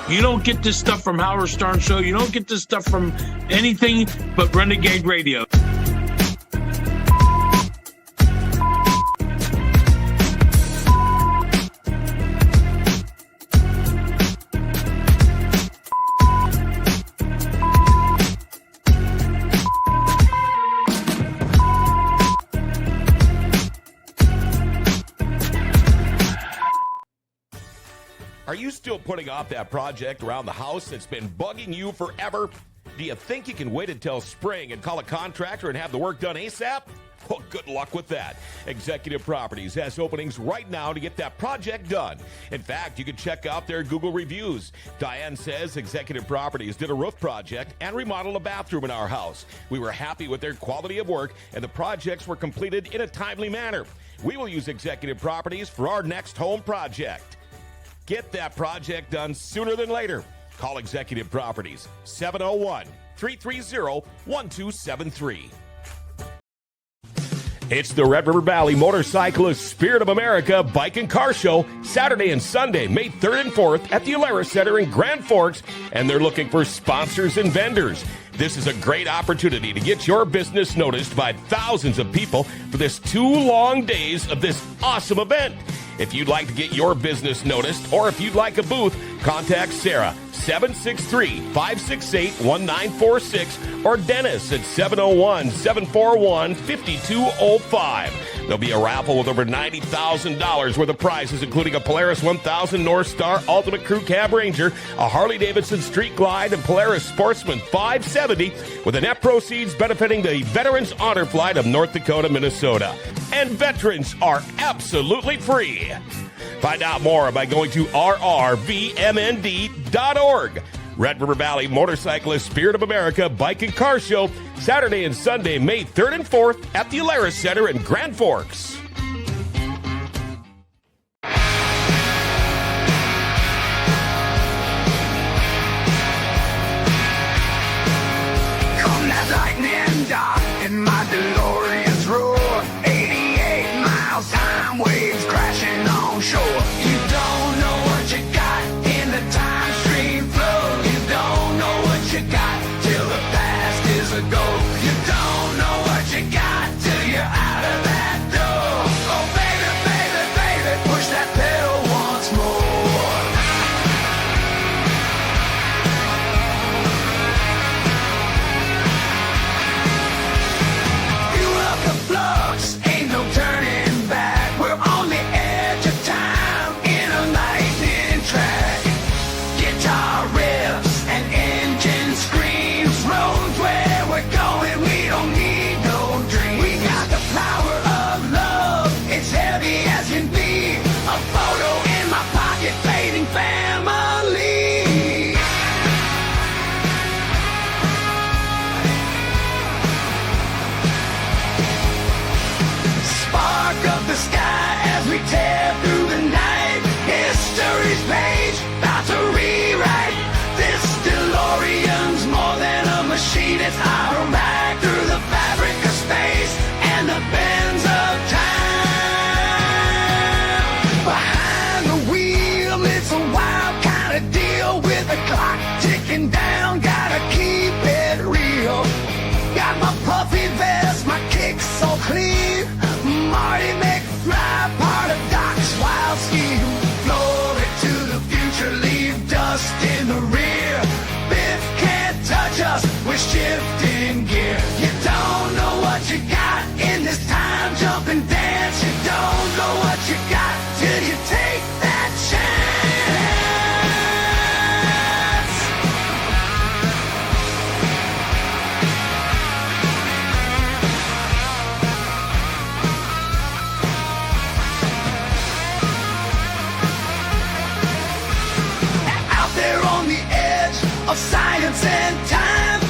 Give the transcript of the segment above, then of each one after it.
You don't get this stuff from Howard Stern Show. You don't get this stuff from anything but Renegade Radio. Are you still putting off that project around the house that's been bugging you forever? Do you think you can wait until spring and call a contractor and have the work done ASAP? Well, good luck with that. Executive Properties has openings right now to get that project done. In fact, you can check out their Google reviews. Diane says Executive Properties did a roof project and remodeled a bathroom in our house. We were happy with their quality of work, and the projects were completed in a timely manner. We will use Executive Properties for our next home project. Get that project done sooner than later. Call Executive Properties, 701-330-1273. It's the Red River Valley Motorcyclist Spirit of America Bike and Car Show, Saturday and Sunday, May 3rd and 4th at the Alara Center in Grand Forks, and they're looking for sponsors and vendors. This is a great opportunity to get your business noticed by thousands of people for this 2 long days of this awesome event. If you'd like to get your business noticed, or if you'd like a booth, contact Sarah, 763-568-1946, or Dennis at 701-741-5205. There'll be a raffle with over $90,000 worth of prizes, including a Polaris 1000 North Star Ultimate Crew Cab Ranger, a Harley-Davidson Street Glide, and Polaris Sportsman 570, with the net proceeds benefiting the Veterans Honor Flight of North Dakota, Minnesota. And veterans are absolutely free. Find out more by going to rrvmnd.org. Red River Valley Motorcyclist Spirit of America Bike and Car Show, Saturday and Sunday, May 3rd and 4th at the Alara Center in Grand Forks. Come that lightning dark in my DeLorean's roar. 88 miles, time waves crashing on shore. You don't know what you got in the time stream flow. You don't know what you got till the past is a go. You don't know what you got till you're out of that door. Oh baby, baby, baby, push that pedal once more. You up the flux, ain't no turning back. We're on the edge of time in a lightning track. Guitar riffs and engine screams, roads where we're going, we don't need no dreams. We got the power of love, it's heavy as can be. A photo in my pocket, fading family. Spark of the sky as we tear through the night. History's page about to rewrite. This DeLorean's more than a machine. It's our ride through the fabric of space and the bends of time. Behind the wheel, it's a wild kind of deal with the clock ticking down. Gotta keep it real. Got my puffy vest, my kicks so clean. Marty McFly, part of Doc's wild scheme. Glory to the future, leave dust in the rear. Biff can't touch us, we're shifting gear. You don't know what you got in this time jumping dance. You don't know what you got till you take that chance. Out there on the edge of science and time,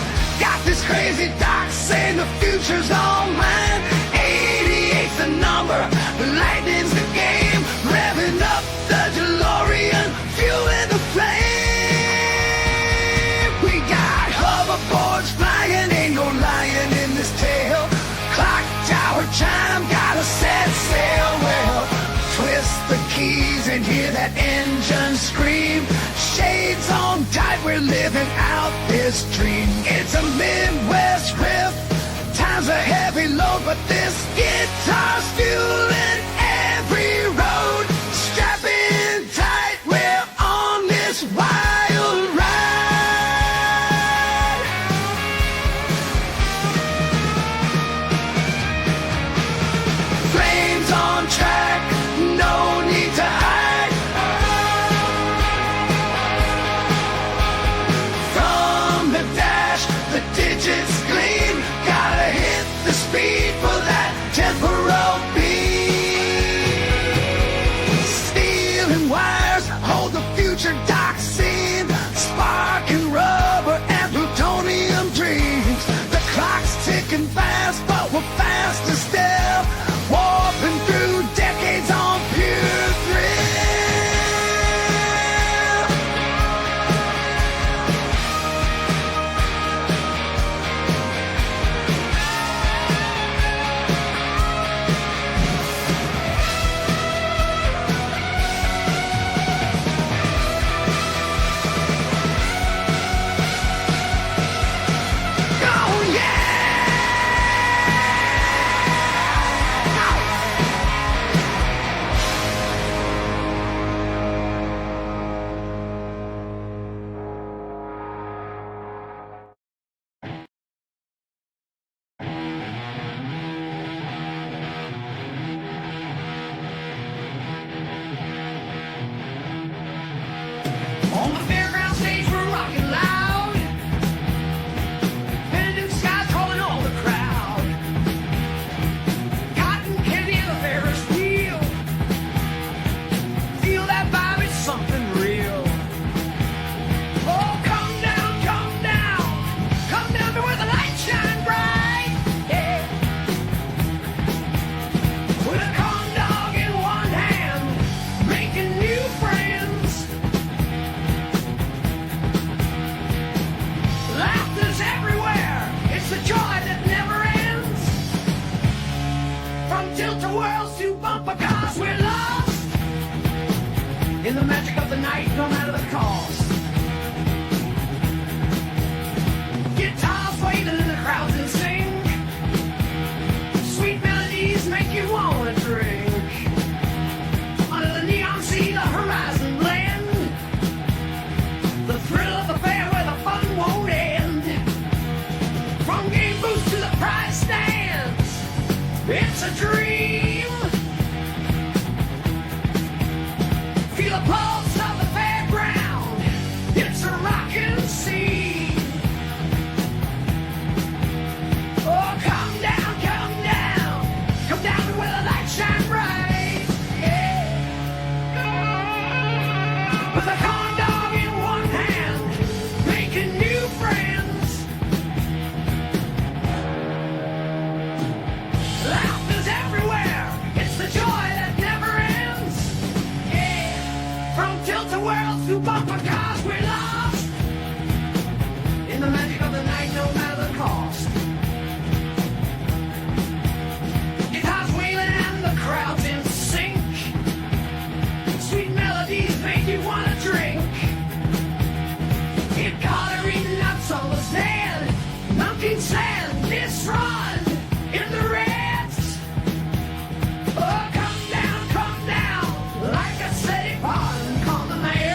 got this crazy doc saying the future's all mine. 88's the number, the lightning's the game, revving up the DeLorean, fueling the flame. We got hoverboards flying, ain't no lying in this tale. Clock tower chime, gotta set sail well. Twist the keys and hear that engine scream. Shades on we're living out this dream. It's a Midwest riff. Time's a heavy load, but this guitar's fueling every road. Strap in tight, we're on this wild ride. Flames on track, no need to hide. From the dash, the digits gleam. Gotta hit the speed for that temporal beat. Steel and wires hold the future dock scene. Sparking rubber and plutonium dreams. The clock's ticking fast, but we're fast as step. Warping through decades on pure thrill. Oh yeah! On the fairground stage, we're rocking loud. Bending skies calling all the crowd. Cotton candy and the Ferris wheel. Feel that vibe, it's something real. Oh, come down, come down. Come down to where the lights shine bright. Yeah. With a corn dog in one hand, making new friends. Laughter's everywhere. It's the joy that never ends. From tilt-a-whirls to bumper cars, we're lost in the magic of the night, no matter the cost. Guitars wailing in the crowds and sing. Sweet melodies make you wanna drink. Under the neon sea, the horizon blend. The thrill of the fair where the fun won't end. From game booths to the prize stands, it's a dream. Feel the pulse of the fairground, it's a rockin' scene. Oh, come down, come down, come down to where the lights shine bright. Yeah. With a corn dog in one hand, making new friends. Laughter's everywhere. It's the joy that never ends. Yeah. From tilt-a-whirls to bumper cars, we're lost in the magic of the night, no matter the cost. Guitars wailing and the crowds in sync. Sweet melodies make you wanna drink. It caught reading nuts on the stand. Mountain sand, this run in the reds. Oh, come down, like a steady pond, call the mayor.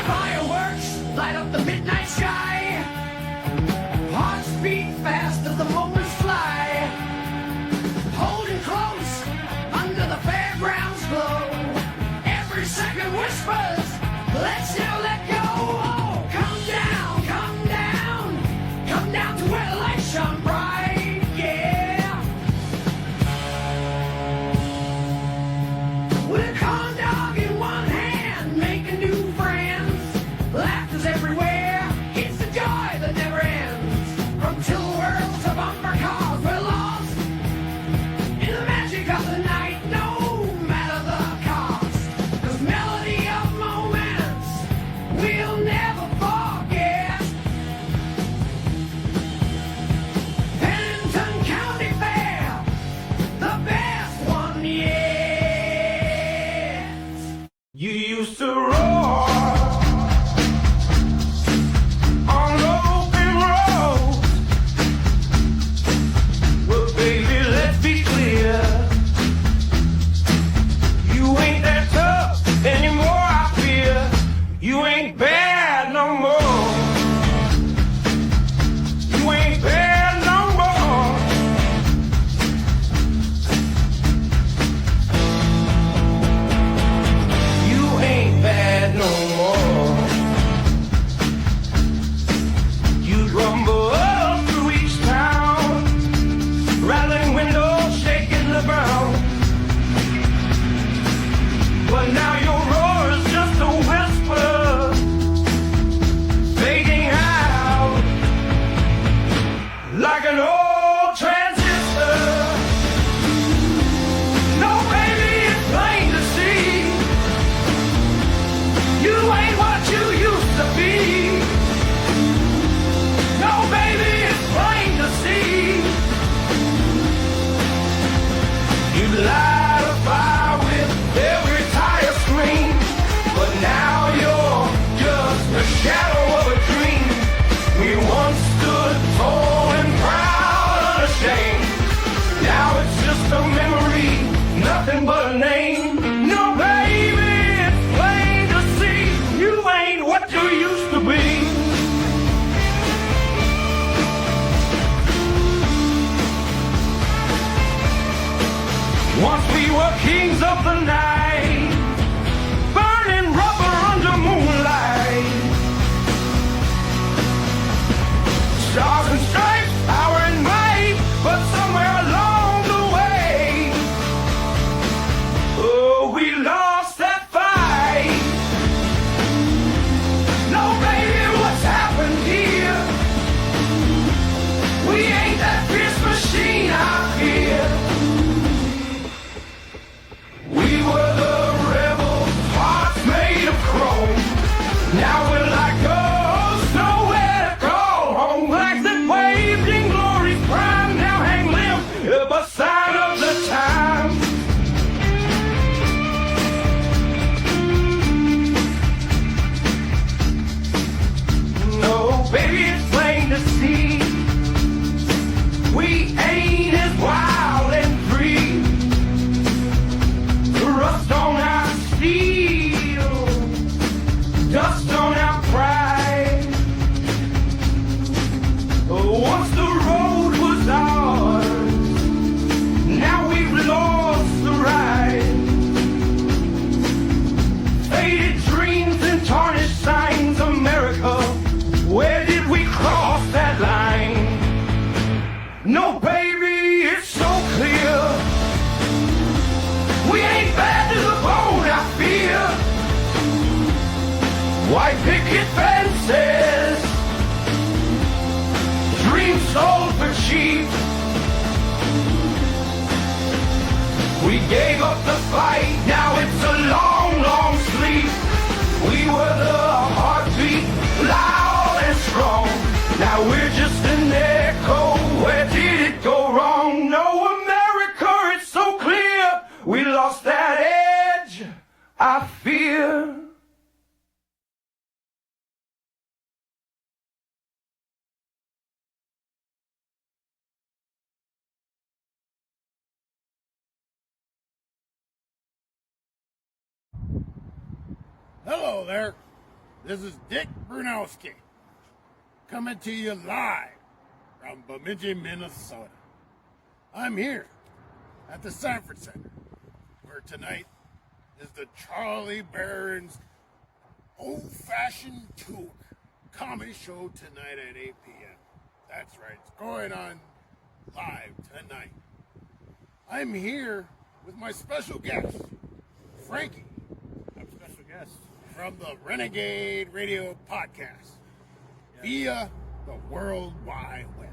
Fireworks light up the midnight sky. Hearts beat fast as the moments fly. Holding close under the fairgrounds glow. Every second whispers, let's never let go. Oh, come down, come down, come down to where the lights shine bright. Yeah. With a corn dog in one hand, making new friends. Laughter's everywhere. It's the joy that never ends. From You used to roar on the open road. Well, baby, let's be clear. You ain't that tough anymore, I fear. You ain't bad no more. You ain't bad no more. You ain't bad no more. You rumble up through each town, rattling windows, shaking the ground. But now your roar is just a whisper, fading out like an old transistor. No, baby, it's plain to see. You ain't what you used to be. No, baby, it's plain to see. You light a fire with every tire scream, but now you're just a shadow of a dream. We once stood tall and proud, unashamed. Now it's just a memory, nothing but a name. No, baby, it's plain to see. You ain't what you used to be. Once we were kings of the night, burning rubber under moonlight. Stars and stripes, power and might, but somewhere along the way, oh, we lost that fight. No, baby, what's happened here? We ain't that fierce machine out here. We were the rebels, hearts made of chrome. Now we're like ghosts, nowhere to call home. Flags that waved in glory's prime now hang limp, a sign of the time. No, baby, it's plain to see. We ain't as wild and free. Rust on our steel, dust on our pride. Once the road was ours, now we've lost the ride. Faded dreams and tarnished signs, America, where did we cross that line? No, baby, it's so clear. We ain't bad to the bone, I fear. White picket fences, dreams sold for cheap. We gave up the fight, now it's a long, long sleep. We were the heartbeat, loud and strong. Now we're just an echo, where did it go wrong? No, America, it's so clear. We lost that edge, I fear. Hello there. This is Dick Brunowski, coming to you live from Bemidji, Minnesota. I'm here at the Sanford Center, where tonight is the Charlie Barron's Old-Fashioned Tour comedy show tonight at 8 p.m. That's right, it's going on live tonight. I'm here with my special guest, Frankie. I'm a special guest. From the Renegade Radio Podcast via the World Wide Web.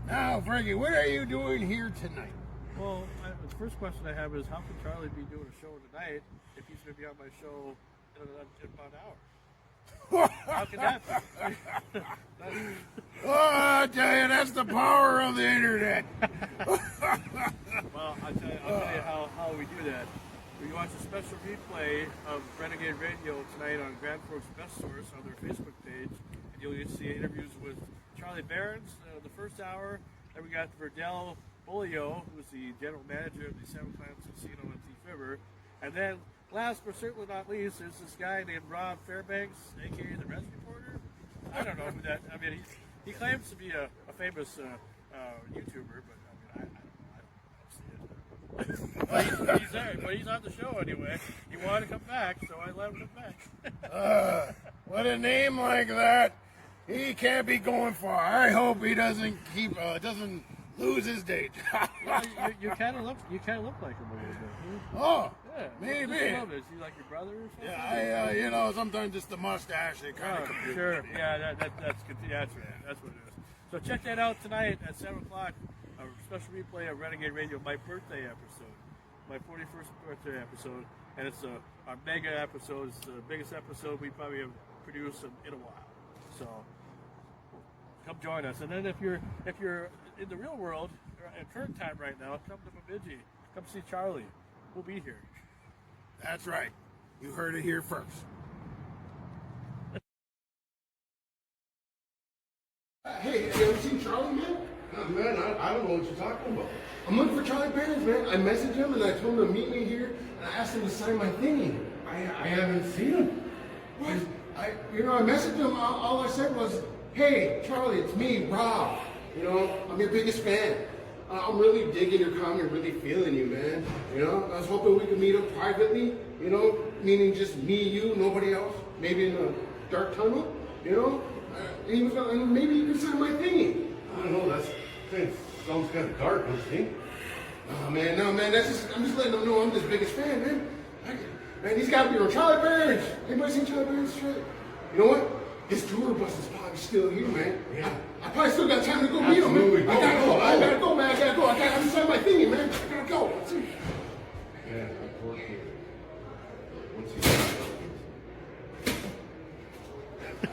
Now, Frankie, what are you doing here tonight? Well, the first question I have is, how can Charlie be doing a show tonight if he's going to be on my show in about an hour? How can that be? Oh, I tell you, that's the power of the internet. Well, I'll tell you how we do that. you watch a special replay of Renegade Radio tonight on Grand Forks Best Source on their Facebook page, and you'll get to see interviews with Charlie Behrens, the first hour. Then we got Verdell Bolio, who's the general manager of the Seven Clams Casino in Thief River. And then, last but certainly not least, there's this guy named Rob Fairbanks, aka the Res Reporter. I don't know who that. I mean, he claims to be a famous YouTuber, but I don't know. I don't see it. He's there, but he's on the show anyway. He wanted to come back, so I let him come back. With a name like that, he can't be going far. I hope he doesn't lose his day job. Well, you kind of look like him a little bit. Oh, Yeah, maybe. Is he like your brother or something? Yeah, sometimes just the mustache, it kind of confuses sure. me. Yeah, that's good. Yeah, that's what it is. So check that out tonight at 7 o'clock. A special replay of Renegade Radio, my birthday episode, my 41st birthday episode, and it's our mega episode. It's the biggest episode we probably have produced in a while. So come join us. And then if you're in the real world at current time right now, come to Bemidji. Come see Charlie. We'll be here. That's right. You heard it here first. Hey, have you ever seen Charlie, man? Man, I don't know what you're talking about. I'm looking for Charlie Behrens, man. I messaged him and I told him to meet me here, and I asked him to sign my thingy. I haven't seen him. What? I messaged him. All I said was, "Hey, Charlie, it's me, Rob. I'm your biggest fan. I'm really digging your comment, really feeling you, man. I was hoping we could meet up privately. Meaning just me, you, nobody else. Maybe in a dark tunnel. And he was like, and maybe you can sign my thingy." I don't know. That sounds kind of dark, don't you think? No, man. I'm just letting him know I'm his biggest fan, man. Man, he's got to be on Charlie Behrens. Anybody seen Charlie Behrens' shit? You know what? His tour bus is probably still here, man. Yeah. I probably still got time to go meet him, man. I gotta go, man. I gotta sign my thingy, man. I gotta go. Let's see. Yeah,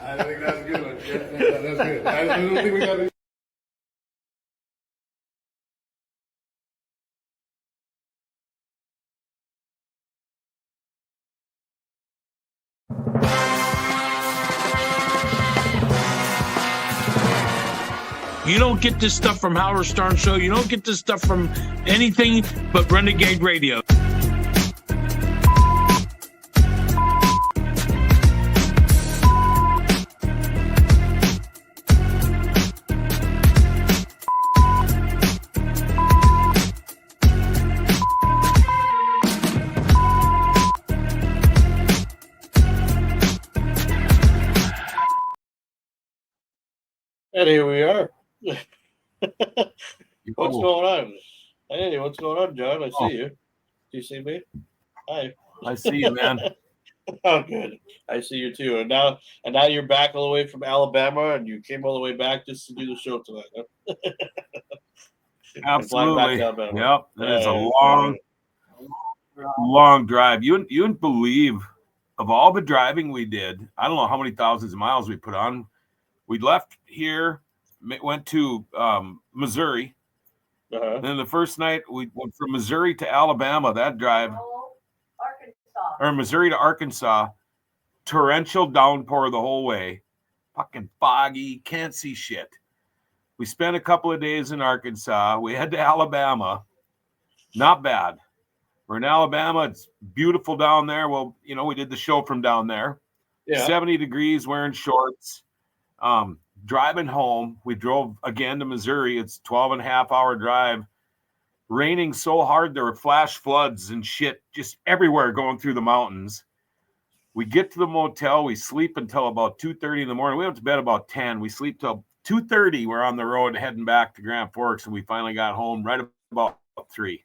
I think that's a good one. Yeah, that's good. I don't think we got to. You don't get this stuff from Howard Stern Show. You don't get this stuff from anything but Renegade Radio. And here we are. What's going on? Hey, what's going on, John? I see you. Do you see me? Hi. I see you, man. Oh, good. I see you too. And now you're back all the way from Alabama, and you came all the way back just to do the show tonight. Huh? Absolutely. Yep. That is a long drive. You wouldn't believe, of all the driving we did, I don't know how many thousands of miles we put on. We left here, went to Missouri. Then the first night we went from Missouri to Alabama. That drive, or Missouri to Arkansas, torrential downpour the whole way, fucking foggy, can't see shit. We spent a couple of days in Arkansas. We head to Alabama. Not bad. We're in Alabama. It's beautiful down there. Well, we did the show from down there. Yeah. 70 degrees, wearing shorts. Driving home, we drove again to Missouri. It's 12.5-hour drive. Raining so hard, there were flash floods and shit just everywhere going through the mountains. We get to the motel. We sleep until about 2:30 in the morning. We went to bed about 10. We sleep till 2:30. We're on the road heading back to Grand Forks, and we finally got home right about 3.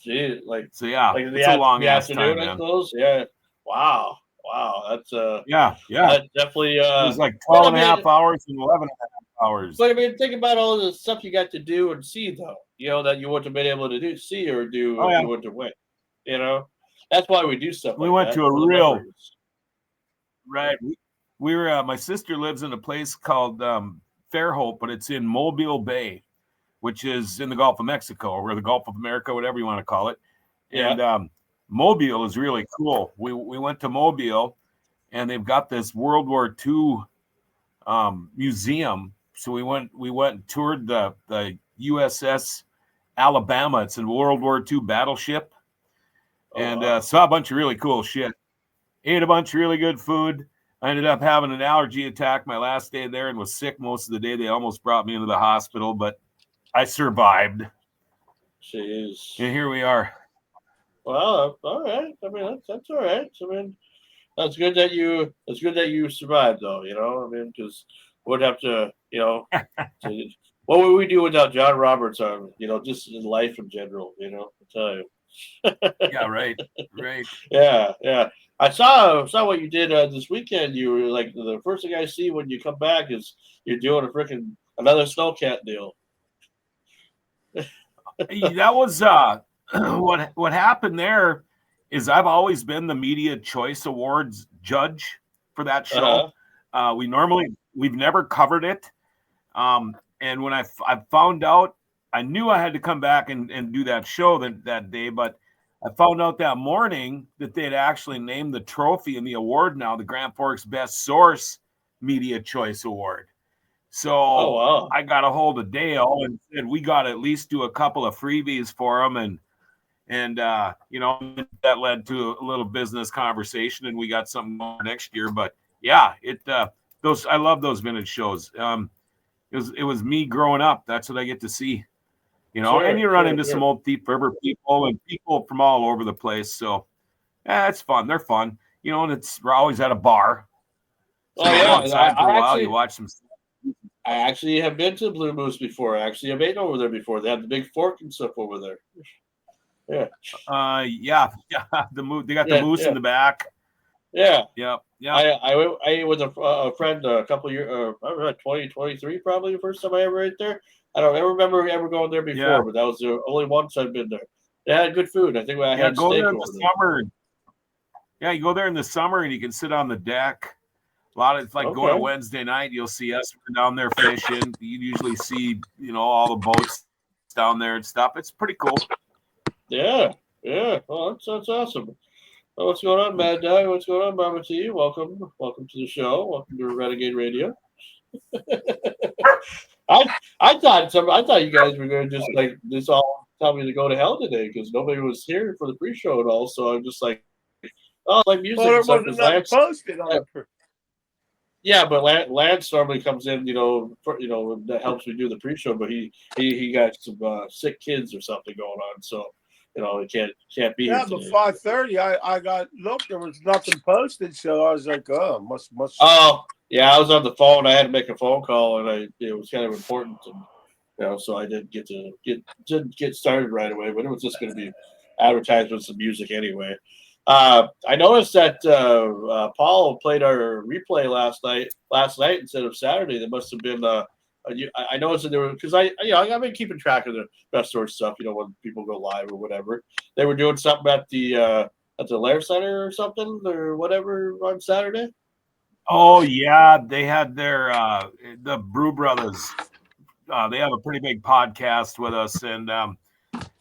Gee, it's a long ass time, man. Yeah. Wow. That's yeah. That's definitely it was like 12.5 hours and 11.5 hours. But think about all the stuff you got to do and see, though. That you wouldn't have been able to see or do if you wouldn't have went. That's why we do stuff. We went to a real right. We were. My sister lives in a place called Fairhope, but it's in Mobile Bay, which is in the Gulf of Mexico or the Gulf of America, whatever you want to call it. And Mobile is really cool. We went to Mobile, and they've got this World War II museum. So we went and toured the USS Alabama. It's a World War II battleship, and saw a bunch of really cool shit. Ate a bunch of really good food. I ended up having an allergy attack my last day there and was sick most of the day. They almost brought me into the hospital, but I survived. Jeez. And here we are. Well, all right. I mean, that's all right. I mean, that's good that you survived, though. You know, I mean, because we'd have to, you know, what would we do without John Roberts on, you know, just in life in general, you know, I'll tell you. Yeah, right. Yeah. I saw what you did this weekend. You were like, the first thing I see when you come back is you're doing another snowcat deal. That was what happened there is I've always been the Media Choice Awards judge for that show. We've never covered it. And when I found out, I knew I had to come back and do that show that day, but I found out that morning that they'd actually named the trophy and the award now the Grand Forks Best Source Media Choice Award. So I got a hold of Dale and said we got to at least do a couple of freebies for him, and you know, that led to a little business conversation, and we got something more next year. But yeah, I love those vintage shows. It was me growing up. That's what I get to see. You know, and you run into some old Thief River people and people from all over the place. So, it's fun. They're fun. You know, and we're always at a bar. So outside for a while, you watch some stuff. I actually have been to Blue Moose before. Actually, I've been over there before. They have the big fork and stuff over there. Yeah. They got the moose in the back. Yeah. Yeah. I ate with a friend a couple of years, I don't know, 2023 probably the first time I ever ate there. I don't remember ever going there before, but that was the only once I've been there. They had good food. I think I had go steak there in over the there. summer. Yeah, you go there in the summer and you can sit on the deck. It's like going to Wednesday night. You'll see us down there fishing. You usually see, you know, all the boats down there and stuff. It's pretty cool. Yeah. Well, that's awesome. Well, what's going on, Mad Dog? What's going on, Mama T? Welcome to the show. Welcome to Renegade Radio. I thought you guys were going to just all tell me to go to hell today because nobody was here for the pre-show at all. So I'm just like, oh, like music. Well, there wasn't nothing posted on it. Yeah, but Lance normally comes in, that helps me do the pre-show. But he got some sick kids or something going on, so he can't be here. Yeah, but 5:30, I got looked. There was nothing posted, so I was like, oh, must. Oh, yeah, I was on the phone. I had to make a phone call, and it was kind of important, and so I didn't get started right away. But it was just going to be advertised with some music anyway. I noticed that Paul played our replay last night instead of Saturday. There must have been I noticed that there were because I've been keeping track of the best source stuff. When people go live or whatever, they were doing something at the Lair Center or something or whatever on Saturday. Oh yeah, they had their the Brew Brothers. They have a pretty big podcast with us, and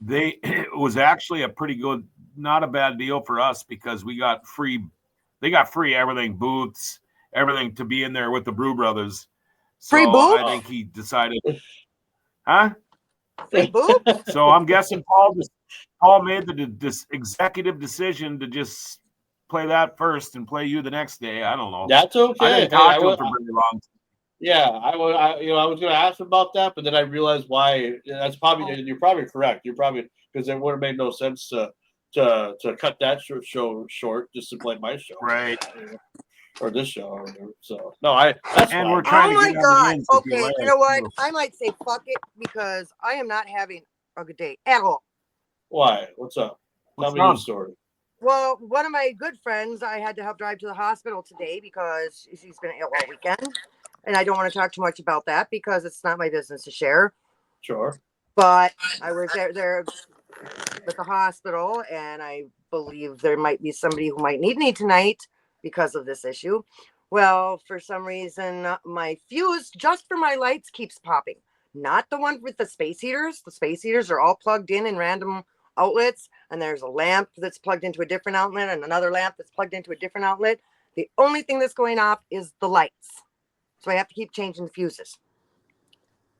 it was actually a pretty good. Not a bad deal for us because we got free. They got free everything, booths, everything to be in there with the Brew Brothers. So free booth? I think he decided, huh? Free booth? So I'm guessing Paul made this executive decision to just play that first and play you the next day. I don't know. That's okay. I didn't talk to him for very long. Yeah, I was going to ask him about that, but then I realized why. That's probably you're probably correct. You're probably because it would have made no sense to cut that show short just to play my show, right? Or this show, or whatever. So no, that's and fine. we're trying oh to my get god! Okay, you know what? Too. I might say fuck it because I am not having a good day at all. Why? What's up? Tell me your story. Well, one of my good friends, I had to help drive to the hospital today because she's been ill all weekend, and I don't want to talk too much about that because it's not my business to share. Sure. But I was there at the hospital, and I believe there might be somebody who might need me tonight because of this issue. Well, for some reason, my fuse just for my lights keeps popping. Not the one with the space heaters. The space heaters are all plugged in random outlets, and there's a lamp that's plugged into a different outlet and another lamp that's plugged into a different outlet. The only thing that's going off is the lights. So I have to keep changing the fuses.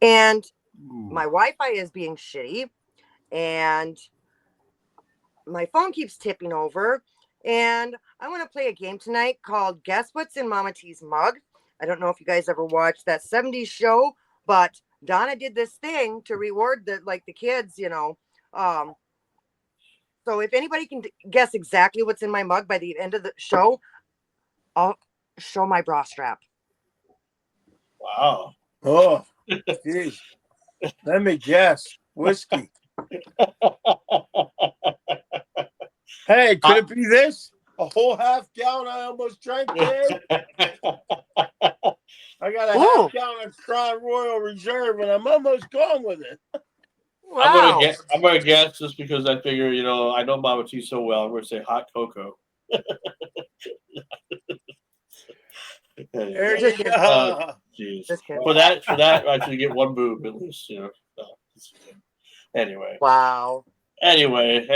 And my Wi-Fi is being shitty, and my phone keeps tipping over. And I want to play a game tonight called Guess What's in Mama T's Mug. I don't know if you guys ever watched that 70s show, but Donna did this thing to reward the kids, so if anybody can guess exactly what's in my mug by the end of the show, I'll show my bra strap. Wow. Oh, jeez. Let me guess. Whiskey. Hey, could it be this? A whole half gallon I almost drank today? I got a half gallon of Crown Royal Reserve, and I'm almost gone with it. Wow. I'm gonna guess just because I figure, I know Mama T so well. I'm gonna say hot cocoa. There you go. Jeez. For that, I should get one boob at least. Anyway. Wow. Anyway.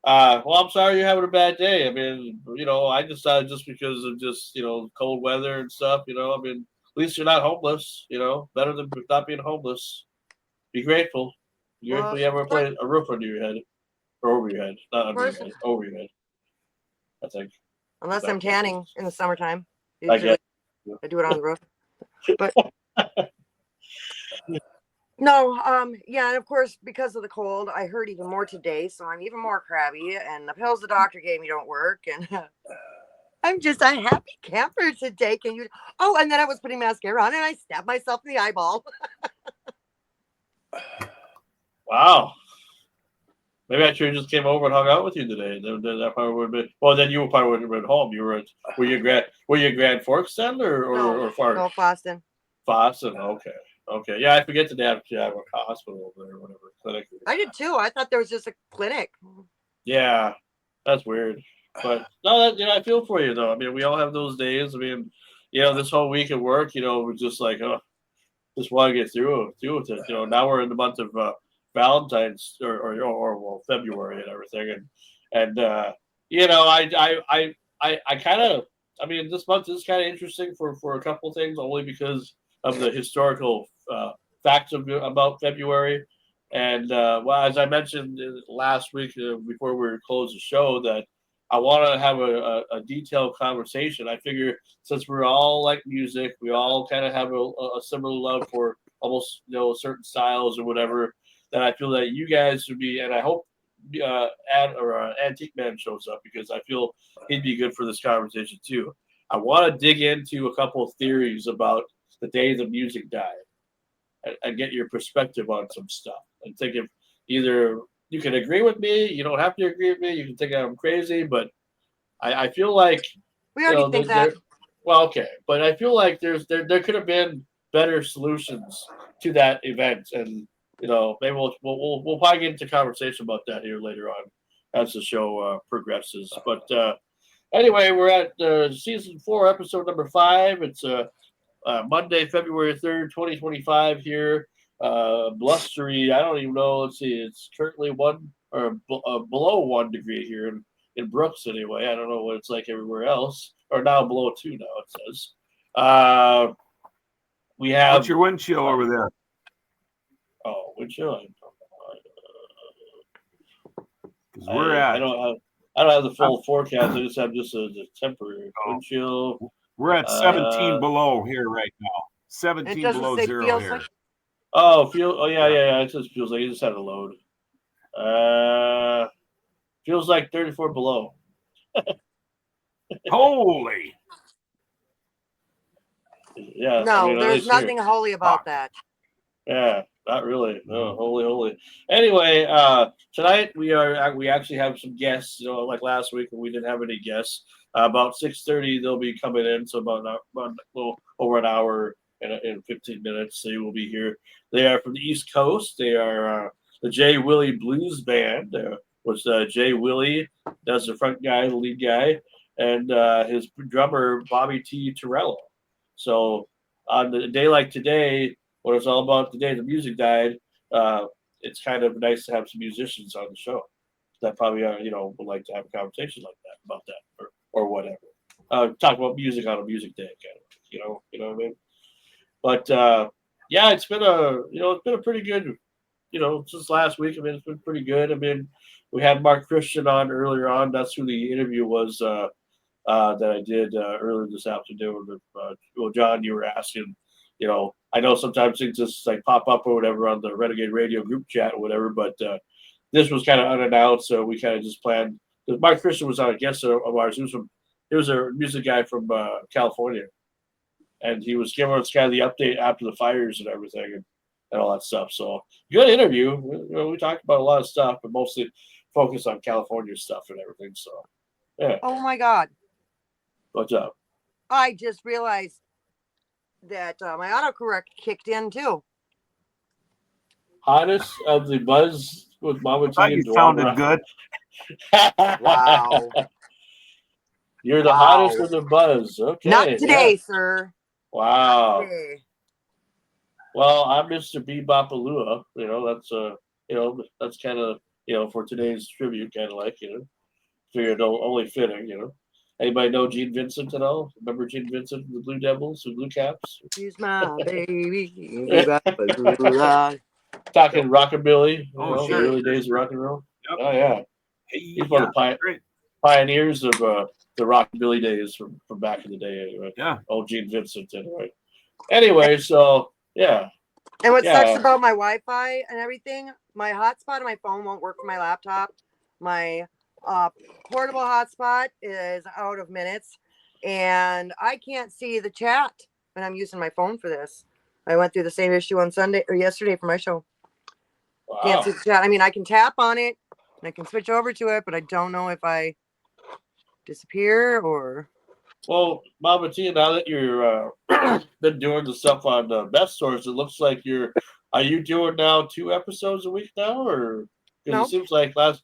Well, I'm sorry you're having a bad day. I mean, I decided just because of just cold weather and stuff. I mean, at least you're not homeless. Better than not being homeless. Be grateful. Be grateful you ever put a roof under your head or over your head, not under your head, over your head. I think. Unless I'm tanning in the summertime. I guess. I do it on the roof. But no, yeah, and of course, because of the cold, I hurt even more today, so I'm even more crabby, and the pills the doctor gave me don't work, and I'm just a happy camper today. Can you? Oh, and then I was putting mascara on, and I stabbed myself in the eyeball. Wow. Maybe I should have just came over and hung out with you today. Then that probably would have been. Well, then you probably would have been home. Were you Grand Forks then, or Far? No, Boston. Boston. Okay. Yeah, I forget that you have a hospital over there or whatever clinic. I did too. I thought there was just a clinic. Yeah, that's weird. But no, I feel for you though. I mean, we all have those days. I mean, this whole week at work, we're just like, just want to get through with it. Now we're in the month of Valentine's or February and everything, and I kind of, I mean, this month is kind of interesting for a couple things, only because of the historical facts about February. And well, as I mentioned last week before we closed the show, that I want to have a detailed conversation. I figure since we're all like music, we all kind of have a similar love for almost certain styles or whatever, that I feel that you guys would be, and I hope Antique Man shows up, because I feel he'd be good for this conversation too. I want to dig into a couple of theories about the day the music died, and get your perspective on some stuff, and think if either you can agree with me, you don't have to agree with me, you can think I'm crazy, but I feel like we already think that. Well, okay, but I feel like there could have been better solutions to that event, and maybe we'll probably get into conversation about that here later on as the show progresses. But anyway, we're at season 4, episode number 5. It's Monday, February 3rd, 2025 here. Blustery, I don't even know. Let's see, it's currently below 1 degree here in Brooks anyway. I don't know what it's like everywhere else, or now below 2 now it says. We have. What's your wind chill over there? Oh, wind chill. I don't have the full forecast. I just have a temporary wind chill. We're at 17 below here right now. 17 below 0 here. Yeah. It just feels like you just had a load. Feels like 34 below. Holy. Yeah. No, there's nothing holy about that. Yeah, not really. No, holy. Anyway, tonight we actually have some guests. Like last week when we didn't have any guests. About 6:30 they'll be coming in, so about a little over an hour and 15 minutes. They will be here. They are from the East Coast. They are the J. Willie Blues Band, which J. Willie, that's the front guy, the lead guy, and his drummer Bobby T. Torello. So on a day like today, when it's all about the day the music died, it's kind of nice to have some musicians on the show that probably would like to have a conversation like that about that or whatever. Talk about music on a music day, kind of, you know what I mean. But yeah, it's been a pretty good, since last week. I mean, it's been pretty good. I mean, we had Mark Christian on earlier on. That's who the interview was that I did earlier this afternoon. Well, John, you were asking, I know sometimes things just like pop up or whatever on the Renegade Radio group chat or whatever, but this was kind of unannounced, so we kind of just planned. Mark Christian was on a guest of ours. He was a music guy from California, and he was giving us kind of the update after the fires and everything and all that stuff. So good interview. We talked about a lot of stuff, but mostly focused on California stuff and everything. So yeah. Oh my God. What's up? I just realized that my autocorrect kicked in too. Hottest of the buzz with Mama T. You sounded good. Wow. You're the hottest of the buzz. Okay. Not today, sir. Wow. Not today. Well, I'm Mr. Bebopalua. That's kind of, for today's tribute, kind of like, figured only fitting, Anybody know Gene Vincent at all? Remember Gene Vincent, the Blue Devils, the Blue Caps? She's my baby. Talking rockabilly, sure. the early days of rock and roll. Yep. Oh yeah, he's one of the pioneers of the rockabilly days from back in the day. Anyway, yeah. Old Gene Vincent. Anyway, so yeah. And what sucks about my Wi-Fi and everything, my hotspot on my phone won't work for my laptop. My portable hotspot is out of minutes, and I can't see the chat when I'm using my phone for this. I went through the same issue on Sunday or yesterday for my show. Wow. Can't see the chat. I mean, I can tap on it and I can switch over to it, but I don't know if I disappear or. Well, Mama T, now that you're been doing the stuff on the Best Stores, it looks like are you doing now 2 episodes a week now, or because it seems like last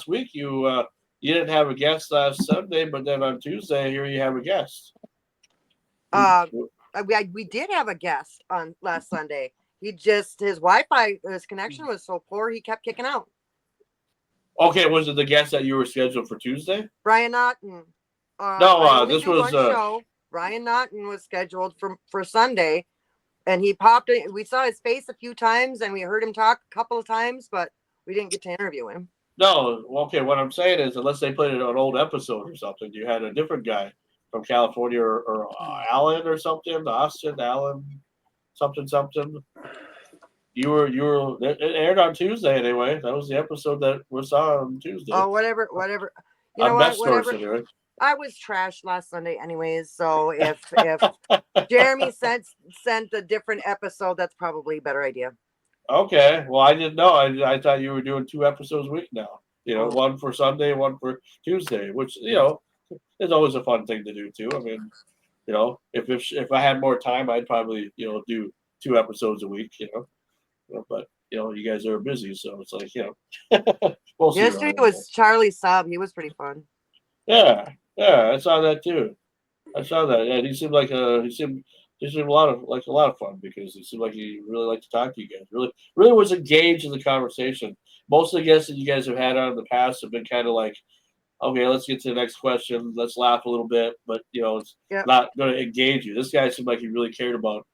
week you didn't have a guest last Sunday, but then on Tuesday here you have a guest. We did have a guest on last Sunday. His Wi-Fi, his connection was so poor he kept kicking out. Okay, was it the guest that you were scheduled for Tuesday? Brian Naughton. This was show. Brian Naughton was scheduled for Sunday, and he popped in. We saw his face a few times, and we heard him talk a couple of times, but we didn't get to interview him. No, okay. What I'm saying is, unless they played it on an old episode or something, you had a different guy from California or Alan or something, Austin Allen, something. It aired on Tuesday anyway. That was the episode that we saw on Tuesday. Oh, whatever. You know what? Whatever. Anyway. I was trashed last Sunday anyways, so if Jeremy sent a different episode, that's probably a better idea. Okay. Well, I didn't know. I thought you were doing 2 episodes a week now. One for Sunday, one for Tuesday, which is always a fun thing to do too. I mean, if I had more time, I'd probably do 2 episodes a week. But you guys are busy, so it's like we'll see. Yesterday was Charlie's sub. He was pretty fun. Yeah, I saw that too. Yeah, he seemed like he seemed a lot of fun because he seemed like he really liked to talk to you guys. Really was engaged in the conversation. Most of the guests that you guys have had on in the past have been kind of like, okay, let's get to the next question. Let's laugh a little bit, but it's not going to engage you. This guy seemed like he really cared about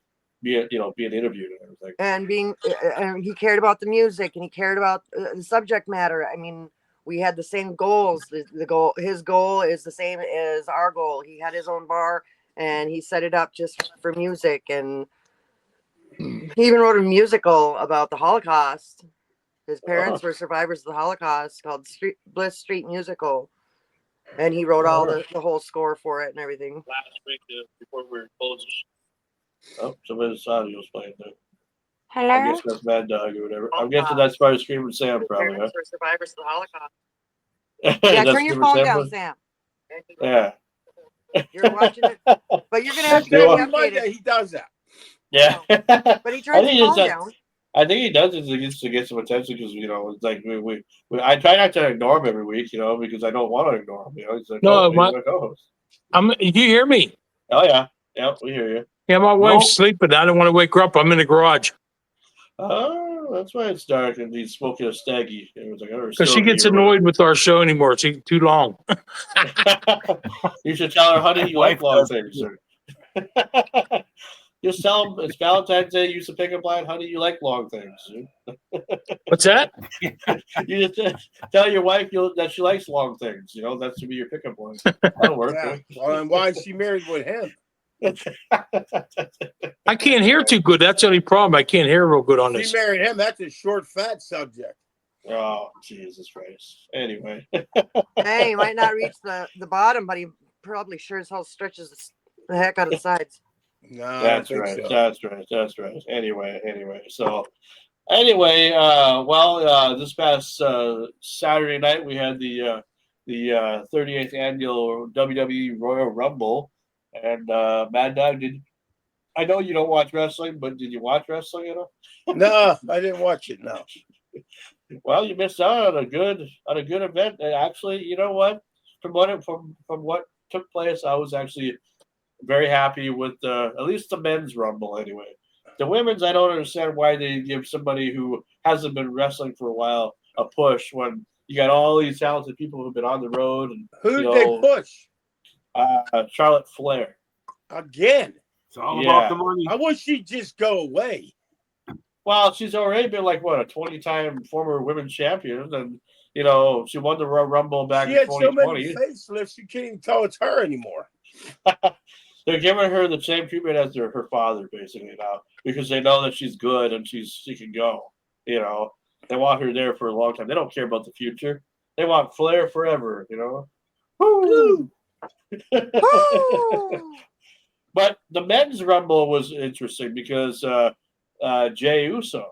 being interviewed and everything. And he cared about the music, and he cared about the subject matter. I mean, we had the same goals. His goal is the same as our goal. He had his own bar, and he set it up just for music. And he even wrote a musical about the Holocaust. His parents were survivors of the Holocaust, called Bliss Street Musical. And he wrote all the whole score for it and everything. Last week, before we were closing. Oh, somebody's audio was playing there. Hello? I guess that's Mad Dog or whatever. I'm guessing that's probably Screaming Sam, probably. Parents were survivors of the Holocaust. Yeah, turn your phone down, Sam. Yeah. You're watching it, but you're gonna have to get it updated. He does that. Yeah. But he turns his phone down. I think he does it to get some attention because it's like we I try not to ignore him every week, because I don't want to ignore him. He's like, my co-host. You hear me? Oh yeah, we hear you. Yeah, my wife's sleeping. I don't want to wake her up. I'm in the garage. Oh, Oh, that's why it's dark and he's smoking a staggy. It was like, Because she gets annoyed with our show anymore. It's too long. You should tell her, honey, you like Wife long does things. Just tell them it's Valentine's Day. Use the pickup line, honey, you like long things. What's that? You just tell your wife that she likes long things. You know, that should be your pickup line. That'll work. Yeah. Well, and why is she married with him? I can't hear too good. That's the only problem. I can't hear real good on She this. married him. That's a short, fat subject. Oh, Jesus Christ. Anyway. Hey, he might not reach the bottom, but he probably sure as hell stretches the heck out of the sides. No, That's right. So. That's right. Anyway. So, this past Saturday night we had the 38th annual WWE Royal Rumble, and Mad Dog, I know you don't watch wrestling, but did you watch wrestling at all? No, I didn't watch it. No. Well, you missed out on a good event. And actually, you know what? From what took place, I was actually very happy with at least the men's rumble anyway. The women's, I don't understand why they give somebody who hasn't been wrestling for a while a push when you got all these talented people who've been on the road. And who did they push? Charlotte Flair. Again. It's all about the money. I wish she'd just go away. Well, she's already been like what, a 20-time former women's champion, and you know she won the Rumble back in 2020. She had so many facelifts, you can't even tell it's her anymore. They're giving her the same treatment as her father, basically now, because they know that she's good and she can go. You know, they want her there for a long time. They don't care about the future. They want Flair forever. You know. Woo! But the men's Rumble was interesting because Jey Uso,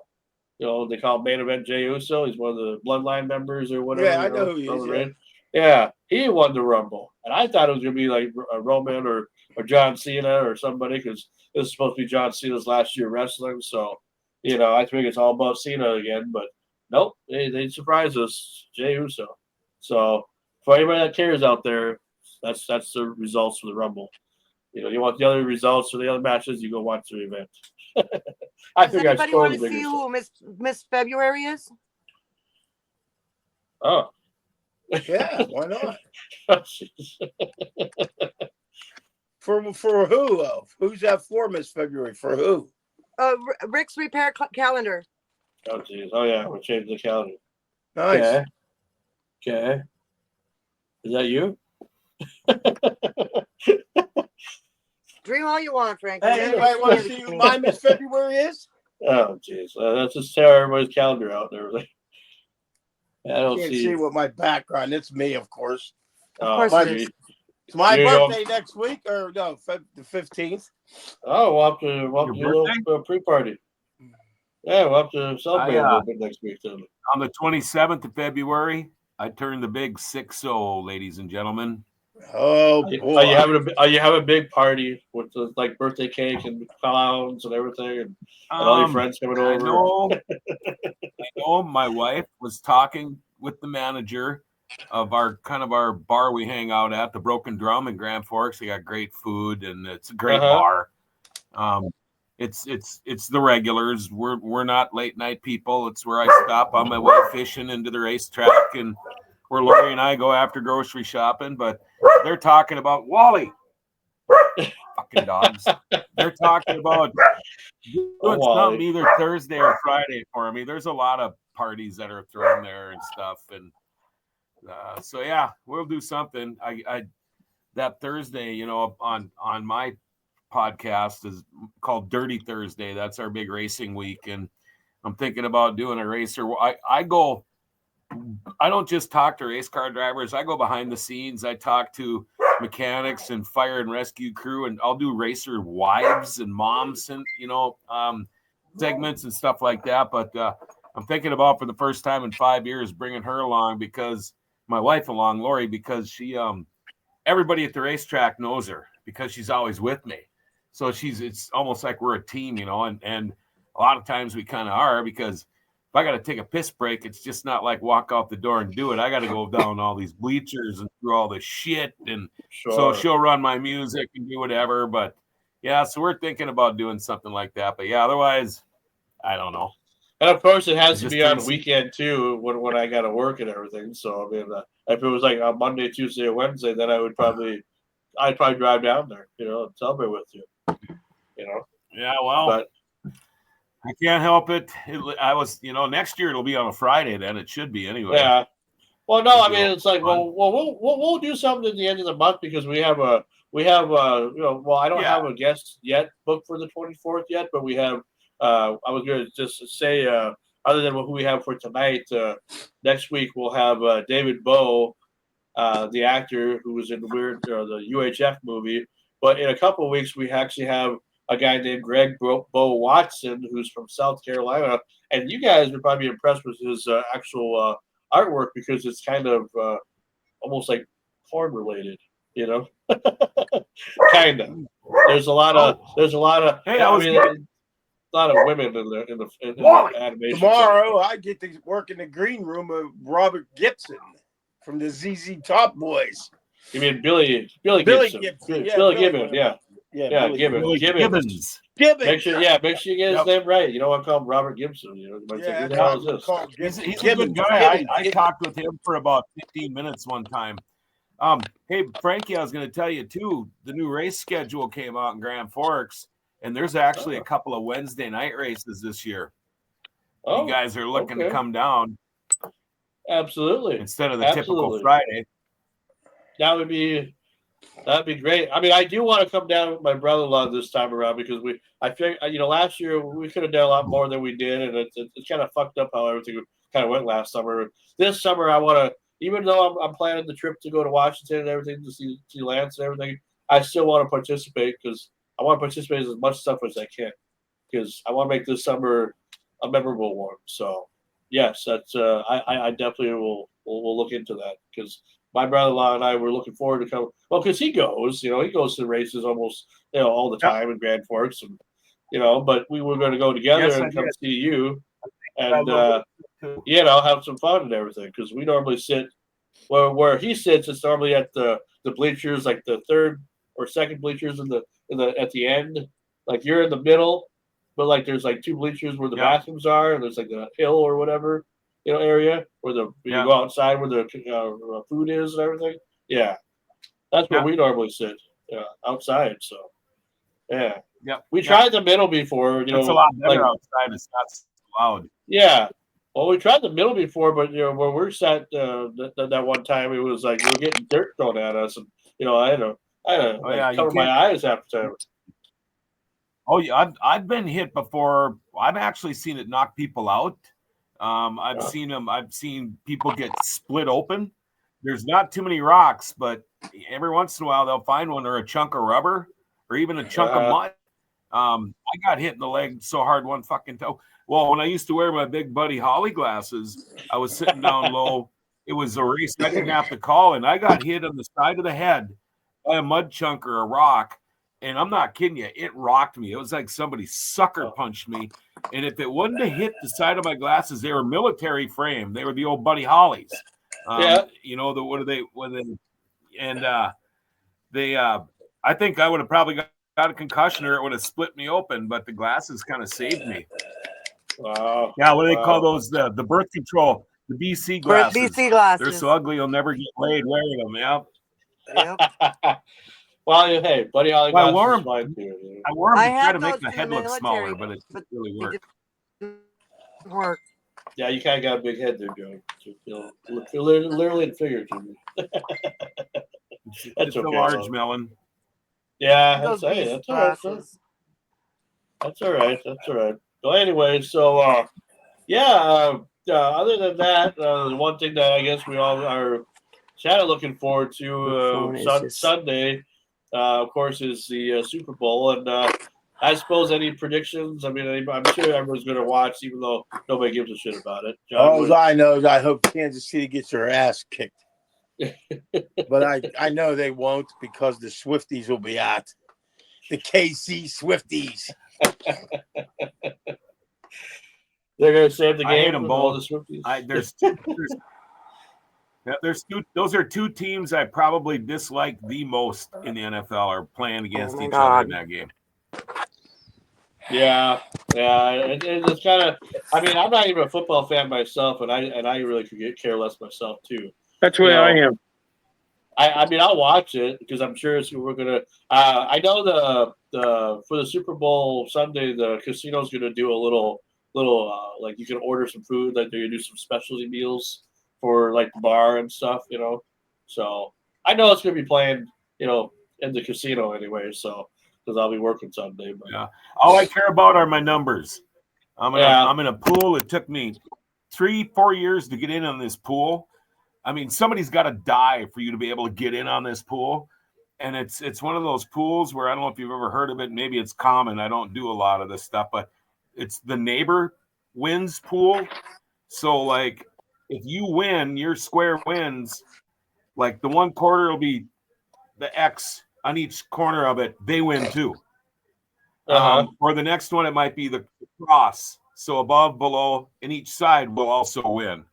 you know, they call him main event Jey Uso. He's one of the Bloodline members or whatever. Yeah, I know who he is. Yeah, he won the Rumble, and I thought it was going to be like a Roman or John Cena or somebody, because this is supposed to be John Cena's last year wrestling. So, you know, I think it's all about Cena again. But nope, they surprised us, Jey Uso. So for anybody that cares out there, that's the results for the Rumble. You know, you want the other results for the other matches, you go watch the event. Does anybody want to see who Miss February is? Oh. Yeah, why not? For who? Who's that for, Miss February? For who? Rick's repair calendar. Oh, geez. Oh, yeah. We're changing the calendar. Nice. Okay. Is that you? Dream all you want, Frank. Hey, anybody want to see who my Miss February is? Oh, jeez. Let's just tear everybody's calendar out and everything. I don't can't see what my background. It's me, of course. Of course it is. It's my birthday next week, or no, the 15th. Oh, we'll have to do a little pre-party. Yeah, we'll have to celebrate a little bit next week then. On the 27th of February, I turned the big 6-0, ladies and gentlemen. Oh boy! Are you having a big party with the, like, birthday cake and clowns and everything, and all your friends coming over? I know. My wife was talking with the manager of our bar we hang out at, the Broken Drum in Grand Forks. They got great food and it's a great bar. It's the regulars. We're not late night people. It's where I stop on my way fishing into the racetrack, and where Lori and I go after grocery shopping. But they're talking about WILLIE. Fucking dogs. They're talking about doing something either Thursday or Friday for me. There's a lot of parties that are thrown there and stuff, and so yeah, we'll do something. I that Thursday, you know, on my podcast is called Dirty Thursday. That's our big racing week, and I'm thinking about doing a racer. I don't just talk to race car drivers. I go behind the scenes. I talk to mechanics and fire and rescue crew, and I'll do racer wives and moms and, you know, segments and stuff like that. But I'm thinking about, for the first time in 5 years, bringing her along, because my wife along, Lori, because she everybody at the racetrack knows her because she's always with me. So it's almost like we're a team, you know, and a lot of times we kind of are, because if I got to take a piss break, it's just not like walk out the door and do it. I got to go down all these bleachers and through all this shit. And so she'll run my music and do whatever. But yeah, so we're thinking about doing something like that. But yeah, otherwise, I don't know. And of course, it has to just be on turned the weekend too, when I got to work and everything. So I mean, if it was like on Monday, Tuesday, or Wednesday, then I'd probably drive down there, and celebrate with you. Yeah, well, But I can't help it. I was, next year it'll be on a Friday. Then it should be anyway. yeah. Well, no, I It'll be mean it's like, fun. we'll do something at the end of the month because we have I don't Yeah. have a guest yet booked for the 24th yet, but we have. I was going to just say, other than who we have for tonight, next week we'll have David Bowe, the actor who was in the UHF movie. But in a couple of weeks, we actually have a guy named Greg Bo Watson, who's from South Carolina, and you guys would probably be impressed with his actual artwork because it's kind of almost like porn related, kind of. There's a lot of Hey, a lot of women in the animation. Tomorrow, I get to work in the green room of Robert Gibson from the ZZ Top Boys. You mean Billy Gibson? Billy Gibbons, yeah. Yeah, Gibbons. Gibbons. Make sure you get his name right. You don't want to call him Robert Gibson. You might say, who the hell is this? He's a good guy. I talked with him for about 15 minutes one time. Hey, Frankie, I was going to tell you, too, the new race schedule came out in Grand Forks, and there's actually a couple of Wednesday night races this year. You guys are looking to come down. Absolutely. Instead of the typical Friday. That'd be great. I mean, I do want to come down with my brother-in-law this time around because I think, last year we could have done a lot more than we did, and it's kind of fucked up how everything kind of went last summer. This summer, I want to, even though I'm planning the trip to go to Washington and everything to see Lance and everything, I still want to participate because I want to participate in as much stuff as I can because I want to make this summer a memorable one. So, yes, that's I definitely will look into that because my brother-in-law and I were looking forward to come. Well, because he goes to races almost, all the time in Grand Forks, and but we were going to go together and come see you, and have some fun and everything. Because we normally sit where he sits. It's normally at the bleachers, like the third or second bleachers at the end. Like you're in the middle, but like there's like two bleachers where the bathrooms are, and there's like a hill or whatever. Area where you go outside where the food is and everything. Yeah, that's where we normally sit. Outside. So, we tried the middle before. It's a lot better outside. It's not so loud. Yeah, well, we tried the middle before, but where we're sat that one time, it was like we were getting dirt thrown at us, and I had to cover my eyes half the time. Oh yeah, I've been hit before. I've actually seen it knock people out. I've seen people get split open. There's not too many rocks, but every once in a while they'll find one or a chunk of rubber or even a chunk of mud. I got hit in the leg so hard one fucking toe. Well, when I used to wear my big Buddy Holly glasses, I was sitting down low. It was a race I didn't have to call, and I got hit on the side of the head by a mud chunk or a rock. And I'm not kidding you, it rocked me. It was like somebody sucker punched me. And if it wouldn't have hit the side of my glasses, they were military frame. They were the old Buddy Hollies. I think I would have probably got a concussion or it would have split me open, but the glasses kind of saved me. Wow. Yeah, what do they call those? The birth control, the BC glasses. BC glasses. They're so ugly you'll never get laid wearing them. Yeah. Yep. Well, hey, Buddy Holly I wore them. I wore them to try to make the head look smaller, but it didn't really work. Yeah, you kind of got a big head there, Joe. Literally and figuratively. It's okay, a large melon. Yeah, that's all right. That's all right. So anyway, other than that, the one thing that I guess we all are kind of looking forward to Sunday, of course, is the Super Bowl. And I suppose any predictions? I mean, I'm sure everyone's going to watch, even though nobody gives a shit about it. All I know is I hope Kansas City gets their ass kicked. But I know they won't because the Swifties will be out. The KC Swifties. They're going to save the game. I hate them both. The Swifties. There's two. Those are two teams I probably dislike the most in the NFL are playing against each other in that game. Yeah, it's kind of. I mean, I'm not even a football fan myself, and I really could care less myself too. That's where I am. I mean, I'll watch it because I'm sure we're gonna. I know the for the Super Bowl Sunday, the casino's gonna do a little like you can order some food, like they're gonna do some specialty meals for like the bar and stuff, So I know it's gonna be playing, in the casino anyway. So because I'll be working Sunday. But yeah, all I care about are my numbers. I'm in a pool. It took me 3-4 years to get in on this pool. I mean, somebody's got to die for you to be able to get in on this pool. And it's one of those pools where I don't know if you've ever heard of it. Maybe it's common. I don't do a lot of this stuff, but it's the neighbor wins pool. So, like, if you win, your square wins, like the one quarter will be the X on each corner of it. They win too. Or the next one, it might be the cross. So above, below, and each side will also win.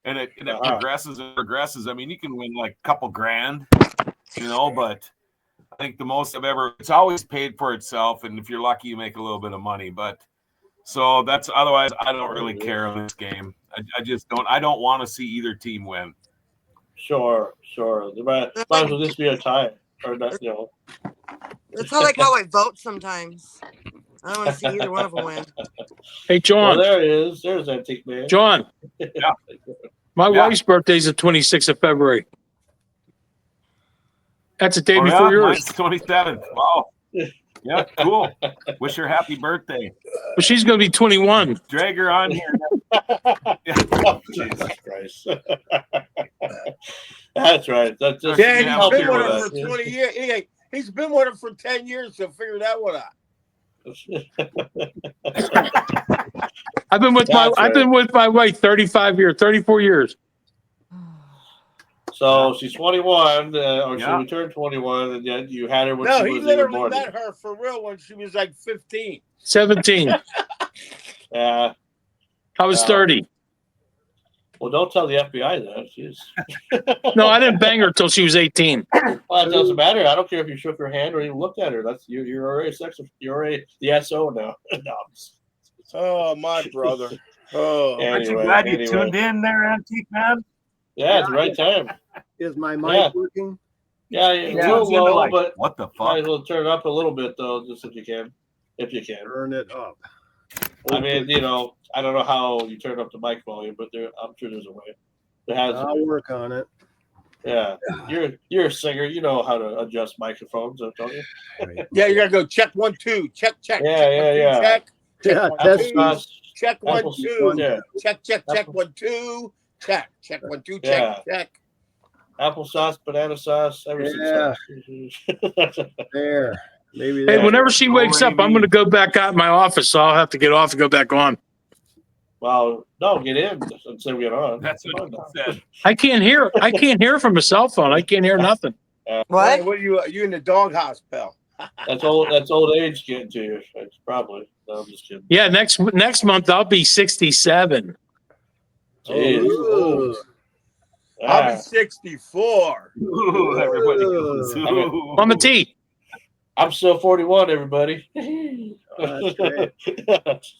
And it progresses and progresses. I mean, you can win like a couple grand, but I think the most it's always paid for itself. And if you're lucky, you make a little bit of money. But so otherwise, I don't really care in this game. I just don't. I don't want to see either team win. Sure. There might as well just be a tie. Or not, It's not like how I vote sometimes. I don't want to see either one of them win. Hey, John. Well, there it is. There's Antique Man. John. My wife's birthday is the 26th of February. That's the day before yours. Mine's 27th. Wow. Yeah, cool. Wish her happy birthday. Well, she's going to be 21. Drag her on here. Oh, Jesus Christ. That's right. That's just Yeah, he's been with her for 20 years. He's been with her for 10 years to figure that one out. I've been with my wife 34 years. So she's 21, or she returned 21, and then you had her when she was he literally met her for real when she was like 15. 17. Yeah. I was 30. Well, don't tell the FBI that. Jeez. No, I didn't bang her until she was 18. Well, it doesn't matter. I don't care if you shook her hand or even looked at her. That's you're already you're already the SO now. No, oh, my brother. Oh, anyway, aren't you glad you tuned in there, Antique Man? Yeah, it's the right time. Is my mic working? Yeah, it's a little low, but what the fuck? Might as well turn it up a little bit though, just if you can. Turn it up. I mean, I don't know how you turn up the mic volume, but I'm sure there's a way. I'll work on it. Yeah, you're a singer. You know how to adjust microphones, don't you? Yeah, you gotta go check 1 2, check. Yeah. Check. Yeah, test. Check 1 2. Yeah. Check 1 2. Check 1 2. Check. Applesauce, banana sauce, everything. Yeah. There. Maybe. Hey, whenever she wakes up, I'm going to go back out in my office, so I'll have to get off and go back on. Well, no, get in and say we get on. That's what I said. I can't hear from a cell phone. I can't hear nothing. What? What are you in the doghouse, pal? That's old age getting to you. It's probably. No, I'm just kidding. Yeah, next month I'll be 67. Jeez. I'll be 64. Ooh, everybody goes. Ooh. On the tee. I'm still 41, everybody. That's great. That's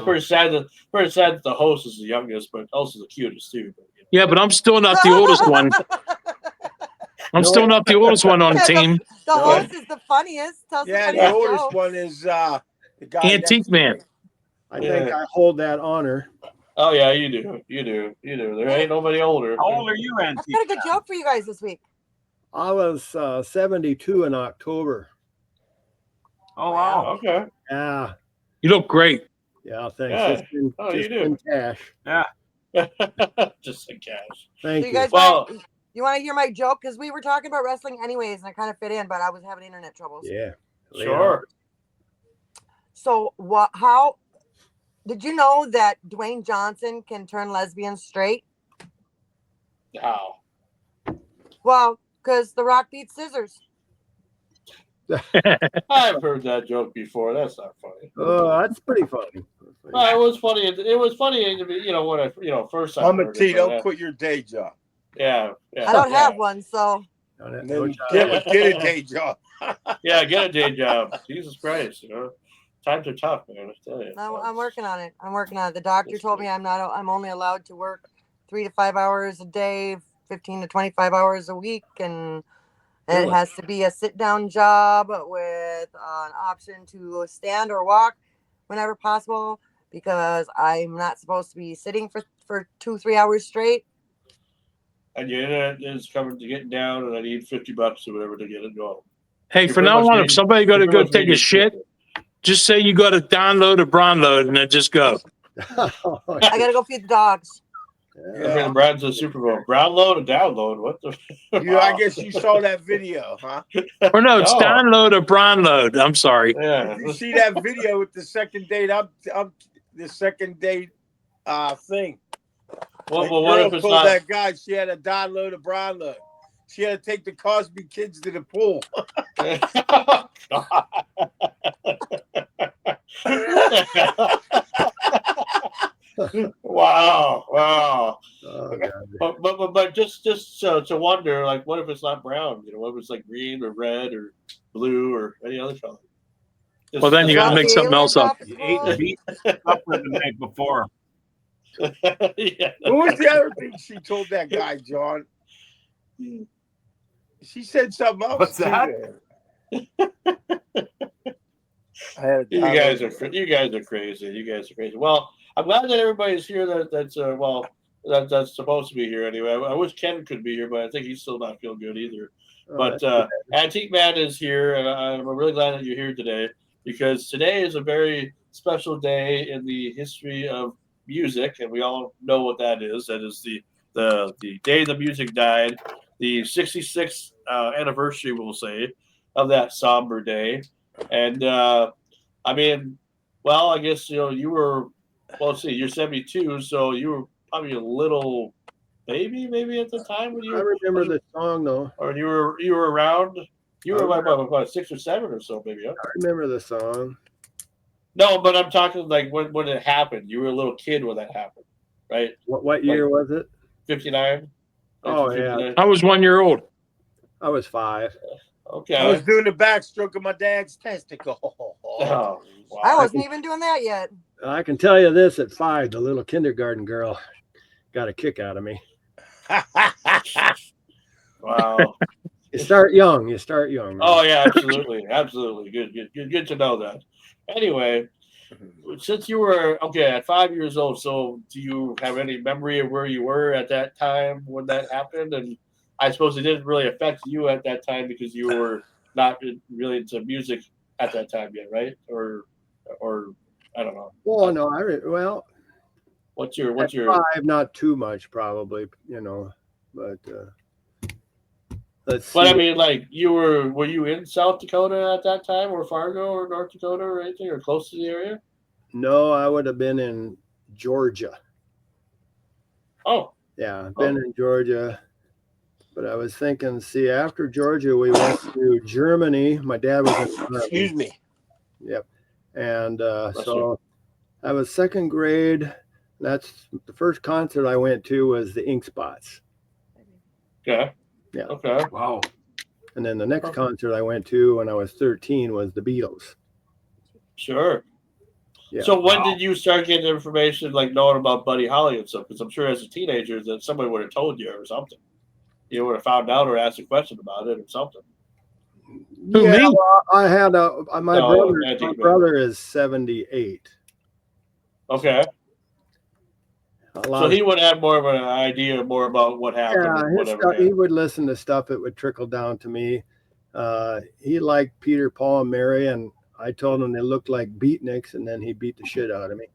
pretty sad that the host is the youngest, but also the cutest too. Yeah, but I'm still not the oldest one. I'm still not the oldest one on the team. The host is the funniest. The oldest one is the guy. Antique Man. I think I hold that honor. Oh yeah, you do. There ain't nobody older. How old are you, Antique? I've got a good joke for you guys this week. I was 72 in October. Oh wow. Okay. Yeah. You look great. Yeah. Thanks. Yeah. Just in cash. Yeah. Just in cash. Thank So you. you guys you want to hear my joke? Because we were talking about wrestling anyways, and I kind of fit in, but I was having internet troubles. Yeah. Sure. So how did you know that Dwayne Johnson can turn lesbians straight? How? Well, because The Rock beats scissors. I've heard that joke before. That's not funny. Oh, that's pretty funny. Well, it was funny. It was funny to me, when I first time. I'm a T. Don't quit your day job. Yeah. I don't have one, so. Get a day job. Yeah, get a day job. Jesus Christ, times are tough, man. I tell you. I'm working on it. The doctor told me I'm only allowed to work 3 to 5 hours a day, 15 to 25 hours a week, and it has to be a sit down job with an option to stand or walk whenever possible, because I'm not supposed to be sitting for 2-3 hours straight. And your internet is coming to get down, and I need $50 or whatever to get it going. Hey, You're for pretty now much on, made- if somebody got to you're go pretty much take made a your shit, sister. just say you got to download a brown load and then just go. I gotta go feed the dogs. I bring the Browns to the Super Bowl. Brown load or download? What the? I guess you saw that video, huh? Or no, it's No. download or brown load. I'm sorry. Yeah. Did you see that video with the second date? The second date thing. Well, That what girl if it's told not? that guy she had to download a brown load. She had to take the Cosby kids to the pool. Wow. Oh, God. But just to wonder, like, what if it's not brown? You know, what if it's like green or red or blue or any other color? Well, then you got to make something else up. You ate and beat supper the night before. Yeah. What was the other thing she told that guy, John? She said something else. What's too that? there. You guys are crazy. You guys are crazy. Well, I'm glad that everybody's here. That's supposed to be here anyway. I wish Ken could be here, but I think he's still not feeling good either. But Antique Man is here, and I'm really glad that you're here today, because today is a very special day in the history of music, and we all know what that is. That is the day the music died, the 66th anniversary, we'll say, of that somber day. And I mean, well, I guess you were. Well, let's see, you're 72, so you were probably a little baby, maybe at the time when you. I remember the song though. Or you were around. You were about 6 or 7 or so, maybe. Huh? I remember the song. No, but I'm talking like when it happened. You were a little kid when that happened, right? What year was it? 59. Oh, yeah. I was 1 year old. I was 5. Okay. I was doing the backstroke of my dad's testicle. Oh, wow. I wasn't even doing that yet. I can tell you this: at 5, the little kindergarten girl got a kick out of me. Wow. You start young. Right? Oh yeah, absolutely. Good to know that. Anyway, since you were at 5 years old, so do you have any memory of where you were at that time when that happened? And I suppose it didn't really affect you at that time because you were not really into music at that time yet, right? Or I don't know. Well, no, What's your 5? Not too much, probably. But let's see. But I mean, like, were you in South Dakota at that time, or Fargo, or North Dakota, or anything, or close to the area? No, I would have been in Georgia. Oh. Yeah, I've been in Georgia. But I was thinking, after Georgia, we went to Germany. My dad was in Excuse me. Yep. And so I was 2nd grade. That's the first concert I went to was the Ink Spots. Okay. Yeah. Okay. Wow. And then the next concert I went to when I was 13 was the Beatles. Sure. Yeah. So when did you start getting information, like knowing about Buddy Holly and stuff? Because I'm sure as a teenager that somebody would have told you or something. You would have found out or asked a question about it or something. Yeah, well, I had my brother is 78. Okay. So he would have more of an idea more about what happened. Yeah, he would listen to stuff that would trickle down to me. He liked Peter, Paul, and Mary, and I told him they looked like beatniks, and then he beat the shit out of me.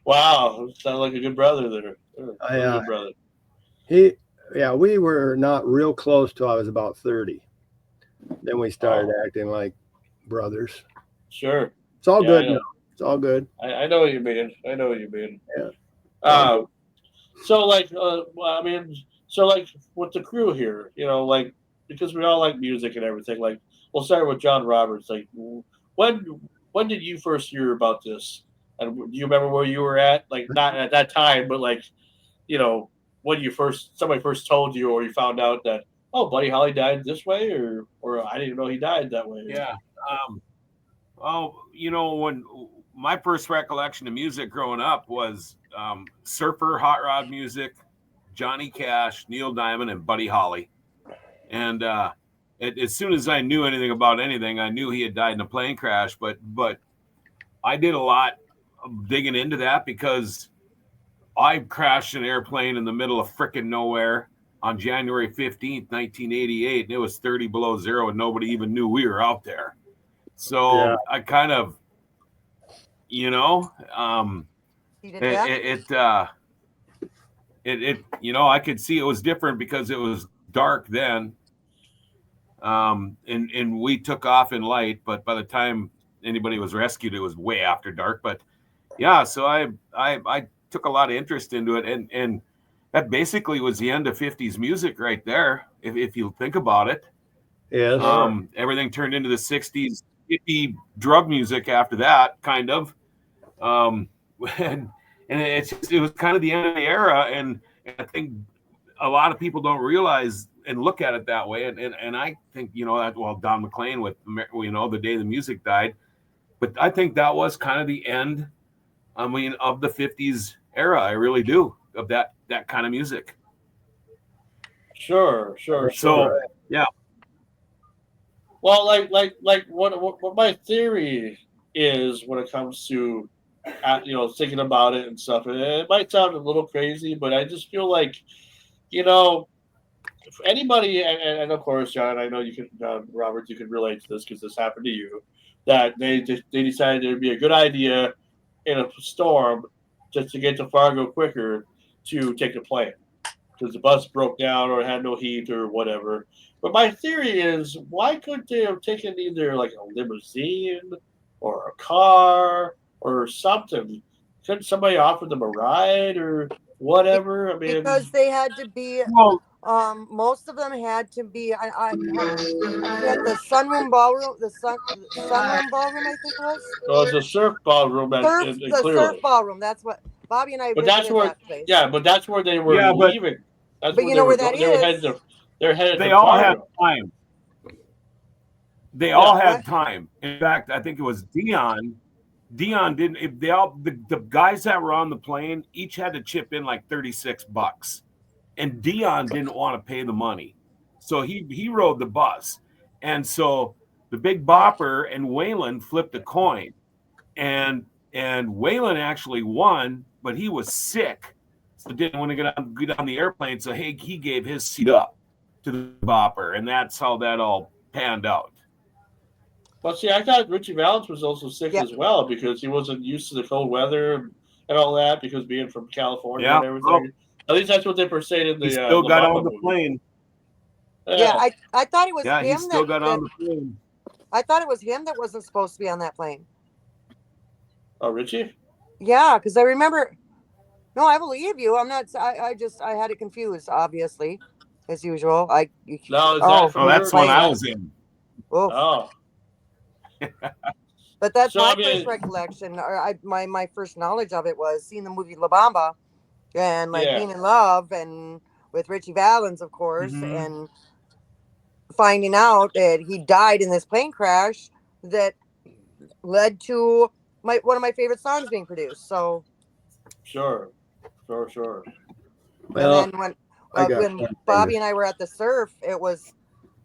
Wow, sounds like a good brother there. Good brother. We were not real close till I was about 30. Then we started acting like brothers. Sure. It's all good now. It's all good. I know what you mean. Yeah. So like with the crew here, because we all like music and everything. Like, we'll start with John Roberts. Like, when did you first hear about this? And do you remember where you were at? Like, not at that time, but like, when somebody first told you, or you found out that, oh, Buddy Holly died this way, or I didn't even know he died that way. Yeah. When my first recollection of music growing up was surfer, hot rod music, Johnny Cash, Neil Diamond, and Buddy Holly. And as soon as I knew anything about anything, I knew he had died in a plane crash. But I did a lot of digging into that because I crashed an airplane in the middle of frickin' nowhere on January 15th, 1988, and it was 30 below zero, and nobody even knew we were out there. So I kind of, I could see it was different because it was dark then. And we took off in light, but by the time anybody was rescued, it was way after dark. But yeah, so I took a lot of interest into it, and that basically was the end of 50s music right there, if you think about it. Yes. Everything turned into the 60s hippie drug music after that, kind of. And it was kind of the end of the era, and I think a lot of people don't realize and look at it that way. And I think, Don McLean with, the day the music died, but I think that was kind of the end, of the 50s era. I really do, of that kind of music. Sure. So, yeah. Well, like what my theory is when it comes to, thinking about it and stuff. It might sound a little crazy, but I just feel like, if anybody, and of course, John, I know you can, Robert, you can relate to this because this happened to you, that they decided it would be a good idea in a storm just to get to Fargo quicker to take a plane because the bus broke down or had no heat or whatever. But my theory is, why couldn't they have taken either like a limousine or a car or something? Couldn't somebody offer them a ride or whatever? I mean, because they had to be. Most of them had to be. I had the sunroom ballroom, the sunroom ballroom, I think it was. Oh, it's a surf ballroom The surf ballroom. That's what Bobby and I. But that's where, that place. yeah, but that's where they were leaving. That's but where you know where that is? They're headed. They to all Fargo. had time. They all had time. In fact, I think it was Dion. Dion didn't. If they all the guys that were on the plane each had to chip in like $36, and Dion didn't want to pay the money, so he rode the bus, and so the Big Bopper and Waylon flipped a coin, and Waylon actually won, but he was sick, so didn't want to get on the airplane. So he gave his seat up to the Bopper, and that's how that all panned out. But see, I thought Richie Valens was also sick as well because he wasn't used to the cold weather and all that because being from California and everything. At least that's what they were saying in the. He still got on the movie. plane. Yeah, I thought it was him. He still got on the plane. I thought it was him that wasn't supposed to be on that plane. Oh, Richie? Yeah, because I remember. No, I believe you. I'm not. I had it confused, obviously, as usual. That's when I was in. Oh. But that's first recollection, or my first knowledge of it was seeing the movie La Bamba, and being in love and with Richie Valens, of course, and finding out that he died in this plane crash that led to one of my favorite songs being produced. So sure. Well, and then when Bobby and I were at the surf,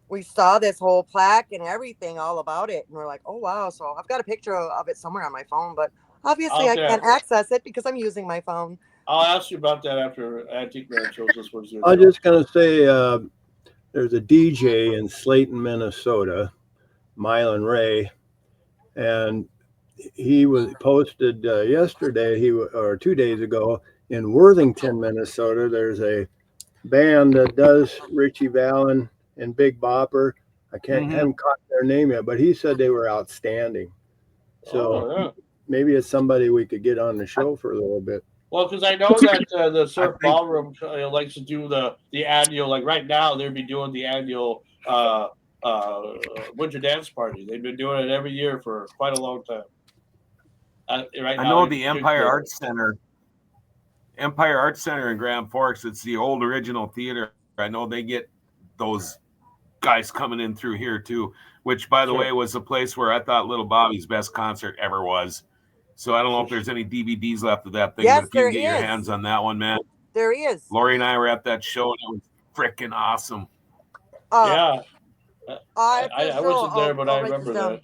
we saw this whole plaque and everything all about it, and we're like, oh wow. So I've got a picture of it somewhere on my phone, but obviously I can't access it because I'm using my phone. I'll ask you about that after Antique Man shows us what's your. I'm just gonna say there's a DJ in Slayton, Minnesota, Mylan Ray, and he was posted yesterday, or 2 days ago, in Worthington, Minnesota. There's a band that does Richie Valens and Big Bopper. I haven't caught their name yet, but he said they were outstanding. So maybe it's somebody we could get on the show for a little bit. Well, because I know that the Surf Ballroom likes to do the annual, like right now they'll be doing the annual Winter Dance Party. They've been doing it every year for quite a long time. I know the Empire Arts Center in Grand Forks. It's the old original theater. I know they get those guys coming in through here too, which by the way was the place where I thought Little Bobby's best concert ever was. So I don't know if there's any DVDs left of that thing, Yes, but if you can there get your is. hands on that one, man. There he is. Lori and I were at that show and it was freaking awesome. Yeah. I wasn't there, but I remember that.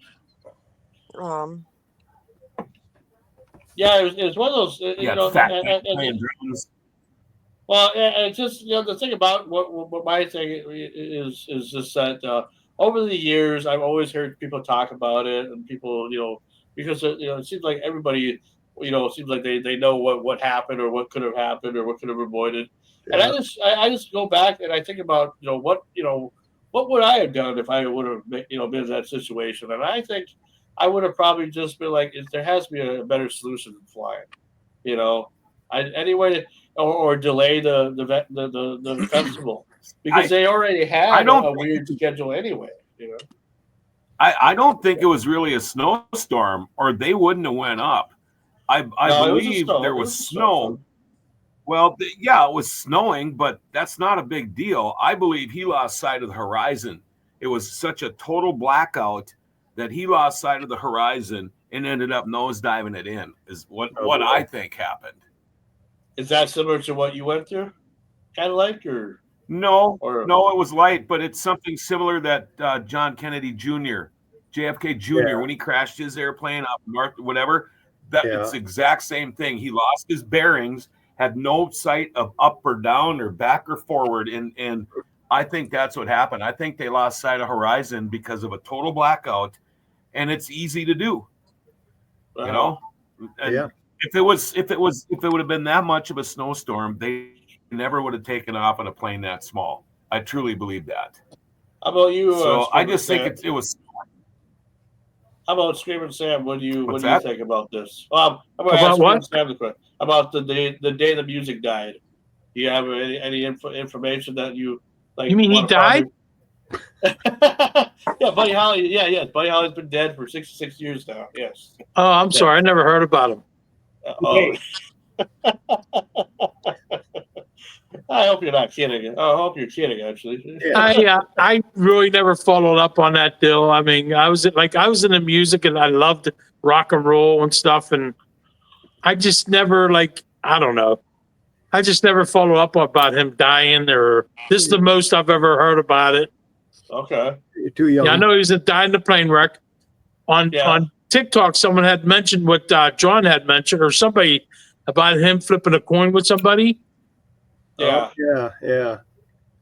Yeah, it was one of those. You know, playing drums. Well, and it's just, you know, the thing about what my thing is just that over the years I've always heard people talk about it, and people, you know, because you know, it seems like everybody, you know, it seems like they know what happened or what could have happened or what could have avoided. Yeah. And I just go back and I think about, you know, what would I have done if I would have, you know, been in that situation? And I think I would have probably just been like, there has to be a better solution than flying, you know. Anyway, or delay the festival because they already had a weird schedule anyway. You know, I don't think it was really a snowstorm, or they wouldn't have went up. I believe there was snow. Well, yeah, it was snowing, but that's not a big deal. I believe he lost sight of the horizon. It was such a total blackout that he lost sight of the horizon and ended up nosediving it in. Is what I think happened. Is that similar to what you went through? Kind of like, or no, it was light, but it's something similar that John Kennedy Jr., JFK Jr., when he crashed his airplane up north, whatever. It's the exact same thing. He lost his bearings, had no sight of up or down or back or forward, and I think that's what happened. I think they lost sight of horizon because of a total blackout, and it's easy to do. You know, and if it would have been that much of a snowstorm, they never would have taken off on a plane that small. I truly believe that. How about you? So I just think it was. How about Screaming Sam? What do you think about this? I'm going to About ask what? Sam the question about the day the music died. Do you have any information that you like? You mean he died? Yeah, Buddy Holly. Yeah, Buddy Holly's been dead for 66 years now. Yes. Oh, I'm sorry, I never heard about him. I hope you're not kidding. I hope you're kidding. Actually, I really never followed up on that deal. I mean, I was in the music and I loved rock and roll and stuff, and I just never I don't know. I just never followed up about him dying, or this is the most I've ever heard about it. Okay. You're too young. Yeah, I know he died in a plane wreck. On TikTok, someone had mentioned what John had mentioned, or somebody, about him flipping a coin with somebody. Yeah. Yeah.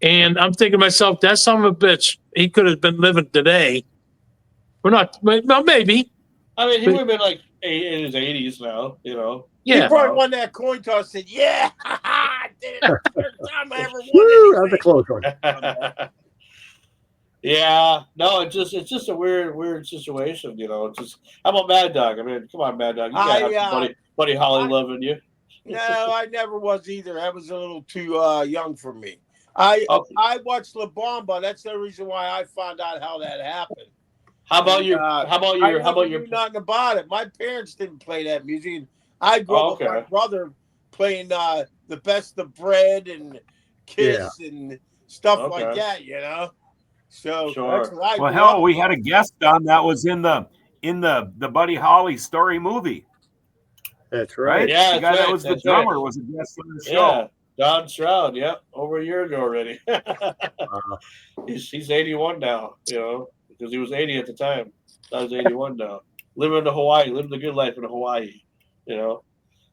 And I'm thinking to myself, that son of a bitch, he could have been living today. We're not, well, maybe. I mean, he would have been like in his 80s now, you know. Yeah. He probably won that coin toss and said, yeah, I did it. That's the first time I ever won Woo, anything. that's a close one. Yeah, no, it's just a weird situation, you know. It's just, how about Mad Dog? I mean, come on, Mad Dog, you gotta have Buddy Holly loving you. No, I never was either. I was a little too young for me. I watched La Bamba. That's the reason why I found out how that happened. How about your knew nothing about it. My parents didn't play that music. I grew up with my brother playing the Best of Bread and Kiss and stuff like that, you know. So that's what I well, hell, we had a guest on that was in the Buddy Holly story movie. That's right. Yeah, the guy that was the drummer was a guest on the show. Don Stroud. Yep, over a year ago already. He's 81 now, you know, because he was 80 at the time. I was 81 now. Living in Hawaii, living the good life in Hawaii, you know.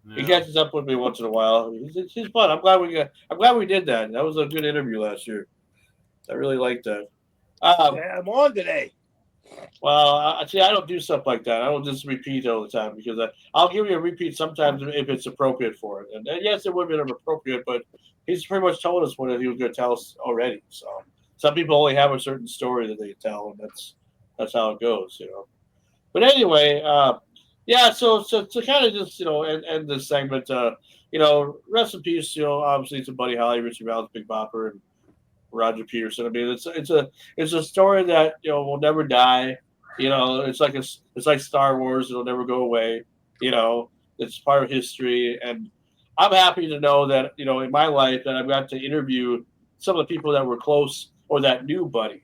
Yeah. He catches up with me once in a while. He's fun. I'm glad we did that. That was a good interview last year. I really liked that. I'm on today. Well, I don't do stuff like that. I don't just repeat all the time because I'll give you a repeat sometimes if it's appropriate for it. And yes, it would have been appropriate, but he's pretty much told us what he was going to tell us already. So some people only have a certain story that they tell, and that's how it goes, you know. But anyway, so to kind of just, you know, end this segment, you know, rest in peace, you know, obviously to Buddy Holly, Richie Valens, Big Bopper, and Roger Peterson. I mean, it's a story that, you know, will never die. You know, it's like Star Wars. It'll never go away. You know, it's part of history, and I'm happy to know that, you know, in my life that I've got to interview some of the people that were close or that new Buddy,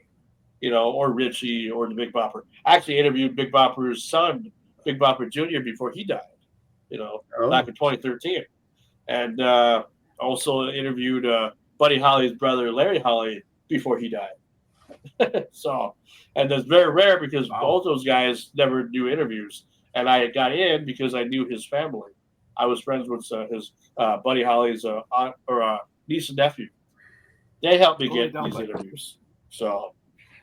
or Richie or the Big Bopper. I actually interviewed Big Bopper's son, Big Bopper Jr., before he died, back in 2013. And also interviewed Buddy Holly's brother, Larry Holly, before he died. So, and that's very rare because both those guys never do interviews. And I got in because I knew his family. I was friends with his Buddy Holly's aunt or niece and nephew. They helped me get these interviews. So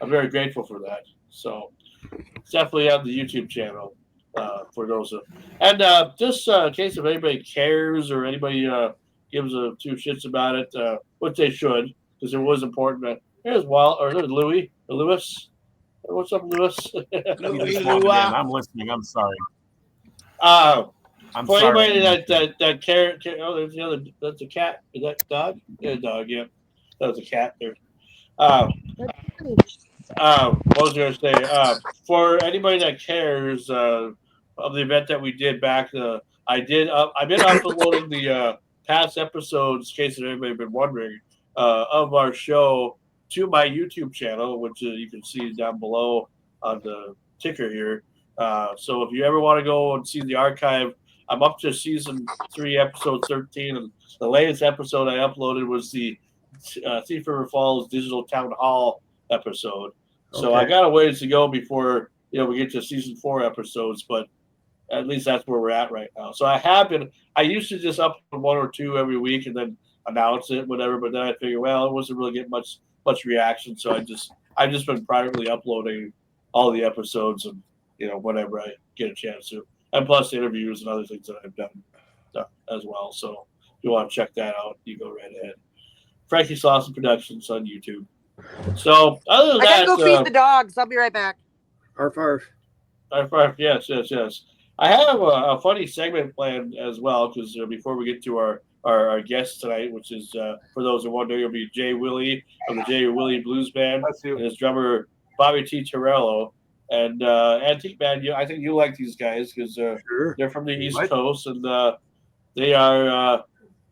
I'm very grateful for that. So it's definitely on the YouTube channel for those. And just in case if anybody cares or anybody gives two shits about it, which they should, because it was important. There's there's Louis. Lewis. What's up, Lewis? I'm listening. I'm sorry. For anybody that care, there's the other. That's a cat. Is that dog? Yeah, dog. Yeah, that was a cat there. What was I going to say? For anybody that cares of the event that we did back, I've been uploading the past episodes, in case anybody been wondering, of our show to my YouTube channel, which you can see down below on the ticker here. So if you ever want to go and see the archive, I'm up to season 3, episode 13, and the latest episode I uploaded was the Thief River Falls Digital Town Hall episode. So I got a ways to go before we get to season 4 episodes, but at least that's where we're at right now. So I used to just upload 1 or 2 every week and then announce it, whatever. But then I figured, well, it wasn't really getting much reaction, so I've just been privately uploading all the episodes and whenever I get a chance to, and plus interviews and other things that I've done as well. So if you want to check that out, you go right ahead. Frankie Slauson Productions on YouTube. So other than I gotta go feed the dogs. I'll be right back. Arf, arf. Arf, arf. Yes. I have a funny segment planned as well, because before we get to our guest tonight, which is for those who wonder, it'll be Jay Willie of the Jay Willie Blues Band and his drummer Bobby T. Torello. And Antique Man, I think you like these guys because they're from the East Coast, and they're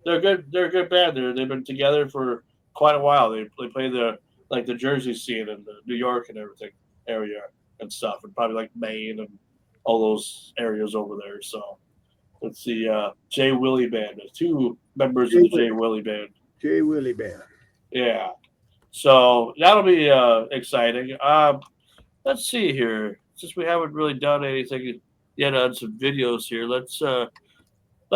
good. They're a good band. They've been together for quite a while. They play the Jersey scene and the New York and everything area and stuff, and probably like Maine and all those areas over there. So it's the Jay Willie Band. There's 2 members of the Jay Willie Band. Jay Willie Band. Yeah. So that'll be exciting. Let's see here. Since we haven't really done anything yet on some videos here, let's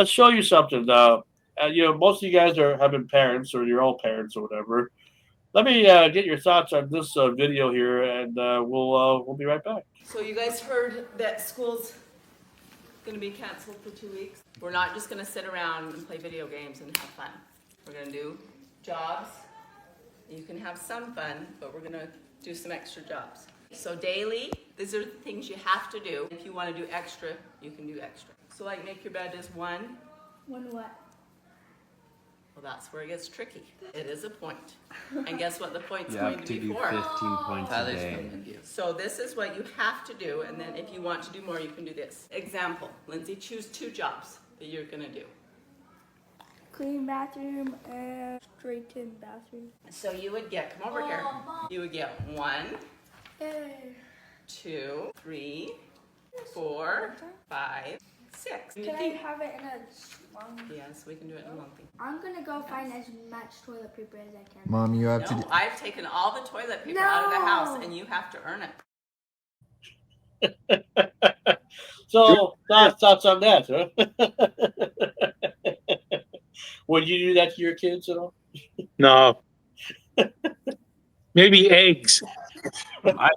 show you something. Most of you guys have been parents or your own parents or whatever. Let me get your thoughts on this video here, and we'll be right back. So you guys heard that school's going to be canceled for 2 weeks. We're not just going to sit around and play video games and have fun. We're going to do jobs. You can have some fun, but we're going to do some extra jobs. So daily, these are the things you have to do. If you want to do extra, you can do extra. So like make your bed is 1. 1 what? Well, that's where it gets tricky. It is a point. And guess what the point's you going have to be do for? 15 points a day. So this is what you have to do, and then if you want to do more, you can do this. Example, Lindsay, choose 2 jobs that you're going to do. Clean bathroom and straighten bathroom. So you would get, come over here, you would get 1, 2, 3, 4, 5, 6. Can I have it in a long? Yes, we can do it in a long thing. I'm gonna go find as much toilet paper as I can. Mom, you have No, I've taken all the toilet paper out of the house, and you have to earn it. So thoughts on that, huh? Would you do that to your kids at all? No. Maybe eggs. No,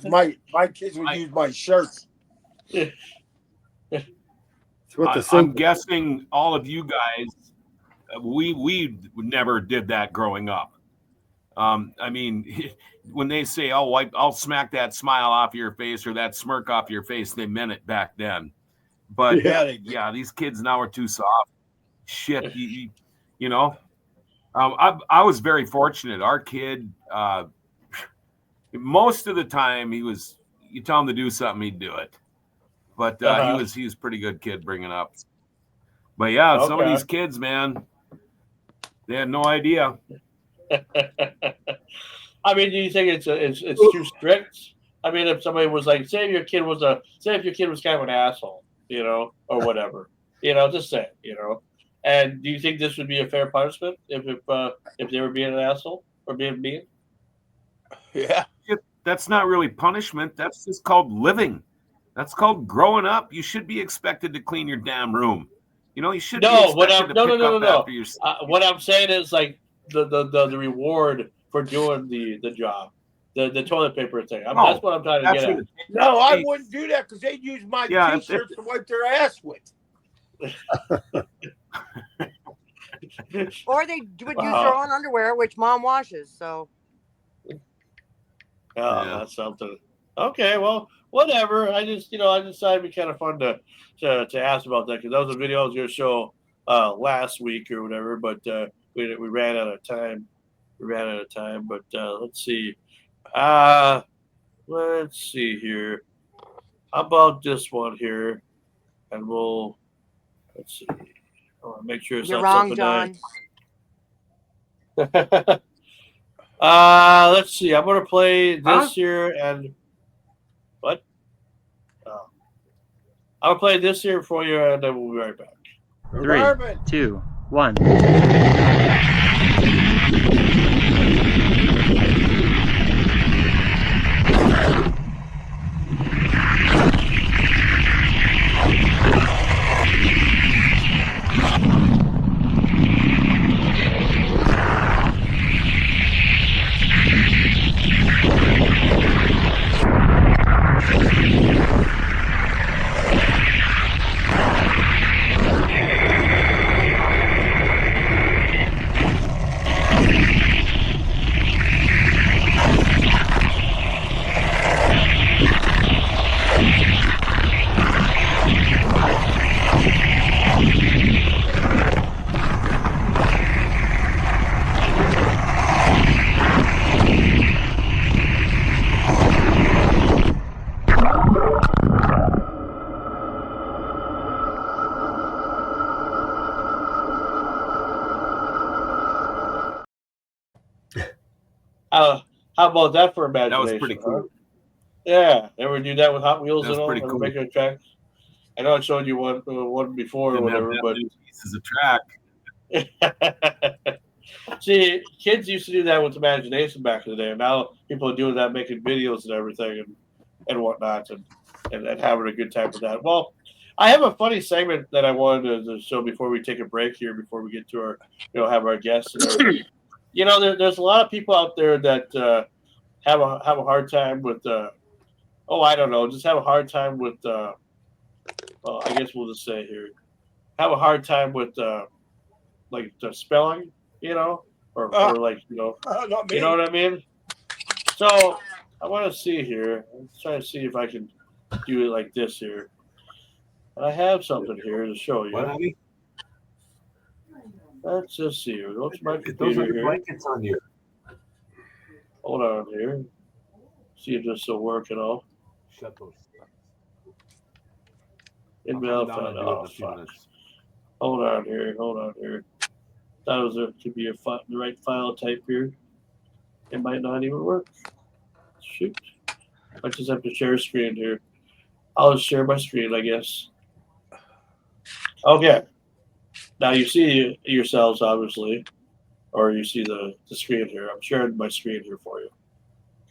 my kids would use my shirts. I'm guessing all of you guys, we never did that growing up. I mean, when they say, "Oh, I'll smack that smile off your face or that smirk off your face," they meant it back then. But yeah, these kids now are too soft. Shit, you know. I was very fortunate. Our kid, most of the time, you tell him to do something, he'd do it. But he was a pretty good kid bringing up. But yeah, some of these kids, man, they had no idea. I mean, do you think it's too strict? I mean, if somebody was like, say if your kid was kind of an asshole, or whatever, just say, And do you think this would be a fair punishment if they were being an asshole or being mean? Yeah. That's not really punishment. That's just called living. That's called growing up. You should be expected to clean your damn room. You should be expected to pick up after yourself. What I'm saying is like the reward for doing the job, the toilet paper thing. That's what I'm trying to get at. No, I wouldn't do that because they'd use my T-shirts to wipe their ass with. Or they would use their own underwear, which mom washes. So. That's something. Okay, well, whatever. I decided it'd be kind of fun to ask about that because that was a video I was going to show last week or whatever, but we ran out of time. But let's see. Let's see here. How about this one here? And let's see. I want to make sure it's You're not wrong, John. Nice. Let's see. I'm gonna play this here and what? I'll play this here for you, and then we'll be right back. 3, 2, 1. How about that for imagination? That was pretty cool. Huh? Yeah, ever do that with Hot Wheels That was and all? pretty cool. Making a track? I know I showed you one before or whatever, but pieces of track. See, kids used to do that with imagination back in the day. And now people are doing that, making videos and everything and whatnot, and having a good time with that. Well, I have a funny segment that I wanted to show before we take a break here, before we get to our, have our guests and everything. There's a lot of people out there that have a hard time with, just have a hard time with, I guess we'll just say here, have a hard time with, like the spelling, or like, not me. You know what I mean? So I want to see here. I'm trying to see if I can do it like this here. I have something here to show you. What, honey? Let's just see here. What's my Those computer are the here? blankets on you. Hold on here. See if this will work at all. Shut those. Invalid file. Fuck. Hold on here. That could be the right file type here. It might not even work. Shoot. I just have to share a screen here. I'll just share my screen, I guess. Okay. Now you see yourselves, obviously, or you see the screen here. I'm sharing my screen here for you.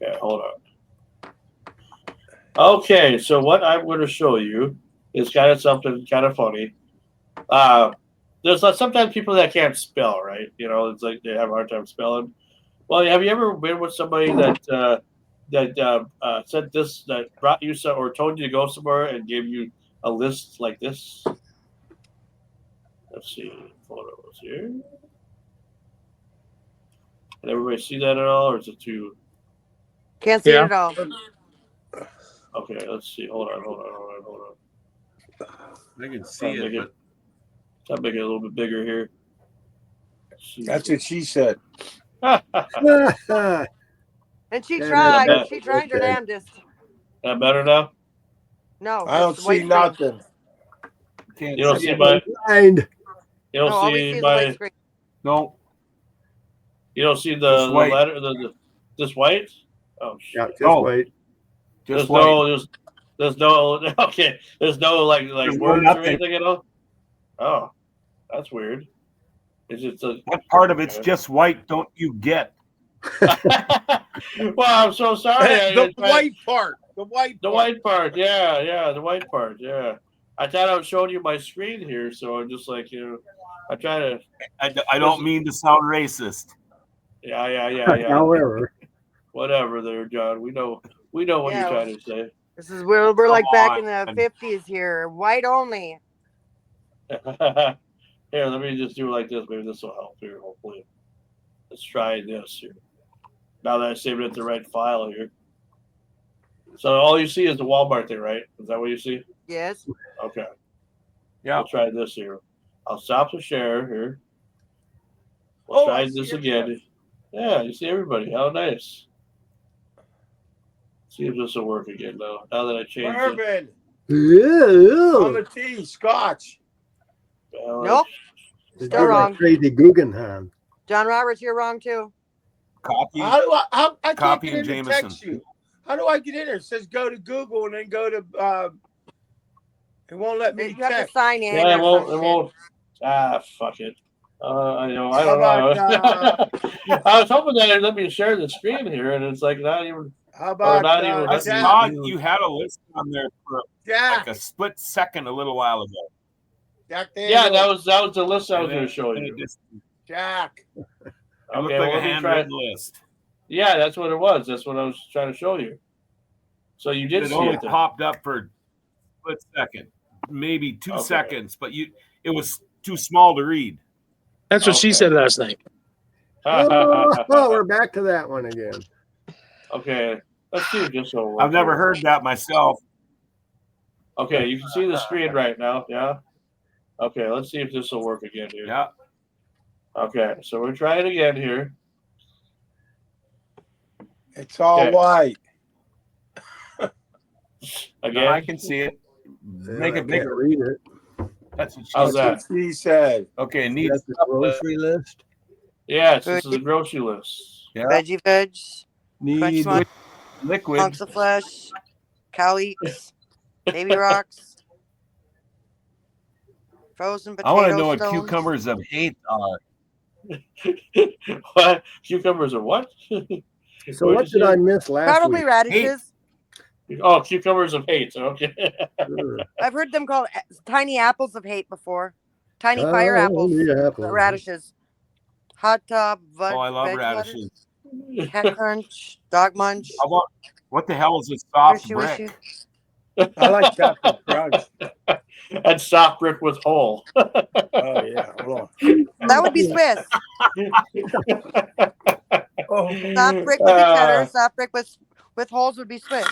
Okay, hold on. Okay, so what I'm going to show you is kind of something kind of funny. There's sometimes people that can't spell, right? It's like they have a hard time spelling. Well, have you ever been with somebody that said this, that brought you some, or told you to go somewhere and gave you a list like this? Let's see, photos here. Can everybody see that at all, or is it too? Can't see it at all. Okay, let's see. Hold on. I can see it. I'll make it a little bit bigger here. That's what she said. And she tried. She tried her damnedest. That better now? No, I don't see nothing. You don't see my. You don't see my. No. You don't see the letter. Just white? Oh shit. Yeah, just white. Just white. There's no okay. There's no like There's no words or nothing. anything at all. Oh, that's weird. Is it What part of it's just white don't you get? Well, I'm so sorry. The white part. The white part. Yeah, the white part. Yeah. I thought I was showing you my screen here, so I'm just like, I try to. I don't mean to sound racist. Yeah. However, whatever, there, John. We know what you're trying to say. This is we're like back in the 50s here. White only. Here, let me just do it like this. Maybe this will help here. Hopefully, let's try this here. Now that I saved it at the right file here. So all you see is the Walmart thing, right? Is that what you see? Yes. Okay. Yeah. We'll try this here. I'll stop the share here. We'll try this again. Yeah, you see everybody. How nice. See if this will work again now. Now that I changed Bourbon. Yeah. On the tea, Scotch. Nope. It's Still wrong. Crazy Guggenheim. John Roberts, you're wrong too. Copy. How do I can't Copy get and in to Jameson. text you. How do I get in there? It says go to Google and then go to it won't let me You have to text. sign in. Yeah, it or won't. some It shit. won't. Ah, fuck it. I know. I How don't know. about, I was hoping that it'd let me share the screen here, and it's like not even. How about not even I letting me saw do- you had a list on there for like a split second a little while ago. Jack Yeah, Daniels. that was the list I was And going then- to show and you. it just- Jack. It Okay, looked like well, a let me handwritten try. list. Yeah, that's what it was. That's what I was trying to show you. So you did It see only it. Then. popped up for a split second, maybe 2 Okay. seconds, but it was too small to read. That's what she said last night. Oh, we're back to that one again. Okay, let's see if this will work. I've never heard that myself. Okay, you can see the screen right now. Yeah. Okay, let's see if this will work again here. Yeah. Okay, so we're trying again here. It's all Okay. white. Again, I can see it. Make I it can't bigger. read it. That's what she How's said. that? She said. Okay, neat. That's the grocery list. Yes, this is a grocery list. Yeah. Veggie veg, Need Crunch Liquid. hunks of flesh, cow leeks, baby rocks, frozen I potato want to know what stones. cucumbers of hate are. What? Cucumbers are what? So what did I miss last Probably week? radishes. Oh, cucumbers of hate. Okay. Sure. I've heard them called tiny apples of hate before. Tiny Oh, fire apples, yeah, apples. radishes. Hot tub, Oh, I love veg radishes. lettuce, cat crunch, dog munch. How about, what the hell is a soft Wishy brick? wishy. I like Captain Crunch. And soft brick with hole. Oh yeah. Hold That would be Swiss. on. Soft brick would be cheddar. Soft brick with holes would be Swiss.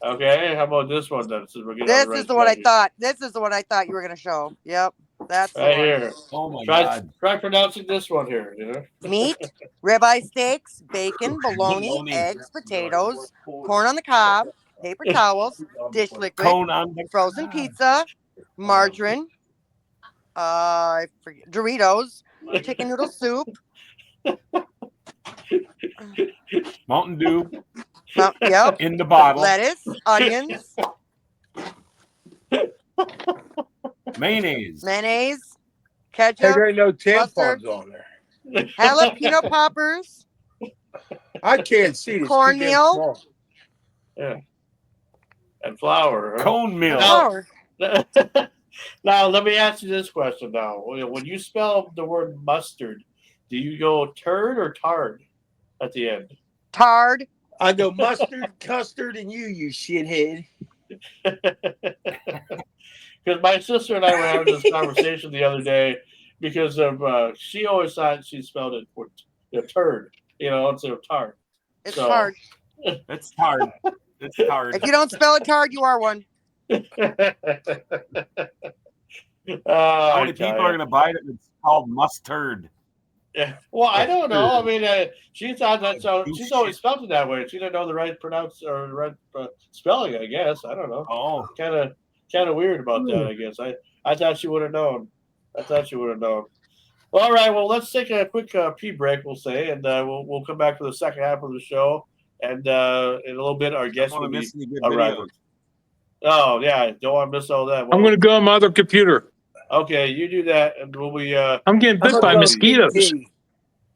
Okay, how about this one then? Since we're getting This on the is right the one I track here. thought. This is the one I thought you were gonna show. Yep, that's the Right one. here. Oh my Try, God. try pronouncing this one here. You know. Meat, ribeye steaks, bacon, bologna, Bologna. eggs, potatoes, corn on the cob, paper towels, dish liquid, Cone on the frozen pizza, margarine, I forget, Doritos, chicken noodle soup, Mountain Dew yep, in the bottle. lettuce, onions, Mayonnaise. mayonnaise, Hey, ketchup, there ain't no mustard. tampons on there. jalapeno poppers, I can't see this. cornmeal, Yeah. And flour. huh? Cone meal. flour. Now, let me ask you this question now. When you spell the word mustard, do you go turd or tard at the end? Tard. I go mustard, custard, and you shithead. Because my sister and I were having this conversation the other day because of she always thought she spelled it for turd, instead of tard. It's So- tard. It's hard. It's hard. If you don't spell it tard, you are one. How many people are going to buy it? It's called mustard. Yeah. Well, I don't know. I mean, she thought that's how she's always spelled it that way. She didn't know the right spelling. I guess I don't know. Oh, Kind of weird about that. I guess I thought she would have known. I thought she would have known. Well, all right. Well, let's take a quick pee break, we'll say, and we'll come back to the second half of the show. And in a little bit, our guest will be arriving. Oh, yeah. Don't want to miss all that. Well, I'm going to go on my other computer. Okay, you do that, and we'll be. I'm getting bit by mosquitoes.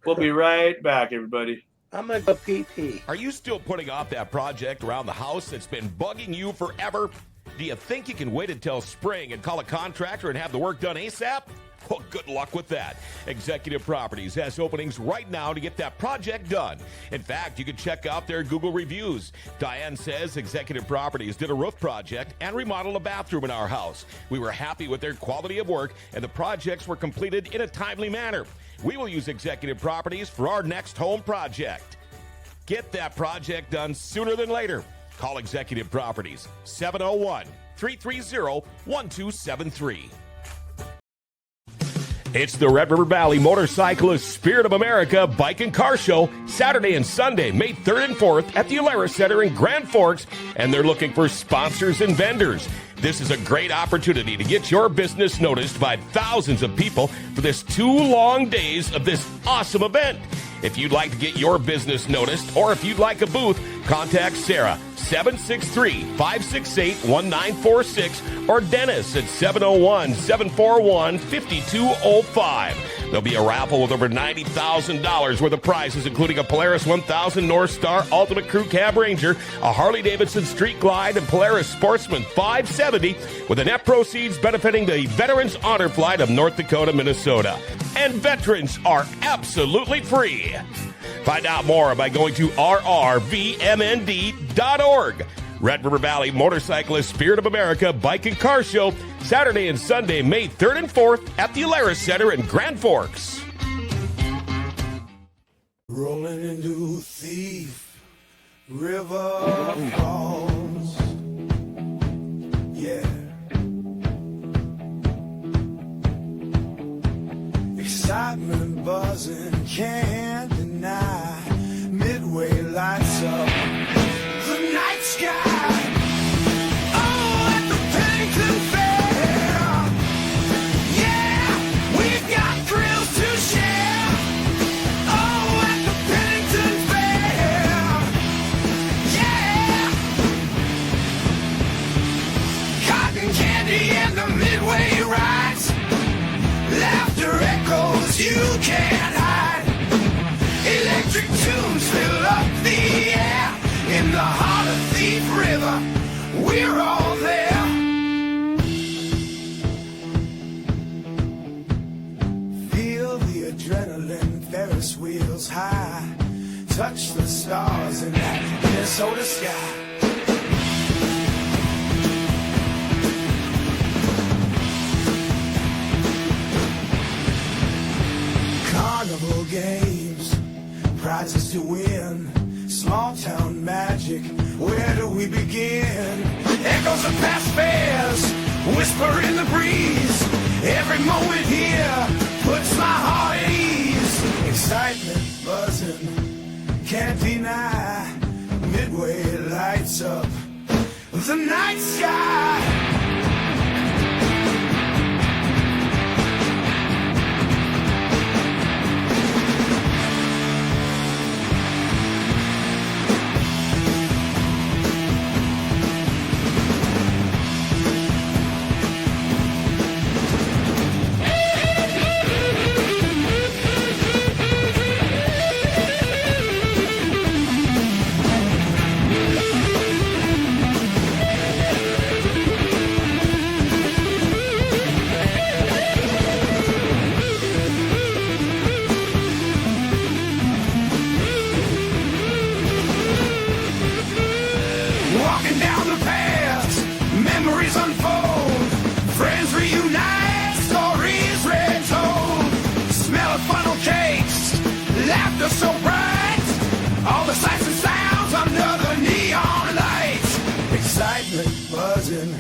We'll be right back, everybody. I'm going to go pee-pee. Are you still putting off that project around the house that's been bugging you forever? Do you think you can wait until spring and call a contractor and have the work done ASAP? Well, good luck with that. Executive Properties has openings right now to get that project done. In fact, you can check out their Google reviews. Diane says Executive Properties did a roof project and remodeled a bathroom in our house. We were happy with their quality of work, and the projects were completed in a timely manner. We will use Executive Properties for our next home project. Get that project done sooner than later. Call Executive Properties, 701-330-1273. It's the Red River Valley Motorcyclist Spirit of America Bike and Car Show, Saturday and Sunday, May 3rd and 4th at the Alara Center in Grand Forks, and they're looking for sponsors and vendors. This is a great opportunity to get your business noticed by thousands of people for this 2 long days of this awesome event. If you'd like to get your business noticed, or if you'd like a booth, contact Sarah, 763-568-1946, or Dennis at 701-741-5205. There'll be a raffle with over $90,000 worth of prizes, including a Polaris 1000 North Star Ultimate Crew Cab Ranger, a Harley-Davidson Street Glide, and Polaris Sportsman 570, with the net proceeds benefiting the Veterans Honor Flight of North Dakota, Minnesota. And veterans are absolutely free. Find out more by going to rrvmnd.org. Red River Valley Motorcyclist Spirit of America Bike and Car Show, Saturday and Sunday, May 3rd and 4th at the Alara Center in Grand Forks. Rolling into Thief River Falls. Yeah. Excitement buzzing, can't deny. Midway lights up the night sky. Oh, at the Pennington Fair. Yeah, we've got thrills to share. Oh, at the Pennington Fair. Yeah. Cotton candy and the Midway rides. Laughter echoes you can't hide. Electric tunes fill up the air. In the heart of Thief River, we're all there. Feel the adrenaline, Ferris wheels high. Touch the stars in that Minnesota sky. Carnival games, prizes to win, small town magic, where do we begin? Echoes of past fairs, whisper in the breeze, every moment here puts my heart at ease. Excitement buzzing, can't deny, Midway lights up the night sky. Walking down the paths, memories unfold, friends reunite, stories retold. Smell of funnel cakes, laughter so bright, all the sights and sounds under the neon lights. Excitement buzzing,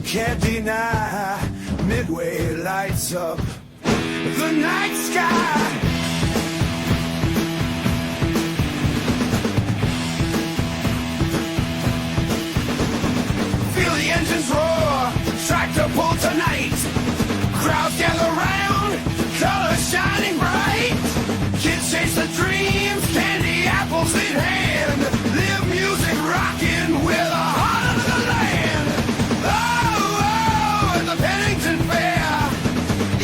can't deny, Midway lights up the night sky. Feel the engines roar, tractor pull tonight. Crowds gather round, colors shine. of dreams, candy apples in hand. Live music rocking with the heart of the land. Oh, at the Pennington Fair.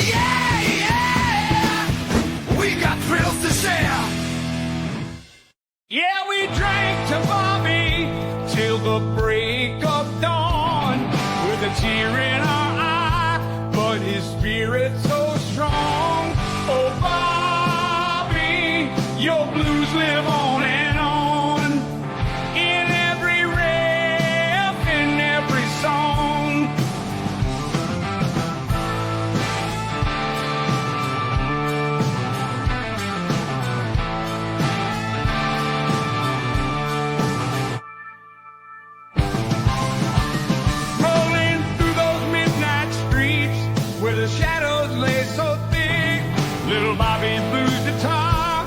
Yeah, yeah, we got thrills to share. Yeah, we drank to Bobby till the break of dawn, with a tear in our eye, but his spirit's so strong. Oh, Bobby, your blues live on and on, in every riff, in every song. Rolling through those midnight streets where the shadows lay so thick, little Bobby's blues guitar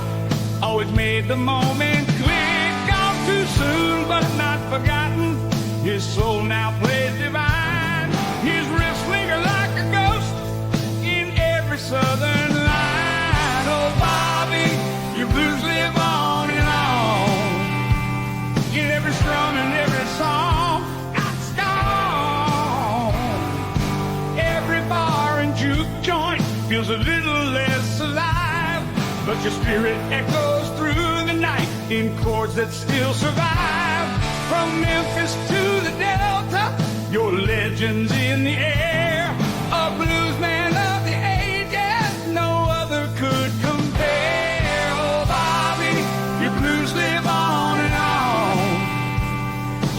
always made the moment click. Gone too soon, but not forgotten. His soul now plays divine. His riffs linger like a ghost in every southern line. Oh, Bobby, your blues live on and on, in every strum and every song. It's gone. Every bar and juke joint feels a little less alive, but your spirit echoes through the night in chords that still survive. From Memphis to the Delta, your legend's in the air. A bluesman of the ages, no other could compare. Oh, Bobby, your blues live on and on,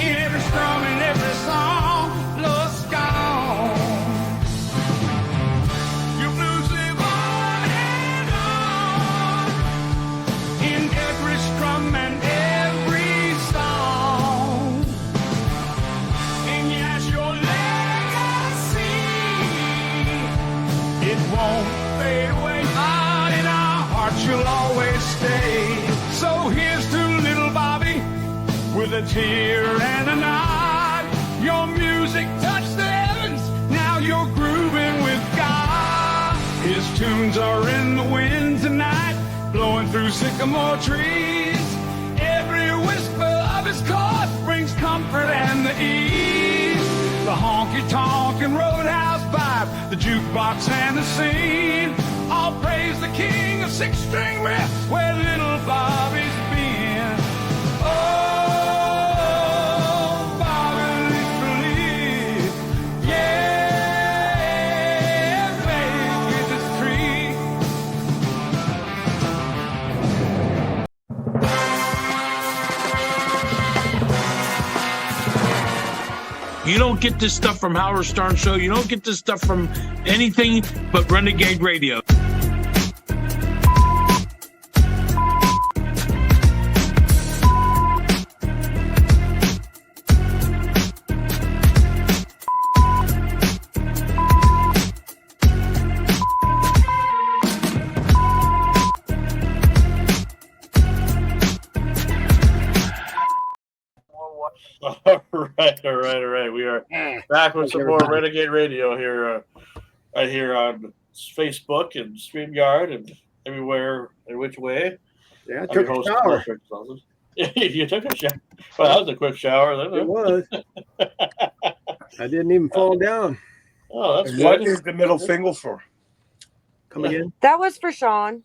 in every strum and every song. Lost gone. Your blues live on and on, in every strum and every song. And yes, your legacy, it won't fade away. Ah, in our hearts you'll always stay. So here's to little Bobby, with a tear and a nod. Your music touched the heavens, now you're grooving with God. His tunes are in the wind tonight, blowing through sycamore trees. Every whisper of his chord brings comfort and the ease. The honky-tonk and roadhouse vibe, the jukebox and the scene, all praise the king of six-string riffs, where little Bobby's been. Oh, Bobby, believe, yeah, baby, this tree. You don't get this stuff from Howard Stern Show. You don't get this stuff from anything but Renegade Radio. All right. We are back with some more Renegade Radio here, right here on Facebook and StreamYard and everywhere and which way. Yeah, I took a shower. You took a shower. Well, that was a quick shower. It was. I didn't even fall down. Oh, that's what is the middle finger for? Come again? That was for Sean.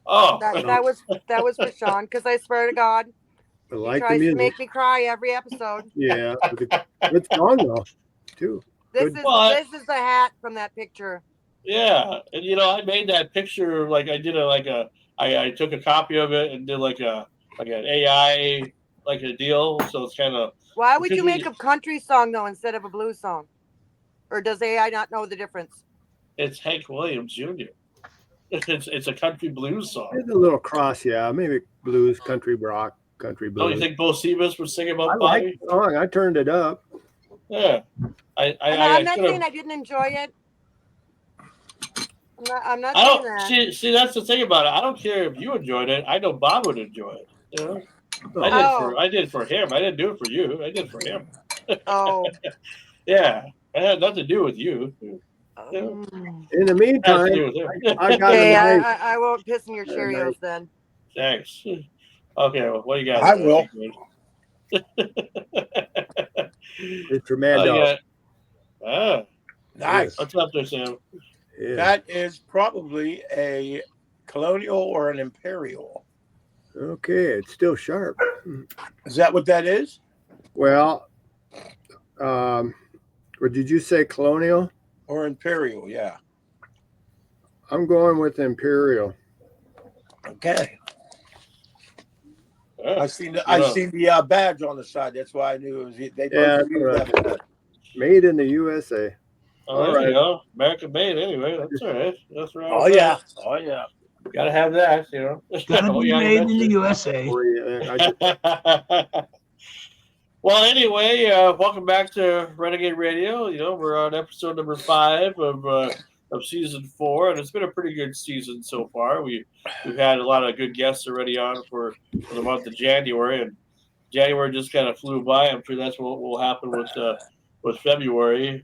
Oh, that was for Sean, because I swear to God, I he like the tries to music. make me cry every episode. Yeah, it's gone though, too. This Good. is the hat from that picture. Yeah, and I made that picture like I did I took a copy of it and did like an AI like a deal. So it's kind of. Why would you make a country song though instead of a blues song? Or does AI not know the difference? It's Hank Williams Jr. It's a country blues song. It's a little cross, yeah. Maybe blues, country rock, country blues. Oh, you think Bo Sivas would sing about I Bobby? like the song. I turned it up. Yeah. I'm not saying I didn't enjoy it. I'm not saying that. See, that's the thing about it. I don't care if you enjoyed it. I know Bob would enjoy it. You know? I did for him. I didn't do it for you. I did for him. Oh. Yeah. It had nothing to do with you. In the meantime, I got Okay, a nice. I won't piss in your Very Cheerios nice. then. Thanks. Okay, well, what do you got? I will. It's your man Oh, you dog. got, ah, Nice. what's up there, Sam? Yeah. That is probably a colonial or an imperial. Okay, it's still sharp. Is that what that is? Well, or did you say colonial? Or imperial, yeah. I'm going with imperial. Okay. Yeah. I seen the badge on the side. That's why I knew it was. They Yeah, both use that. made in the USA. Oh, All there you right. go. American made anyway. That's all right. That's right. Oh yeah. Oh yeah. Gotta have that, you know. Gotta Oh, be yeah, you made in the betcha. USA. Well, anyway, welcome back to Renegade Radio. You know, we're on episode number 5 of season 4, and it's been a pretty good season so far. We've had a lot of good guests already on for the month of January, and January just kind of flew by. I'm sure that's what will happen with February.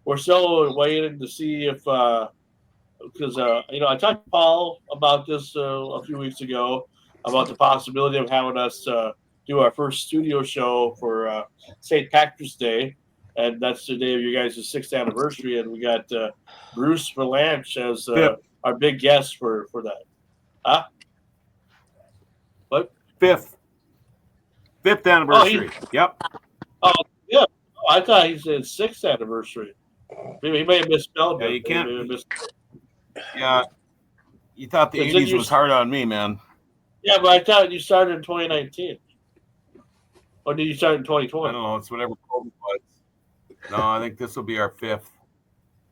We're still waiting to see if because you know, I talked to Paul about this a few weeks ago about the possibility of having us do our first studio show for St. Patrick's Day, and that's the day of you guys' 6th anniversary, and we got Bruce Valanche as our big guest for that. Huh? What? 5th anniversary. Yep. Oh yeah. Oh, I thought he said 6th anniversary. Maybe he may have misspelled Yeah, it. you can't. Yeah, you thought the 80s was hard on me, man. Yeah, but I thought you started in 2019. Or did you start in 2020? I don't know. It's whatever COVID was. No, I think this will be our 5th.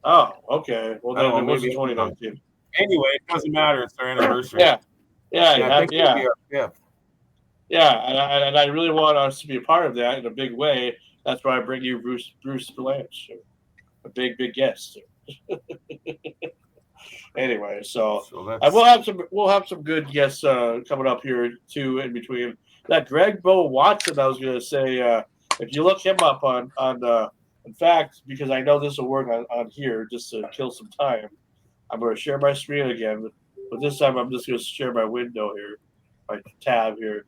Oh, okay. Well, I don't then it know, wasn't maybe 2019. Anyway, it doesn't matter. It's our anniversary. Yeah. I think it'll be our 5th. Yeah, and I really want us to be a part of that in a big way. That's why I bring you Bruce Blanche, a big guest. Anyway, so we'll have some good guests coming up here too in between. That Greg Bo Watson, I was going to say, if you look him up on in fact, because I know this will work on here just to kill some time, I'm going to share my screen again, but this time I'm just going to share my window here, my tab here.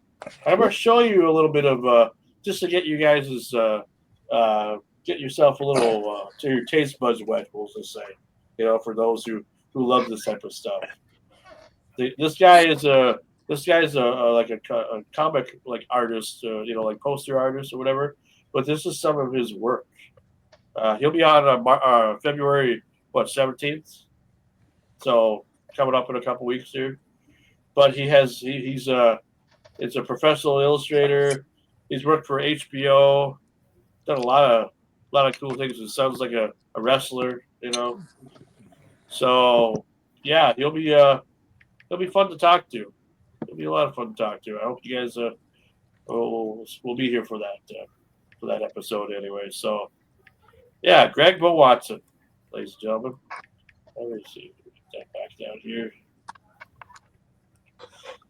I'm going to show you a little bit of just to get you guys' get yourself a little to your taste buds wet, we'll just say, you know, for those who love this type of stuff. This guy is like a comic like artist, you know, like poster artist or whatever. But this is some of his work. He'll be on February 17th, so coming up in a couple weeks here. But he's it's a professional illustrator. He's worked for HBO, done a lot of cool things. It sounds like a wrestler, you know. So yeah, he'll be fun to talk to. It'll be a lot of fun to talk to. I hope you guys will be here for that episode anyway. So yeah, Greg Bo Watson, ladies and gentlemen. Let me see. Get that back down here.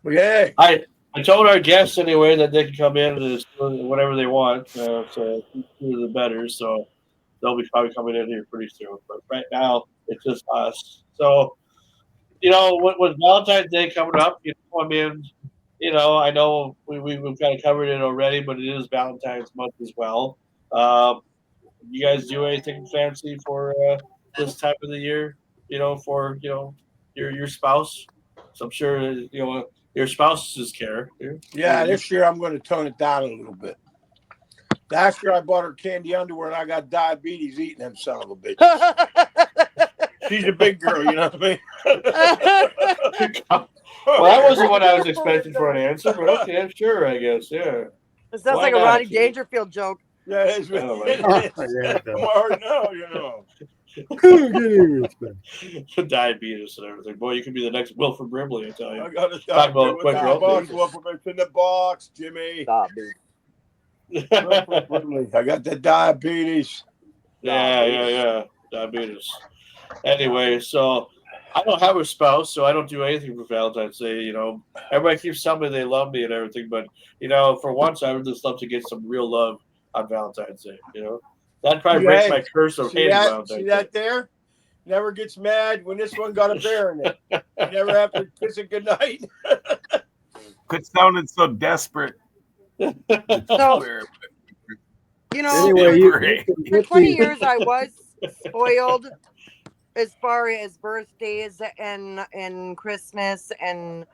Okay. I told our guests anyway that they can come in and whatever they want. So the better. So they'll be probably coming in here pretty soon. But right now it's just us. So, you know, with Valentine's Day coming up, you know, I mean, you know, I know we've kind of covered it already, but it is Valentine's month as well. You guys do anything fancy for this time of the year? You know, for your spouse. So I'm sure you know your spouse's care. Yeah, this year I'm going to tone it down a little bit. Last year I bought her candy underwear and I got diabetes eating them son of a bitch. She's a big girl, you know what I mean? Well, that wasn't what I was expecting for an answer, but okay, sure, I guess, yeah. It sounds like a Rodney Dangerfield joke. Yeah, it's really. Or no, you know. Diabetes and everything. Boy, you could be the next Wilford Brimley, I tell you. I got to talk about quick box. It's in the box, Jimmy. Stop, dude. I got the diabetes. Yeah. Diabetes. Anyway, so I don't have a spouse, so I don't do anything for Valentine's Day. You know, everybody keeps telling me they love me and everything, but you know, for once, I would just love to get some real love on Valentine's Day. You know, That probably breaks my curse of hand around. See that there? Never gets mad when this one got a bear in it. You never have to kiss it goodnight. Quit sounding so desperate. So, you know, Anyway, for 20 years I was spoiled as far as birthdays and Christmas and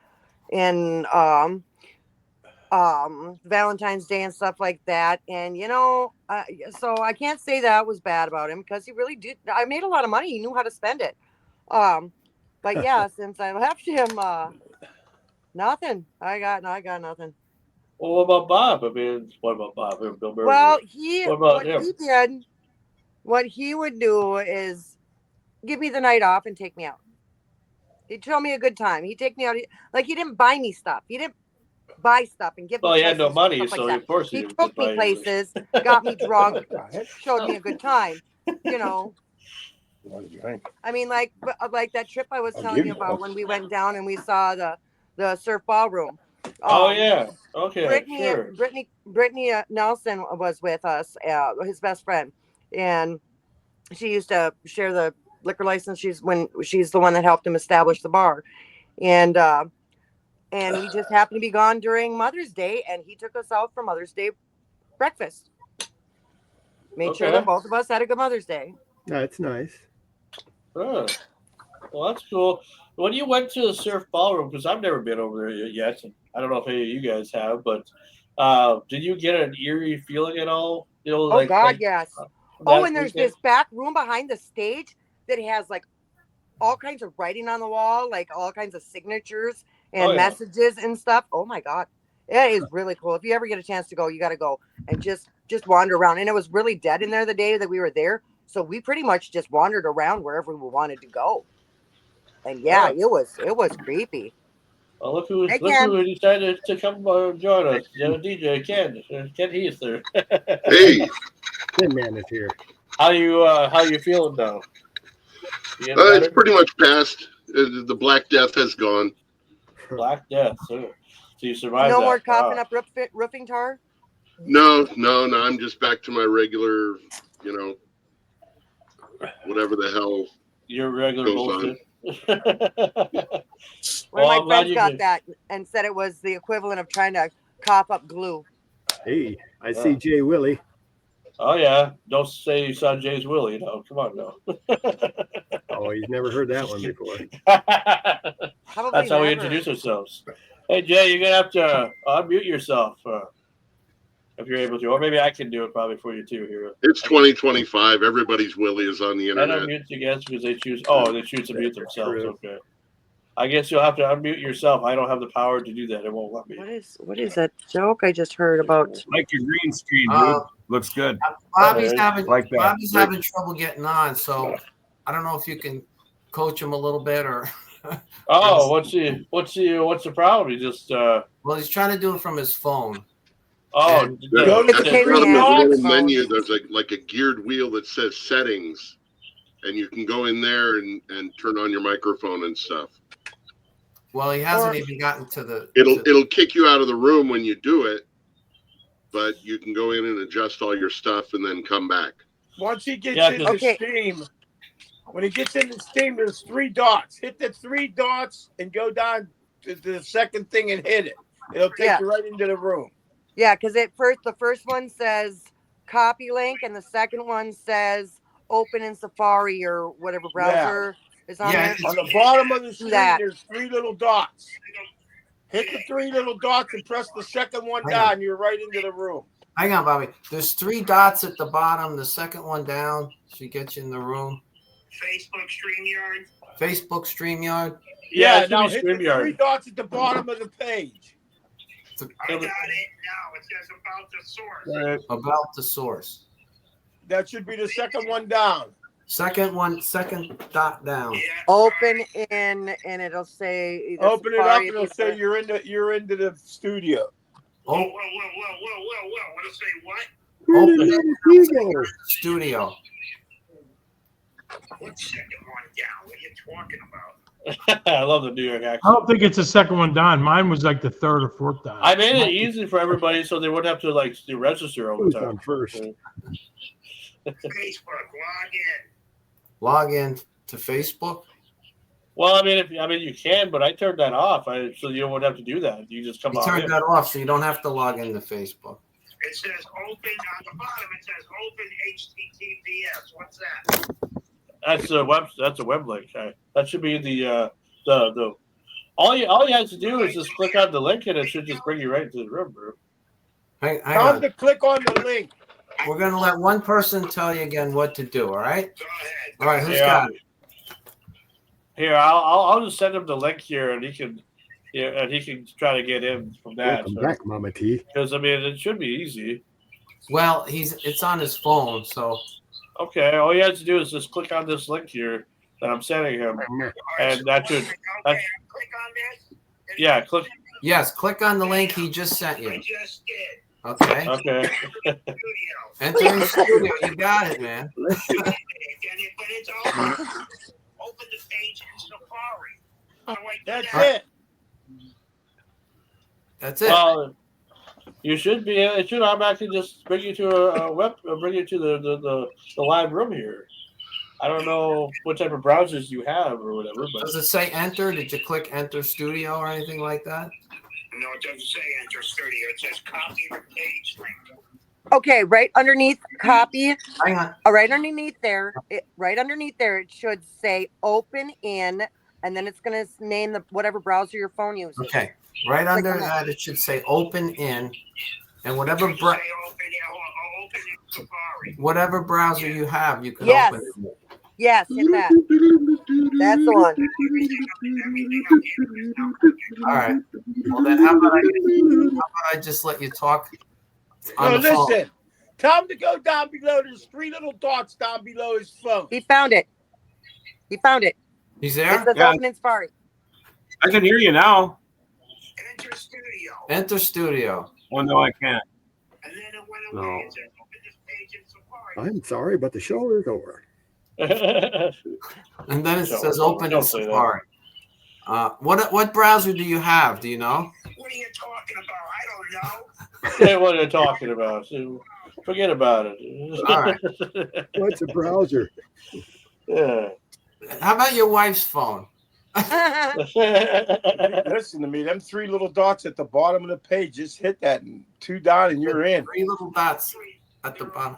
Valentine's Day and stuff like that. And you know, so I can't say that was bad about him because he really did. I made a lot of money. He knew how to spend it. But yeah, since I left him, nothing. I got nothing. Well, what about Bob? I mean, what about Bob? Bill Murray. Well, what he would do is give me the night off and take me out. He'd show me a good time. He'd take me out. Like, he didn't buy me stuff. He didn't buy stuff and give me. Well, he had no money, so of course he took me places, got me drunk, showed me a good time. You know. I mean, like that trip I was telling you about when we went down and we saw the surf ballroom. Oh yeah, okay. Brittany Nelson was with us, his best friend, and she used to share the liquor license. She's the one that helped him establish the bar, and we just happened to be gone during Mother's Day, and he took us out for Mother's Day breakfast. Made sure that both of us had a good Mother's Day. That's nice. Oh. Well, that's cool. When you went to the surf ballroom, because I've never been over there yet, and I don't know if any of you guys have, but did you get an eerie feeling at all? You know, yes. And there's this back room behind the stage that has like all kinds of writing on the wall, like all kinds of signatures and messages and stuff. Oh my God. It is really cool. If you ever get a chance to go, you got to go and just wander around. And it was really dead in there the day that we were there. So we pretty much just wandered around wherever we wanted to go. And it was creepy. Well, look who decided to come join us. DJ Ken Heath there. Hey, Tin Man is here. How you feeling now? It's pretty much past. The Black Death has gone. Black Death. So you survived. No more coughing up roofing tar. No. I'm just back to my regular, whatever the hell. Your regular bullshit. One of my friends got that and said it was the equivalent of trying to cough up glue. Hey, I see Jay Willie. Oh yeah, don't say you saw Jay's Willie. No, come on, no. Oh, he's never heard that one before. That's how we introduce ourselves. Hey Jay, you're gonna have to unmute yourself if you're able to, or maybe I can do it probably for you too here. It's 2025. Everybody's Willie is on the I internet. don't mute you guys because they choose. Oh, they choose to mute themselves. Okay. I guess you'll have to unmute yourself. I don't have the power to do that. It won't let me. What is that joke I just heard about? Like your green screen, dude. Looks good. Bobby's having that. trouble getting on, so I don't know if you can coach him a little bit or. Oh, what's the problem? He just well, he's trying to do it from his phone. Oh, go to the little menu. There's like a geared wheel that says settings, and you can go in there and turn on your microphone and stuff. Well, he hasn't even gotten to the. It'll kick you out of the room when you do it, but you can go in and adjust all your stuff and then come back. Once he gets into Steam, when he gets into Steam, there's 3 dots. Hit the 3 dots and go down to the second thing and hit it. It'll take you right into the room. Yeah, because the first one says copy link, and the second one says open in Safari or whatever browser is on there. On the bottom of the screen, there's 3 little dots. Hit the 3 little dots and press the second one down. You're right into the room. Hang on, Bobby. There's 3 dots at the bottom. The second one down should get you in the room. Facebook StreamYard. Yeah, now hit the 3 dots at the bottom of the page. I got it now. It says about the source. About the source. That should be the second one down. Second dot down. Open in, and it'll say. Open it up, and it'll say you're into the studio. Oh, whoa! What to say? What? Open it. Studio. What second one down? What are you talking about? I love the New York accent. I don't think it's the second one down. Mine was like the 3rd or 4th down. I made it easy for everybody so they wouldn't have to do register all the time. First. Facebook, Log in to Facebook. Well, I mean, you can, but I turned that off. So you won't have to do that. You just come You on turned in. that off, so you don't have to log into Facebook. It says open on the bottom. It says open HTTPS. What's that? That's a web. That's a web link. That should be the. All you have to do is just click on the link, and it should just bring you right to the room, bro. Hang Time on. to click on the link. We're gonna let one person tell you again what to do. All right. All right. Who's Yeah. got it? Here, I'll just send him the link here, and he can try to get in from that. Welcome back, Mama T. Because I mean, it should be easy. Well, it's on his phone, so. Okay, all you have to do is just click on this link here that I'm sending him, and that should. Yeah, click. Yes, click on the link he just sent you. Okay. Okay. Enter in studio. You got it, man. Open the page in Safari. That's it. That's it. Well, you should be. It should automatically just bring you to bring you to the live room here. I don't know what type of browsers you have or whatever. But Does it say enter? Did you click enter studio or anything like that? No, it doesn't say enter studio. It says copy the page link. Okay, right underneath copy. Hang on. Right underneath there, it should say open in, and then it's going to name whatever browser your phone uses. Okay. Right under that, it should say open in, and whatever browser you have, you can open it. Yes, hit that. That's the one. All right. Well, then how about I just let you talk on the phone? Listen. Tell him to go down below. There's 3 little dots down below his phone. He found it. He's there? It says open in Safari. I can hear you now. Enter studio. Enter studio. Oh, no, I can't. And then it went away. No. It says open this page in Safari. I'm sorry, but the show is over. And then it says open in Safari. What browser do you have? Do you know? What are you talking about? I don't know. Yeah, what are you talking about? Forget about it. All right. What's a browser? Yeah. How about your wife's phone? Listen to me. Them 3 little dots at the bottom of the page. Just hit that and 2 down, and you're in. 3 little dots at the bottom.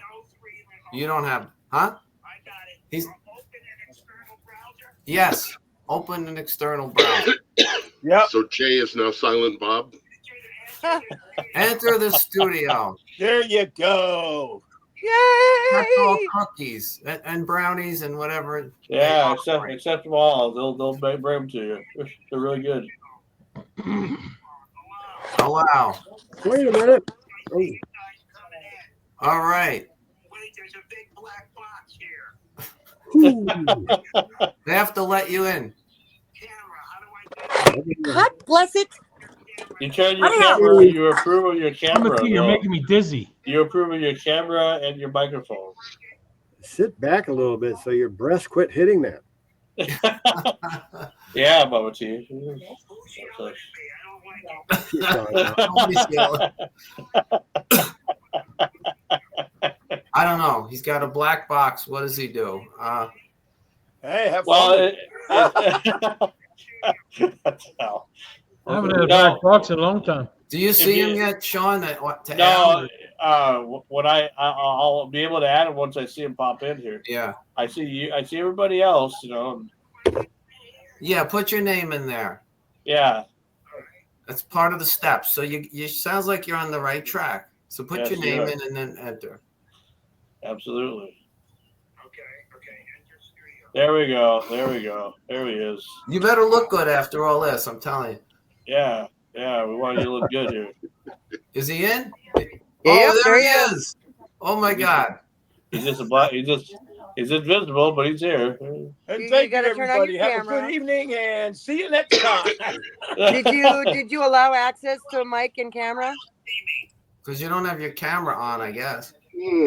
You don't have, huh? He's. Yes. Open an external browser. Yep. So Jay is now Silent Bob. Enter the studio. There you go. That's all cookies and brownies and whatever. Yeah, accept them all. They'll bring them to you. They're really good. Allow. Wait a minute. Oh. All right. Wait, there's a big black box here. They have to let you in. God bless it. You turn your camera. You approve of your camera. You're making me dizzy. You approve of your camera and your microphone. Sit back a little bit so your breast quit hitting that. Yeah, Bubba T. I don't know. He's got a black box. What does he do? Hey, have fun. I haven't had a black box in a long time. Do you see him yet, Sean? When I'll be able to add him once I see him pop in here. Yeah. I see you. I see everybody else. Yeah, put your name in there. Yeah. That's part of the steps. So you sounds like you're on the right track. So put your name in and then enter. Absolutely. Okay. Enter studio. There we go. There he is. You better look good after all this. I'm telling you. Yeah. We want you to look good here. Is he in? Yeah, there he is. Oh my God. He's just a black. He's invisible, but he's here. And thank you, everybody. Have a good evening, and see you next time. Did you allow access to mic and camera? Because you don't have your camera on, I guess.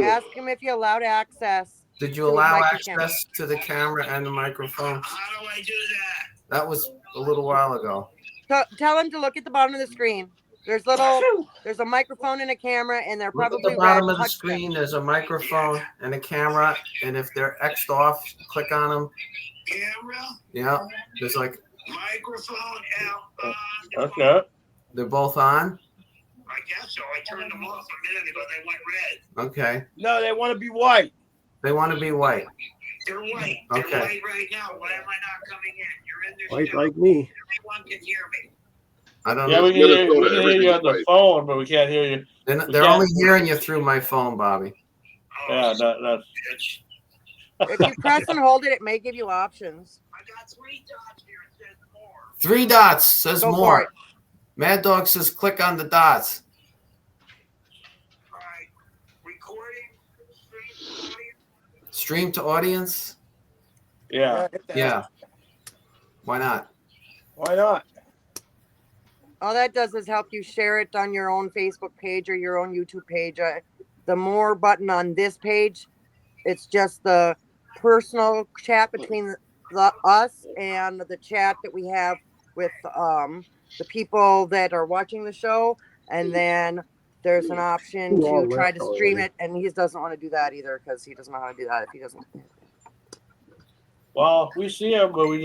Ask him if you allowed access. Did you allow access to the camera and the microphone? How do I do that? That was a little while ago. So, tell him to look at the bottom of the screen. There's a microphone and a camera, and they're Look at probably the bottom red. of the Touch them. screen. There's a microphone and a camera, and if they're X'd off, click on them. Camera, Yeah, there's like microphone, Okay. they're both on. I guess so. I turned them off a minute ago. They went red. Okay, No, they want to be white. they want to be white. They're white. They're Okay. white right now. Why am I not coming in? You're in this White show. like me. Everyone can hear me. I don't Yeah, know. we can hear you on the phone, but we can't hear you. They're only hearing you through my phone, Bobby. Yeah, that's. If you press and hold it, it may give you options. I got 3 dots here. It says more. 3 dots says Go for more. it. Mad Dog says click on the dots. All right. Recording. Stream to audience. Yeah. Yeah. Why not? Why not? All that does is help you share it on your own Facebook page or your own YouTube page. The more button on this page, it's just the personal chat between us and the chat that we have with the people that are watching the show. And then there's an option to try to stream it. And he doesn't want to do that either because he doesn't know how to do that if he doesn't. Well, we see him, but we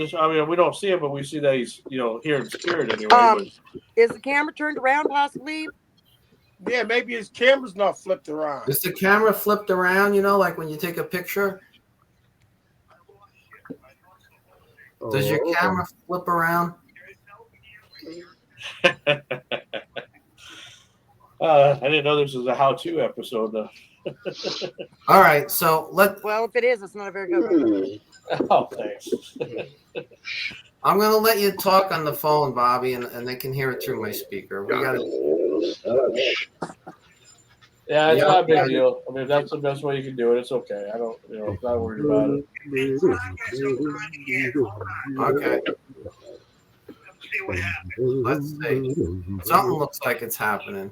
don't see him, but we see that he's, here in spirit anyway. Is the camera turned around possibly? Yeah, maybe his camera's not flipped around. Is the camera flipped around, like when you take a picture? Does your camera flip around? I didn't know this was a how-to episode, though. All right, so Well, if it is, it's not a very good one. Oh, thanks. I'm gonna let you talk on the phone, Bobby, and they can hear it through my speaker. We got it. Yeah, it's not a big deal. I mean, if that's the best way you can do it, it's okay. I don't, I'm not worried about it. Okay. Let's see. Something looks like it's happening.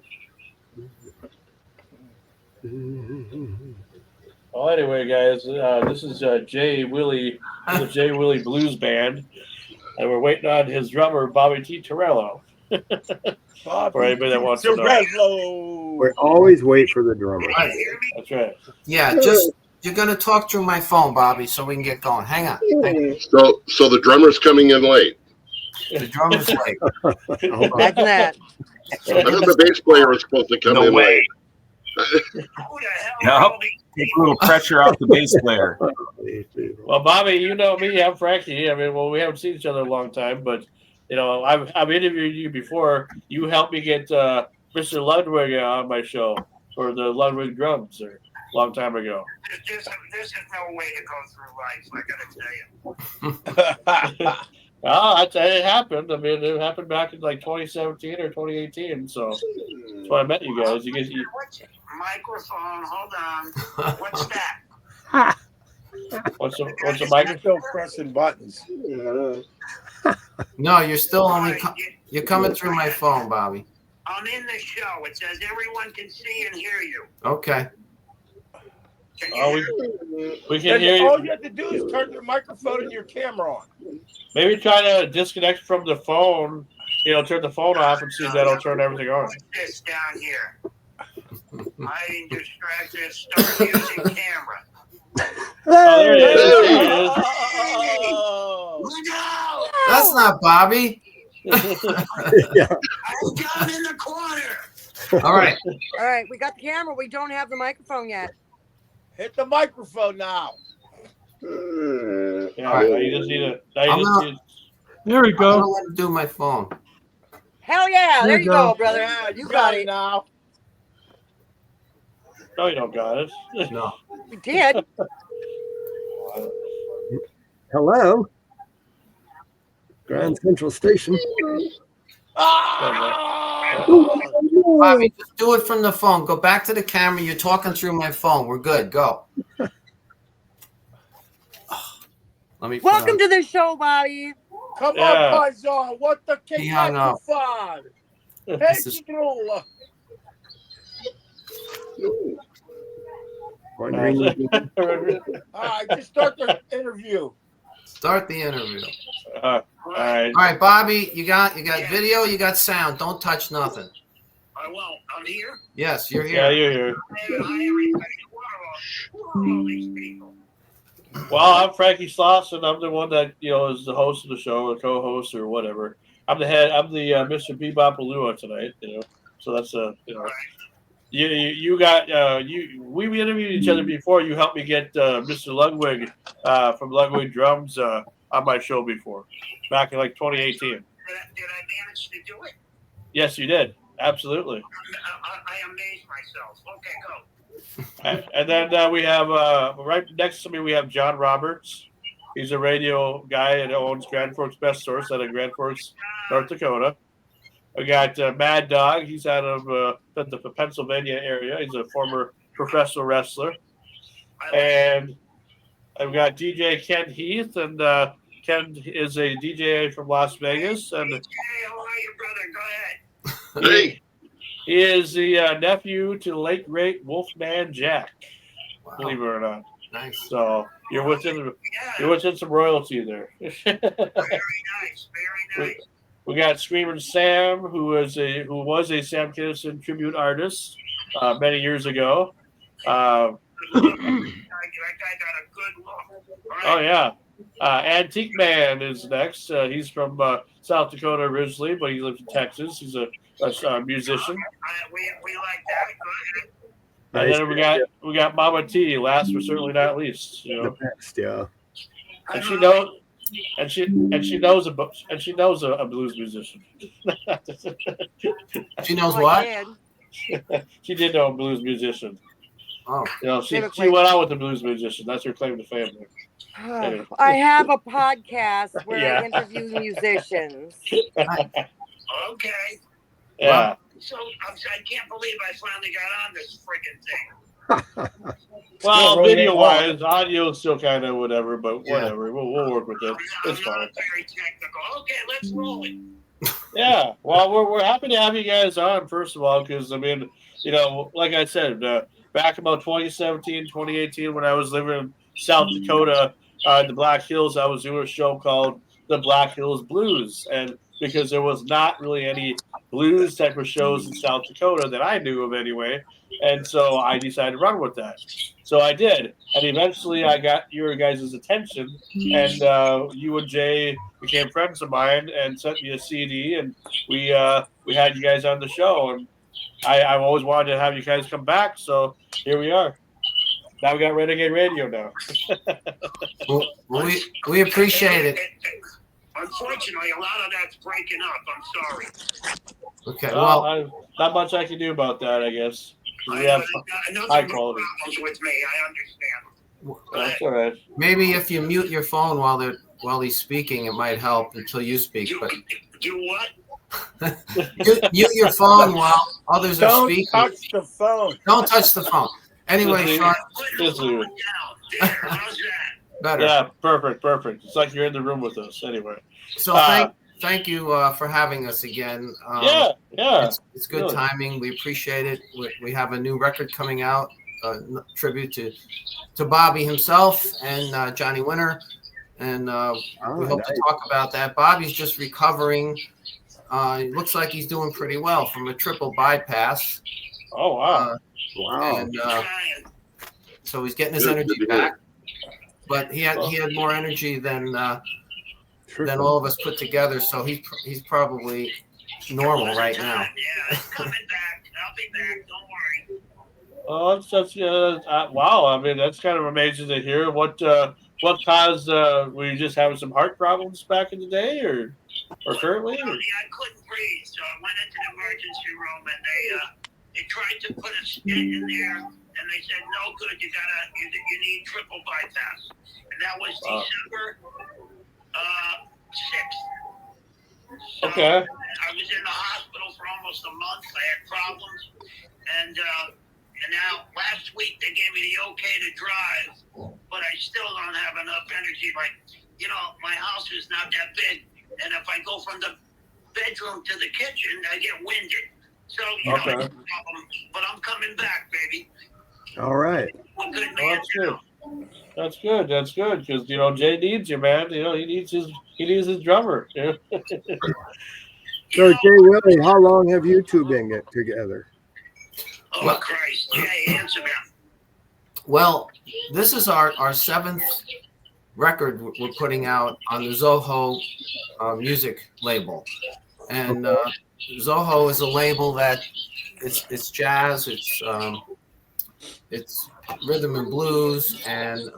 Well, anyway, guys, this is WILLIE, the WILLIE Blues Band, and we're waiting on his drummer, Bobby T. Torello. For anybody that wants to know. We always wait for the drummer. That's right. Yeah, you're gonna talk through my phone, Bobby, so we can get going. Hang on. So the drummer's coming in late. The drummer's late. Imagine that. I thought the bass player was supposed to come in late. Yep. Take a little pressure off the bass player. Well, Bobby, you know me, I'm Frankie. I mean, we haven't seen each other a long time, but I've interviewed you before. You helped me get Mr. Ludwig on my show for the Ludwig drums a long time ago. There's no way to go through life, I gotta tell you. Oh, it happened. I mean, it happened back in like 2017 or 2018. So that's why I met you guys. Microphone, hold on. What's that? What's the microphone? Still pressing buttons. No, you're still only you're coming through my phone, Bobby. I'm in the show. It says everyone can see and hear you. Okay. We can hear you. All you have to do is turn your microphone and your camera on. Maybe try to disconnect from the phone. Turn the phone off and see if that'll turn everything on. What's this down here? Hiding distracted. Start using camera. Oh, there it is. There it is. Look out! That's not Bobby. I'm down in the corner. All right. All right, we got the camera. We don't have the microphone yet. Hit the microphone now. Yeah, you just need to. There we I'm go. gonna let him do my phone. Hell yeah! There you go, brother. Yeah, You got it. now. No, you don't got it. No. We did. Hello, Grand Central Station. Bobby, just do it from the phone. Go back to the camera. You're talking through my phone. We're good. Go. Let me. Welcome to the show, Bobby. Come on, Paisan. What the He hung up. microphone? Hey, This is- Chitrola. All right, just start the interview. Start the interview. All right. All right, Bobby. You got video. You got sound. Don't touch nothing. Well, I'm here. Yes, you're Yeah, here. you're here. Hi, everybody. Who are all these people? Well, I'm Frankie Sloss, and I'm the one that is the host of the show or co-host or whatever. I'm the head. I'm the Mr. Bebop Alua tonight. So that's you got we interviewed each other before. You helped me get Mr. Ludwig from Ludwig Drums on my show before, back in like 2018. Did I manage to do it? Yes, you did. Absolutely. I amazed myself. Okay, go. And then we have right next to me we have John Roberts. He's a radio guy and owns Grand Forks Best Source out of Grand Forks, North Dakota. We got Mad Dog. He's out of the Pennsylvania area. He's a former professional wrestler. And I've got DJ Ken Heath, and Ken is a DJ from Las Vegas. And Hey, how are you, brother? Go ahead. Hey, he is the nephew to the late great Wolfman Jack. Wow. Believe it or not. Nice. So you're within some royalty there. Very nice. Very nice. We got Screaming Sam, who was a Sam Kinison tribute artist many years ago. That guy got a good look. Oh yeah, Antique Man is next. He's from South Dakota originally, but he lives in Texas. He's a musician. We like that. Go ahead. And then we got Mama T. Last but certainly not least. The best, yeah. And she knows a blues musician. She knows what? She did know a blues musician. Oh, she went out with a blues musician. That's her claim to fame. Anyway. I have a podcast where Yeah. I interview musicians. Okay. Yeah. So I can't believe I finally got on this friggin' thing. Well, video wise, audio is still kind of whatever, but whatever. We'll work with it. It's fine. Not very technical. Okay, let's roll it. Yeah. Well, we're happy to have you guys on, first of all, because, I mean, like I said, back about 2017, 2018, when I was living in South Dakota, the Black Hills, I was doing a show called The Black Hills Blues. And because there was not really any blues type of shows in South Dakota that I knew of anyway. And so I decided to run with that. So I did. And eventually I got your guys' attention. And you and Jay became friends of mine and sent me a CD. And we had you guys on the show. And I've always wanted to have you guys come back. So here we are. Now we got Renegade Radio now. well, we appreciate it. Unfortunately, a lot of that's breaking up. I'm sorry. Okay, not much I can do about that, I guess. We have high quality. Problems with me. I understand. That's all right. Maybe if you mute your phone while he's speaking, it might help until you speak. But Do what? mute your phone while others are speaking. Don't touch the phone. Don't touch the phone. Anyway, Sean. Just leave it. How's that? Better. Yeah, perfect. It's like you're in the room with us anyway. So thank you for having us again. Yeah. It's good timing. We appreciate it. We have a new record coming out, tribute to Bobby himself and Johnny Winter, and we hope to talk about that. Bobby's just recovering. It looks like he's doing pretty well from a triple bypass. Oh wow! Wow. And so he's getting his energy back. But he had more energy than all of us put together, so he's probably normal right now. Yeah, it's coming back. I'll be back. Don't worry. Oh, that's wow! I mean, that's kind of amazing to hear. What caused? Were you just having some heart problems back in the day, or currently? Well, I couldn't breathe, so I went into the emergency room, and they tried to put a stent in there, and they said no good. You need triple bypass, and that was December 6th. So Okay. I was in the hospital for almost a month. I had problems, and now last week they gave me the okay to drive, but I still don't have enough energy. Like, my house is not that big, and if I go from the bedroom to the kitchen, I get winded. So it's a problem. But I'm coming back, baby. All right. Good man. That's good. Because Jay needs you, man. He needs his drummer. So, Jay Willie, how long have you two been together? Oh, Christ. Yeah, answer that. Well, this is our 7th record we're putting out on the Zoho music label. And Zoho is a label that it's jazz, it's rhythm and blues, and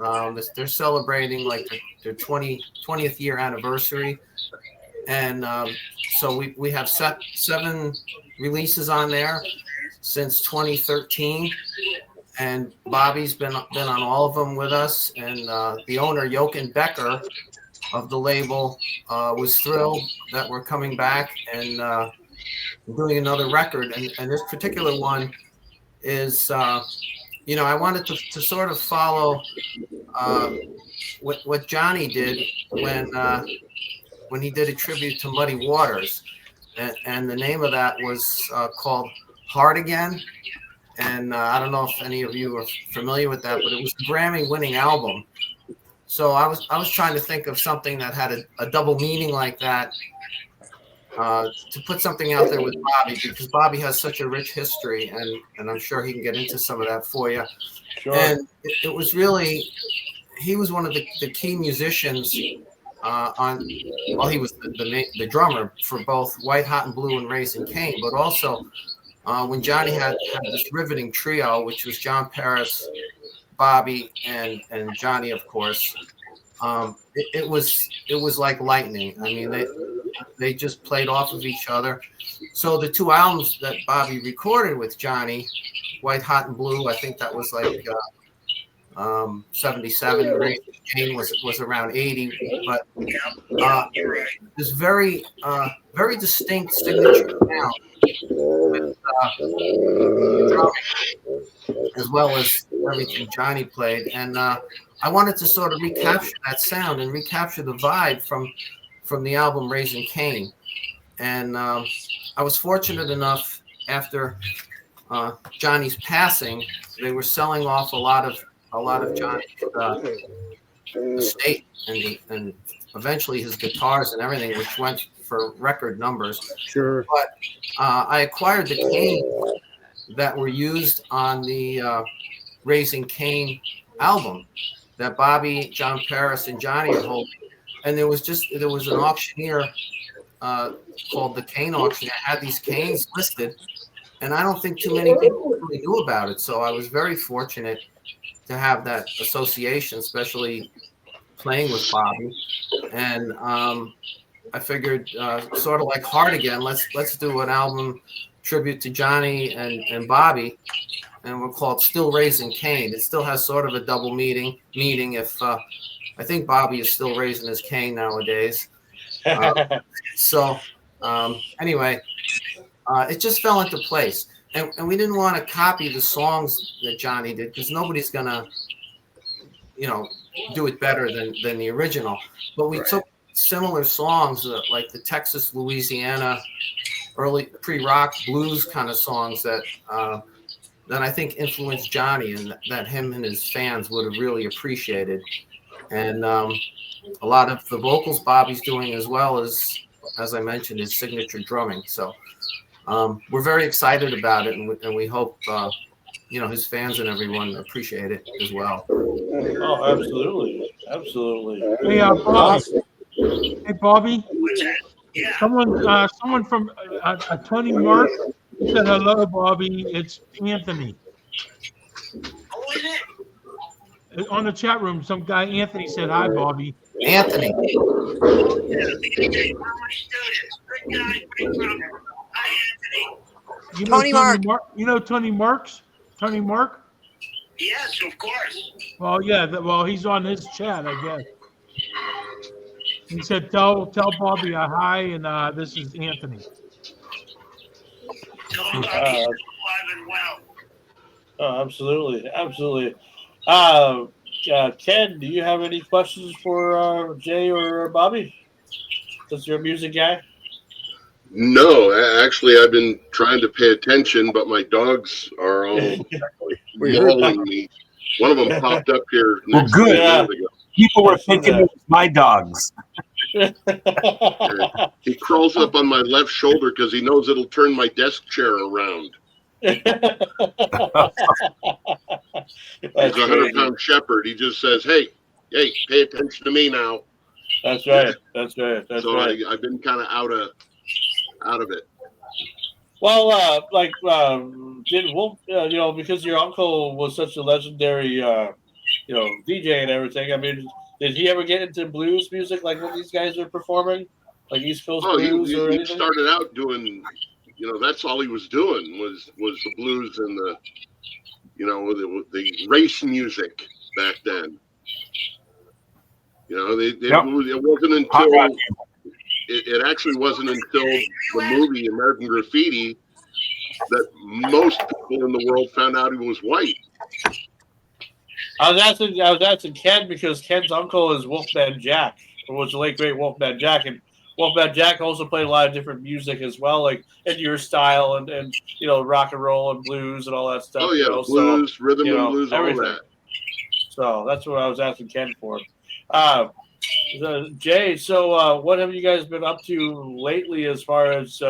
they're celebrating like their 20th year anniversary. And so we have 7 releases on there since 2013. And Bobby's been on all of them with us. And the owner, Jochen Becker, of the label, was thrilled that we're coming back and doing another record. And this particular one is, you know, I wanted to sort of follow what Johnny did when he did a tribute to Muddy Waters. And the name of that was called Hard Again. And I don't know if any of you are familiar with that, but it was a Grammy-winning album. So I was trying to think of something that had a double meaning like that, to put something out there with Bobby, because Bobby has such a rich history, and I'm sure he can get into some of that for you. Sure. And it was really, he was one of the key musicians he was the drummer for both White Hot and Blue and Raising Cane, but also when Johnny had this riveting trio, which was John Paris, Bobby, and Johnny, of course. It was like lightning. I mean, they just played off of each other. So the 2 albums that Bobby recorded with Johnny, White Hot and Blue, I think that was like 77. Raising Cane was around 80. But this very distinct signature sound with as well as everything Johnny played. And I wanted to sort of recapture that sound and recapture the vibe from the album Raising Cane. And I was fortunate enough, after Johnny's passing, they were selling off a lot of Johnny's estate and eventually his guitars and everything, which went for record numbers. Sure. But I acquired the canes that were used on the Raising Cane album that Bobby, John Paris, and Johnny are holding. And there was an auctioneer called the Cane Auction that had these canes listed, and I don't think too many people really knew about it. So I was very fortunate to have that association, especially playing with Bobby. And I figured, sort of like Hard Again, let's do an album tribute to Johnny and Bobby, and we're called Still Raising Cane. It still has sort of a double meaning if I think Bobby is still raising his cane nowadays. So anyway, it just fell into place. And we didn't want to copy the songs that Johnny did, because nobody's going to, do it better than the original. But we took similar songs, like the Texas, Louisiana, early pre-rock blues kind of songs that I think influenced Johnny, and that him and his fans would have really appreciated. And a lot of the vocals Bobby's doing, as well as I mentioned, his signature drumming. So we're very excited about it, and we hope his fans and everyone appreciate it as well. Oh, absolutely. Hey, Bobby. Yeah. Someone from Tony Mark said hello, Bobby. It's Anthony. Who is it? On the chat room, some guy Anthony said hi, Bobby. Anthony. You know Tony Mark. You know Tony Marks? Tony Mark? Yes, of course. Well, yeah. He's on his chat, I guess. He said, "Tell Bobby a hi, and this is Anthony." Tell him Bobby's alive and well. Oh, absolutely. Ken, do you have any questions for Jay or Bobby? Since you're a music guy. No, actually, I've been trying to pay attention, but my dogs are all mauling me. One of them popped up here. Well, good. People were thinking it was my dogs. He crawls up on my left shoulder because he knows it'll turn my desk chair around. He's a 100-pound shepherd. He just says, hey, pay attention to me now. That's right. That's right. That's so right. I've been kind of out of it. Well, did Wolf, because your uncle was such a legendary, DJ and everything. I mean, did he ever get into blues music like what these guys are perming, like East Coast blues or he anything? started out doing, that's all he was doing was the blues and the, the race music back then. It wasn't until it actually wasn't until the movie American Graffiti that most people in the world found out he was white. I was asking Ken because Ken's uncle is Wolfman Jack, or was the late great Wolfman Jack, and Wolfman Jack also played a lot of different music as well, like in your style and rock and roll and blues and all that stuff. Oh yeah, blues, rhythm and blues, everything. All that. So that's what I was asking Ken for. Jay, so what have you guys been up to lately as far as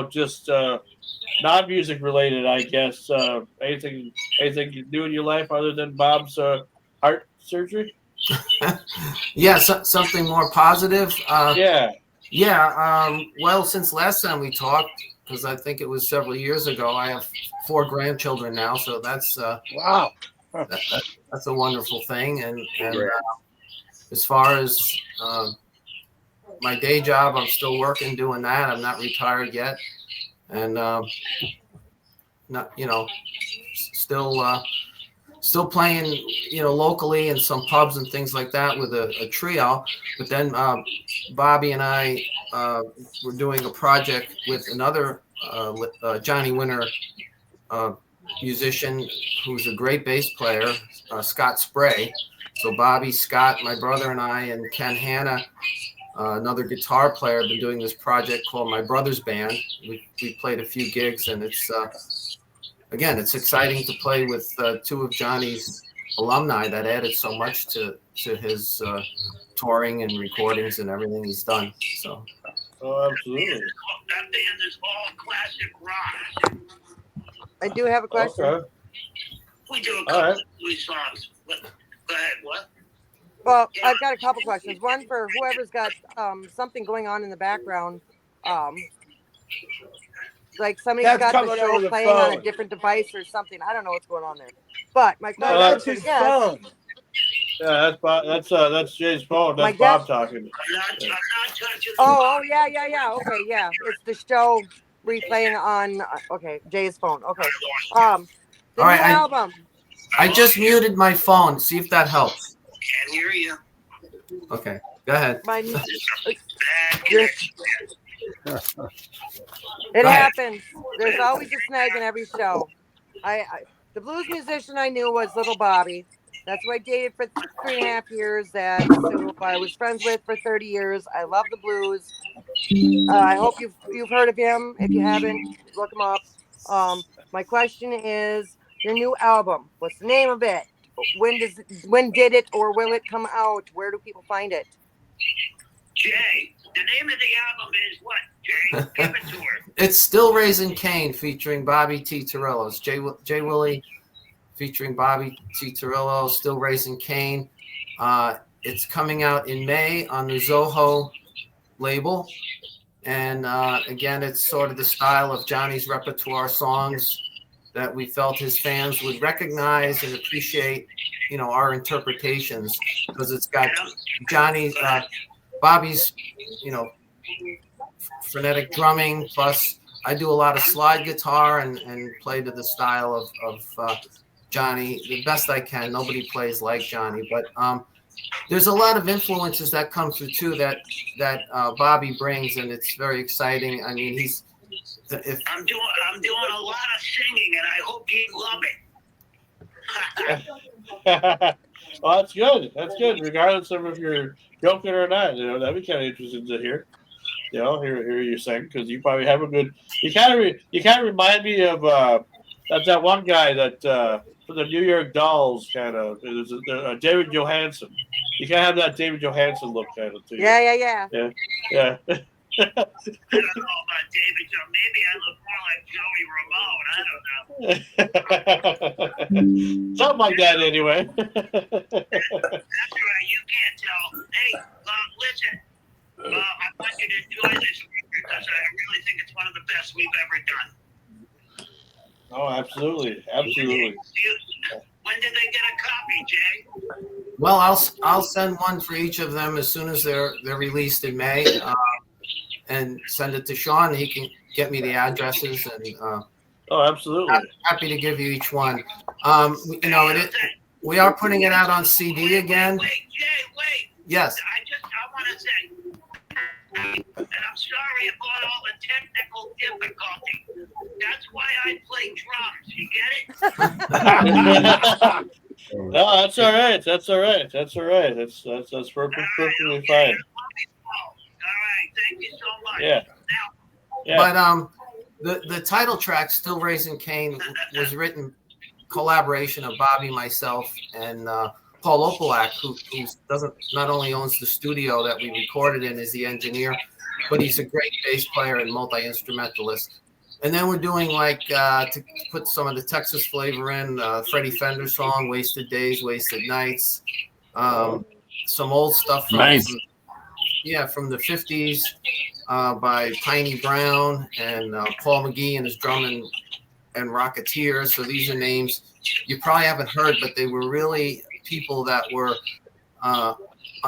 just non-music related, I guess? Anything you do in your life other than Bob's heart surgery? Yeah, something more positive. Yeah. Well, since last time we talked, because I think it was several years ago, I have 4 grandchildren now, so that's wow. That's a wonderful thing. And as far as my day job, I'm still working doing that. I'm not retired yet, and still playing, locally in some pubs and things like that with a trio. But then Bobby and I were doing a project with another Johnny Winter musician who's a great bass player, Scott Spray. So Bobby, Scott, my brother, and I, and Ken Hanna, another guitar player, have been doing this project called My Brother's Band. We played a few gigs, and it's exciting to play with 2 of Johnny's alumni that added so much to his touring and recordings and everything he's done. So. Oh, absolutely. That band is all classic rock. I do have a question. Okay. We do a couple of blues songs. Go ahead, what? Well, I've got a couple questions. One for whoever's got something going on in the background. Like somebody's got the show playing on a different device or something. I don't know what's going on there. But my question that's his phone. Yeah, that's Jay's phone. That's Bob talking. Oh, yeah. Okay, yeah. It's the show replaying on. Okay, Jay's phone. Okay. The All right, new album. I just muted my phone. See if that helps. Can't hear you. Okay, go ahead. It happens. There's always a snag in every show. The blues musician I knew was Little Bobby. That's who I dated for 3.5 years. That's who I was friends with for 30 years. I love the blues. I hope you've heard of him. If you haven't, look him up. My question is your new album. What's the name of it? When did it or will it come out? Where do people find it? Jay, the name of the album is what, Jay? Give it to her. It's Still Raising Cain featuring Bobby T. Torello. It's Jay Willie featuring Bobby T. Torello, Still Raising Cain. It's coming out in May on the Zoho label. And again, it's sort of the style of Johnny's repertoire songs that we felt his fans would recognize and appreciate, our interpretations, because it's got Bobby's, frenetic drumming, plus I do a lot of slide guitar and play to the style of Johnny the best I can. Nobody plays like Johnny, but there's a lot of influences that come through too that Bobby brings, and it's very exciting. I mean, I'm doing a lot of singing, and I hope you love it. Well, that's good. That's good, regardless of if you're joking or not. That'd be kind of interesting to hear. Hear you sing, because you probably have a good. You kind of remind me of That's that one guy that for the New York Dolls kind of. David Johansen. You can't have that David Johansen look kind of to you. Yeah. Yeah. I don't know about David, so maybe I look more like Joey Ramone. I don't know. Something like that, anyway. That's right. You can't tell. Hey, listen. I want you to enjoy this because I really think it's one of the best we've ever done. Oh, absolutely. When did they get a copy, Jay? Well, I'll send one for each of them as soon as they're released in May, and send it to Sean. He can get me the addresses, and oh, absolutely. Happy to give you each one. We are putting it out on CD again. Wait, Jay, wait. Yes. I want to say, and I'm sorry about all the technical difficulty. That's why I play drums. You get it? No, that's all right. That's perfectly fine. All right, thank you so much. Yeah. But the title track, "Still Raising Cain," was written collaboration of Bobby, myself, and Paul Opalak, who not only owns the studio that we recorded in, is the engineer, but he's a great bass player and multi-instrumentalist. And then we're doing to put some of the Texas flavor in, Freddie Fender song, "Wasted Days, Wasted Nights," some old stuff from from the 50s by Tiny Brown and Paul McGee and his drum and Rocketeers. So these are names you probably haven't heard, but they were really people that were on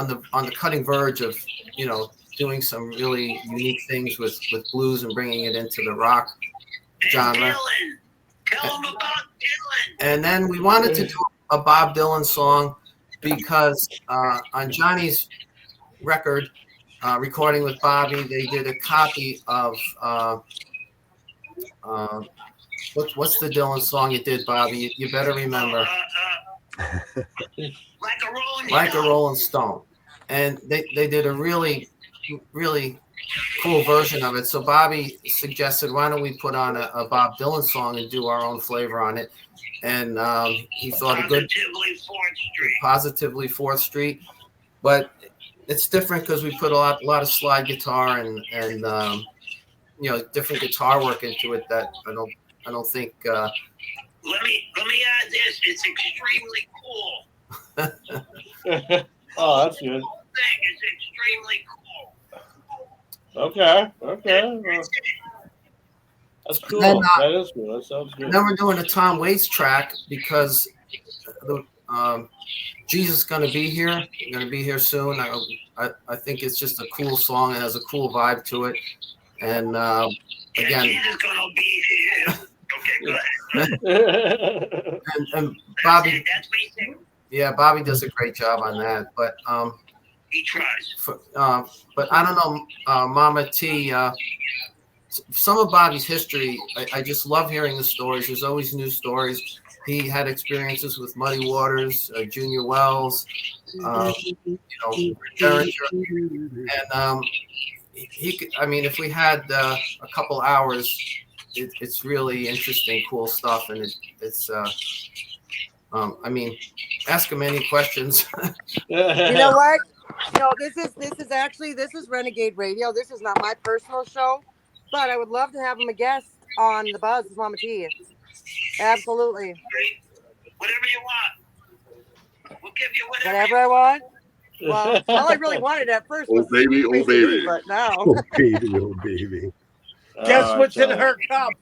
the cutting verge of doing some really unique things with blues and bringing it into the rock genre. Tell them about Dylan. And then we wanted to do a Bob Dylan song because on Johnny's record, recording with Bobby, they did a copy of what's the Dylan song you did, Bobby? You better remember. Like a Rolling Stone. And they did a really, really cool version of it. So Bobby suggested, why don't we put on a Bob Dylan song and do our own flavor on it? And he thought Positively 4th Street. But it's different because we put a lot of slide guitar and different guitar work into it that I don't think. Let me add this. It's extremely cool. Oh, that's good. The whole thing is extremely cool. Okay. That's cool. Then, that is cool. That sounds good. Then we're doing a Tom Waits track because Jesus is going to be here. Going to be here soon. I think it's just a cool song. It has a cool vibe to it. And again, Jesus gonna be here. Okay, go ahead. and Bobby. That's basic. Yeah, Bobby does a great job on that. But he tries. But I don't know, Mama T. Some of Bobby's history, I just love hearing the stories. There's always new stories. He had experiences with Muddy Waters, Junior Wells, Derringer, and he could. I mean, if we had a couple hours, it's really interesting, cool stuff, and it's. I mean, ask him any questions. You know what? No, this is Renegade Radio. This is not my personal show, but I would love to have him a guest on the Buzz with Mama T. Absolutely. Whatever you want. We'll give you whatever I want. Well, all I really wanted at first was baby, oh baby. But now. Oh baby. Guess what's in her cup?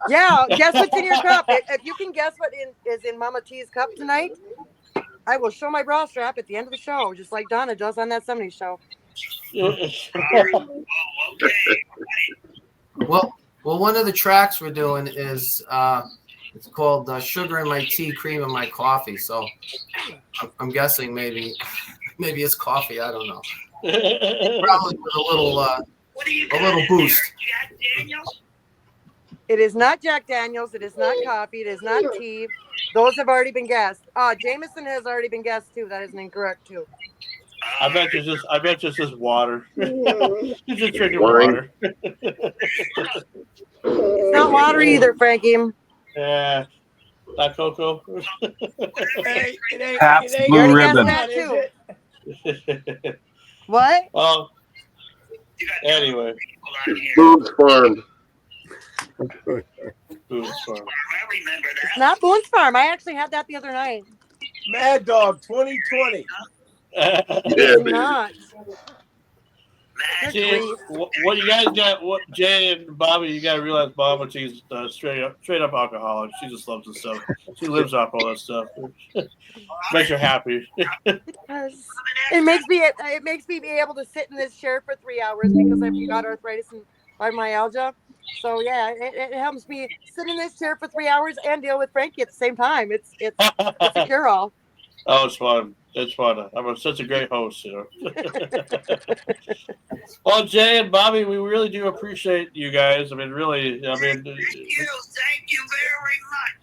Yeah, guess what's in your cup. If you can guess what is in Mama T's cup tonight, I will show my bra strap at the end of the show, just like Donna does on that 70s show. Well, one of the tracks we're doing is it's called "Sugar in My Tea, Cream in My Coffee." So I'm guessing maybe it's coffee. I don't know. Probably with a little boost. Jack Daniels? It is not Jack Daniels. It is not coffee. It is not tea. Those have already been guessed. Jameson has already been guessed too. That is incorrect too. I bet it's just water. You're just drinking water. It's not water either, Frankie. Yeah. Not Coco. it ain't Pabst it ain't Blue You Ribbon. guessed that too. it? What? Well, anyway. Boone's Farm. Boone's Farm. It's not Boone's Farm. I actually had that the other night. Mad Dog 2020. Yeah, It's baby. not. Good See, grief. what you guys got? What Jay and Bobby? You got to realize, Mama, she's straight up alcoholic. She just loves this stuff. She lives off all that stuff. Makes her happy. Because it makes me be able to sit in this chair for 3 hours because I've got arthritis and fibromyalgia. So yeah, it helps me sit in this chair for 3 hours and deal with Frankie at the same time. It's a cure all. Oh, it's fun. It's fun. I'm such a great host, you know. Well, Jay and Bobby, we really do appreciate you guys. I mean, really. I mean, Thank you very much.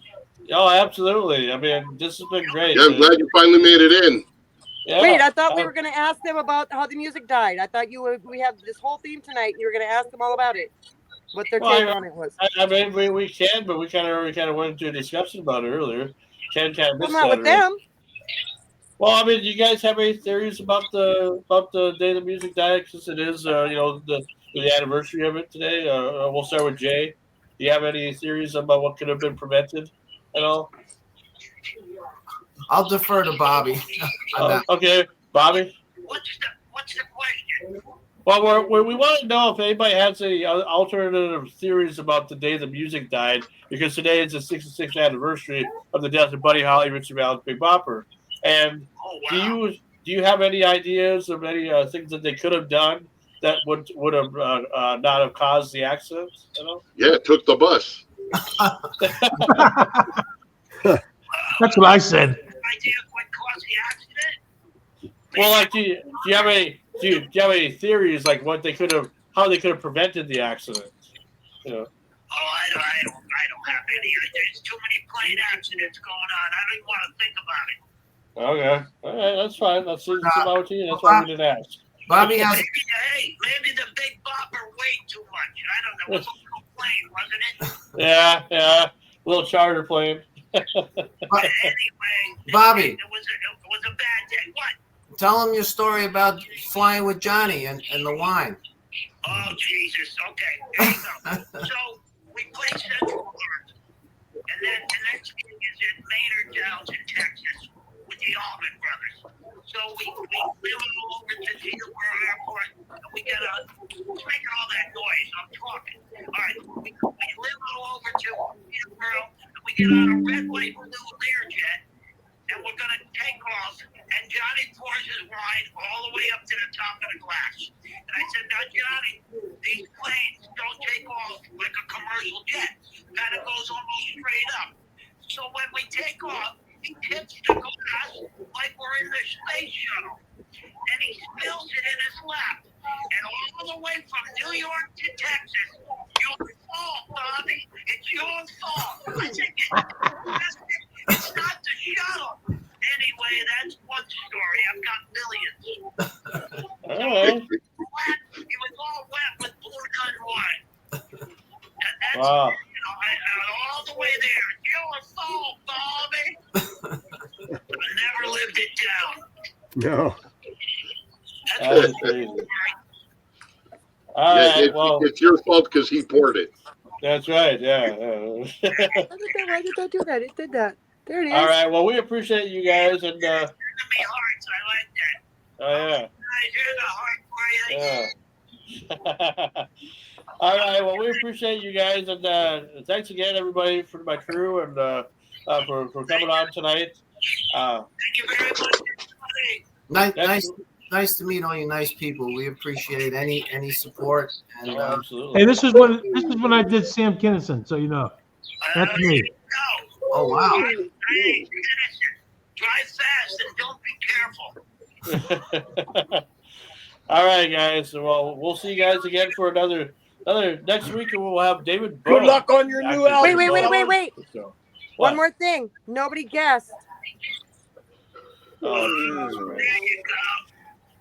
oh, absolutely. I mean, this has been great. Yeah, I'm glad you finally made it in. Yeah, Wait, I thought we were going to ask them about how the music died. I thought we had this whole theme tonight and you were going to ask them all about it. What their take on it was. I mean, we can, but we kind of went into a discussion about it earlier. Ken kind of Well, missed not that. with them. Well, I mean, do you guys have any theories about the day the music died? Since it is, the anniversary of it today. We'll start with Jay. Do you have any theories about what could have been prevented at all? I'll defer to Bobby. Okay, Bobby. What's the question? Well, we want to know if anybody has any alternative theories about the day the music died, because today is the 66th anniversary of the death of Buddy Holly, Richie Valens, Big Bopper. And do you have any ideas of any things that they could have done that would have not have caused the accident? You know? Yeah, took the bus. That's what I said. Idea of what caused the accident? Well, like, do you have any theories like how they could have prevented the accident? You know. Oh, I don't have any. There's too many plane accidents going on. I don't even want to think about it. Okay, all right, that's fine. That's about you. That's why we didn't ask. Bobby has. Maybe the Big Bopper weighed too much. I don't know. It was a little plane, wasn't it? Yeah, little charter plane. Anyway, Bobby. It was a bad day. What? Tell him your story about flying with Johnny and the wine. Oh, Jesus. Okay, there you go. So we played Central Park, and then the next game is in Maynard Downs in Texas with the Allman Brothers. So we live all over to Teterboro Airport, and we get who's making all that noise? I'm talking. All right, we live all over to Teterboro, and we get on a red, white, blue Learjet, and we're going to take off, and Johnny pours his wine all the way up to the top of the glass. And I said, now, Johnny, these planes don't take off like a commercial jet. Kind of goes almost straight up. So when we take off, he tips the glass like we're in the space shuttle. And he spills it in his lap. And all the way from New York to Texas, your fault, Bobby. It's your fault. I said, it's not the shuttle. Anyway, that's one story. I've got millions. All right. It was all wet with Blue Nun wine. And that's, Wow. all the way there. Your fault, Bobby. I never lived it down. No. That's crazy. All right, it's your fault because he poured it. That's right. Yeah. Why did I do that? It did that. There it is. All right. Well, we appreciate you guys, and Hearts, I like that. oh yeah. Here's a heart for you. Yeah. All right. Well, we appreciate you guys, and thanks again, everybody, for my crew and for coming on tonight. Thank you very much. Nice to meet all you nice people. We appreciate any support. And absolutely. Hey, this is when I did Sam Kinison, so you know. That's me. Oh wow. Hey, drive fast and don't be careful. All right, guys. Well, we'll see you guys again for another next week, and we'll have David. Good luck on your new album. Wait. One more thing. Nobody guessed. Oh,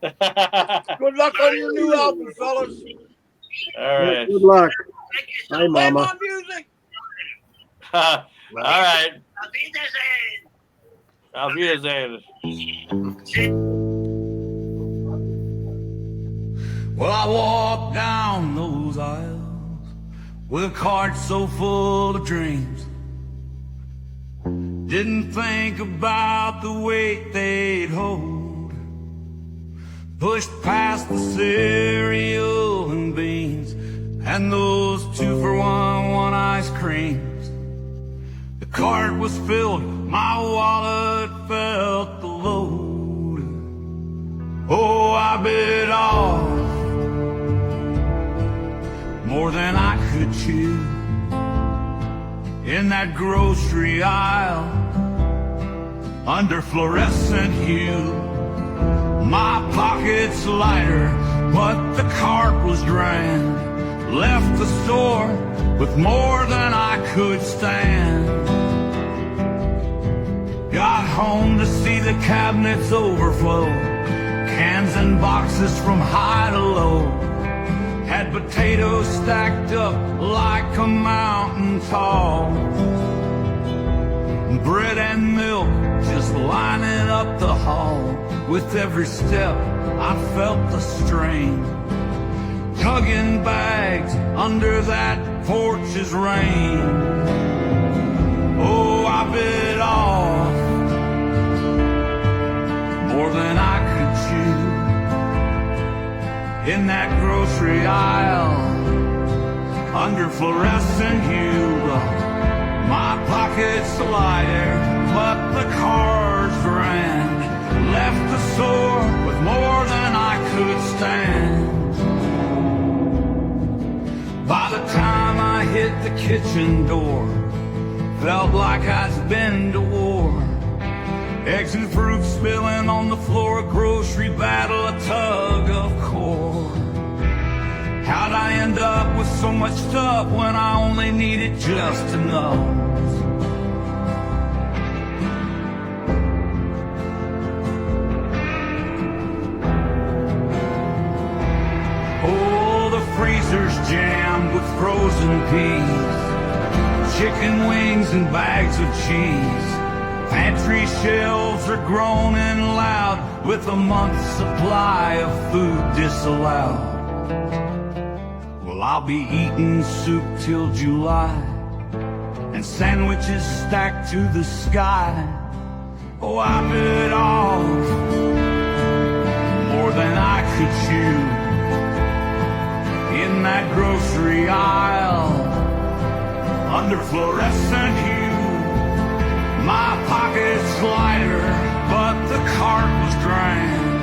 good luck on your new album, fellas. All right. Good luck. Play Hi, Mama. my music. All right. Auf Wiedersehen. Well, I walked down those aisles with a cart so full of dreams. Didn't think about the weight they'd hold. Pushed past the cereal and beans and those 2-for-1 ice creams. The cart was filled, my wallet felt the load. Oh, I bit off more than I could chew in that grocery aisle under fluorescent hue. My pockets lighter, but the cart was drained. Left the store with more than I could stand. Got home to see the cabinets overflow, cans and boxes from high to low. Had potatoes stacked up like a mountain tall. Bread and milk just lining up the hall. With every step I felt the strain, tugging bags under that porch's rain. Oh, I bit off more than I could chew in that grocery aisle under fluorescent hue. My pockets lighter, but the cars ran. Left the store with more than I could stand. By the time I hit the kitchen door, felt like I'd been to war. Eggs and fruit spilling on the floor, a grocery battle, a tug of core. How'd I end up with so much stuff when I only needed just enough? Oh, the freezer's jammed with frozen peas, chicken wings and bags of cheese. Pantry shelves are groaning loud with a month's supply of food disallowed. Well, I'll be eating soup till July and sandwiches stacked to the sky. Oh, I bit off more than I could chew in that grocery aisle under fluorescent hue. My pockets lighter, but the cart was drained.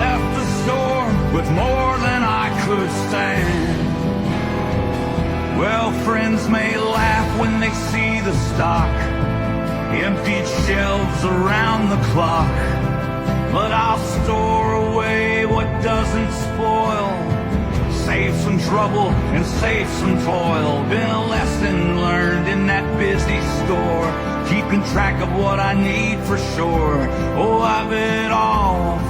Left the store with more than I could stand. Well, friends may laugh when they see the stock, emptied shelves around the clock. But I'll store away what doesn't spoil, save some trouble and save some toil. Been a lesson learned in that busy store, keeping track of what I need for sure. Oh, I bit off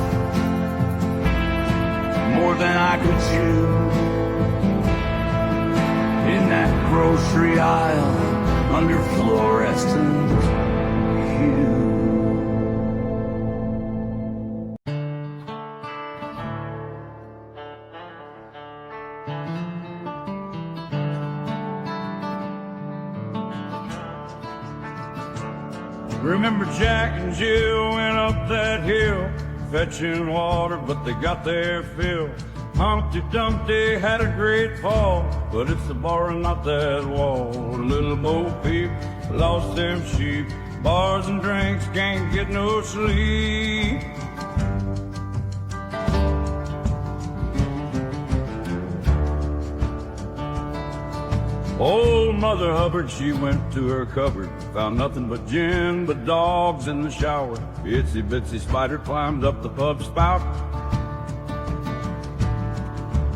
more than I could chew in that grocery aisle under fluorescent hue. Remember Jack and Jill went up that hill fetching water, but they got their fill. Humpty Dumpty had a great fall, but it's the bar and not that wall. Little Bo Peep lost them sheep, bars and drinks, can't get no sleep. Old Mother Hubbard, she went to her cupboard, found nothing but gin, but dogs in the shower. Itsy bitsy spider climbed up the pub spout.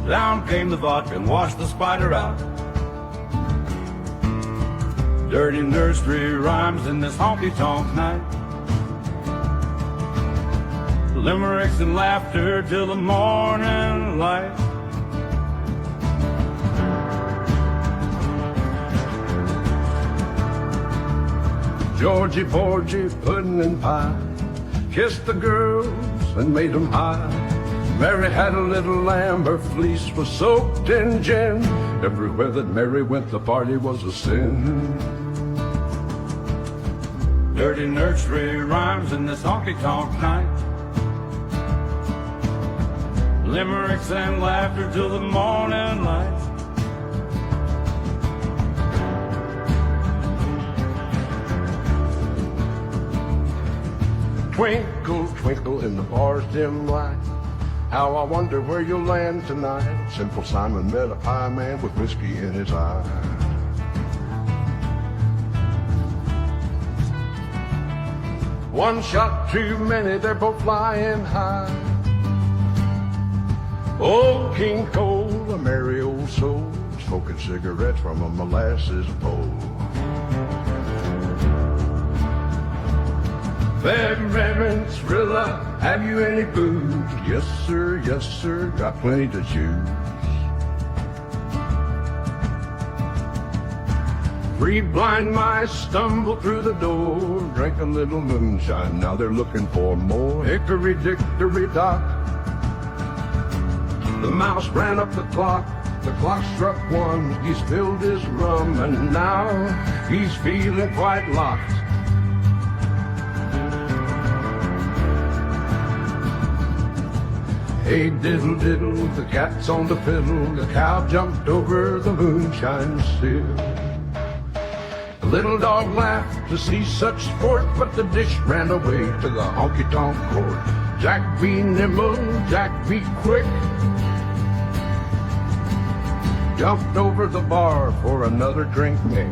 Down came the vodka and washed the spider out. Dirty nursery rhymes in this honky-tonk night. Limericks and laughter till the morning light. Georgie Porgy, pudding and pie. Kissed the girls and made them high. Mary had a little lamb, her fleece was soaked in gin. Everywhere that Mary went, the party was a sin. Dirty nursery rhymes in this honky-tonk night. Limericks and laughter till the morning light. Twinkle, twinkle in the bar's dim light. How I wonder where you'll land tonight. Simple Simon met a pie man with whiskey in his eye. One shot too many, they're both flying high. Old King Cole, a merry old soul, smoking cigarettes from a molasses bowl. Reverend Skrilla, have you any booze? Yes, sir, got plenty to choose. Three blind mice stumbled through the door, drank a little moonshine, now they're looking for more. Hickory dickory dock, the mouse ran up the clock struck one, he spilled his rum, and now he's feeling quite locked. Hey diddle diddle, the cat's on the fiddle, the cow jumped over the moonshine sill. The little dog laughed to see such sport, but the dish ran away to the honky-tonk court. Jack be nimble, Jack be quick, jumped over the bar for another drink mix.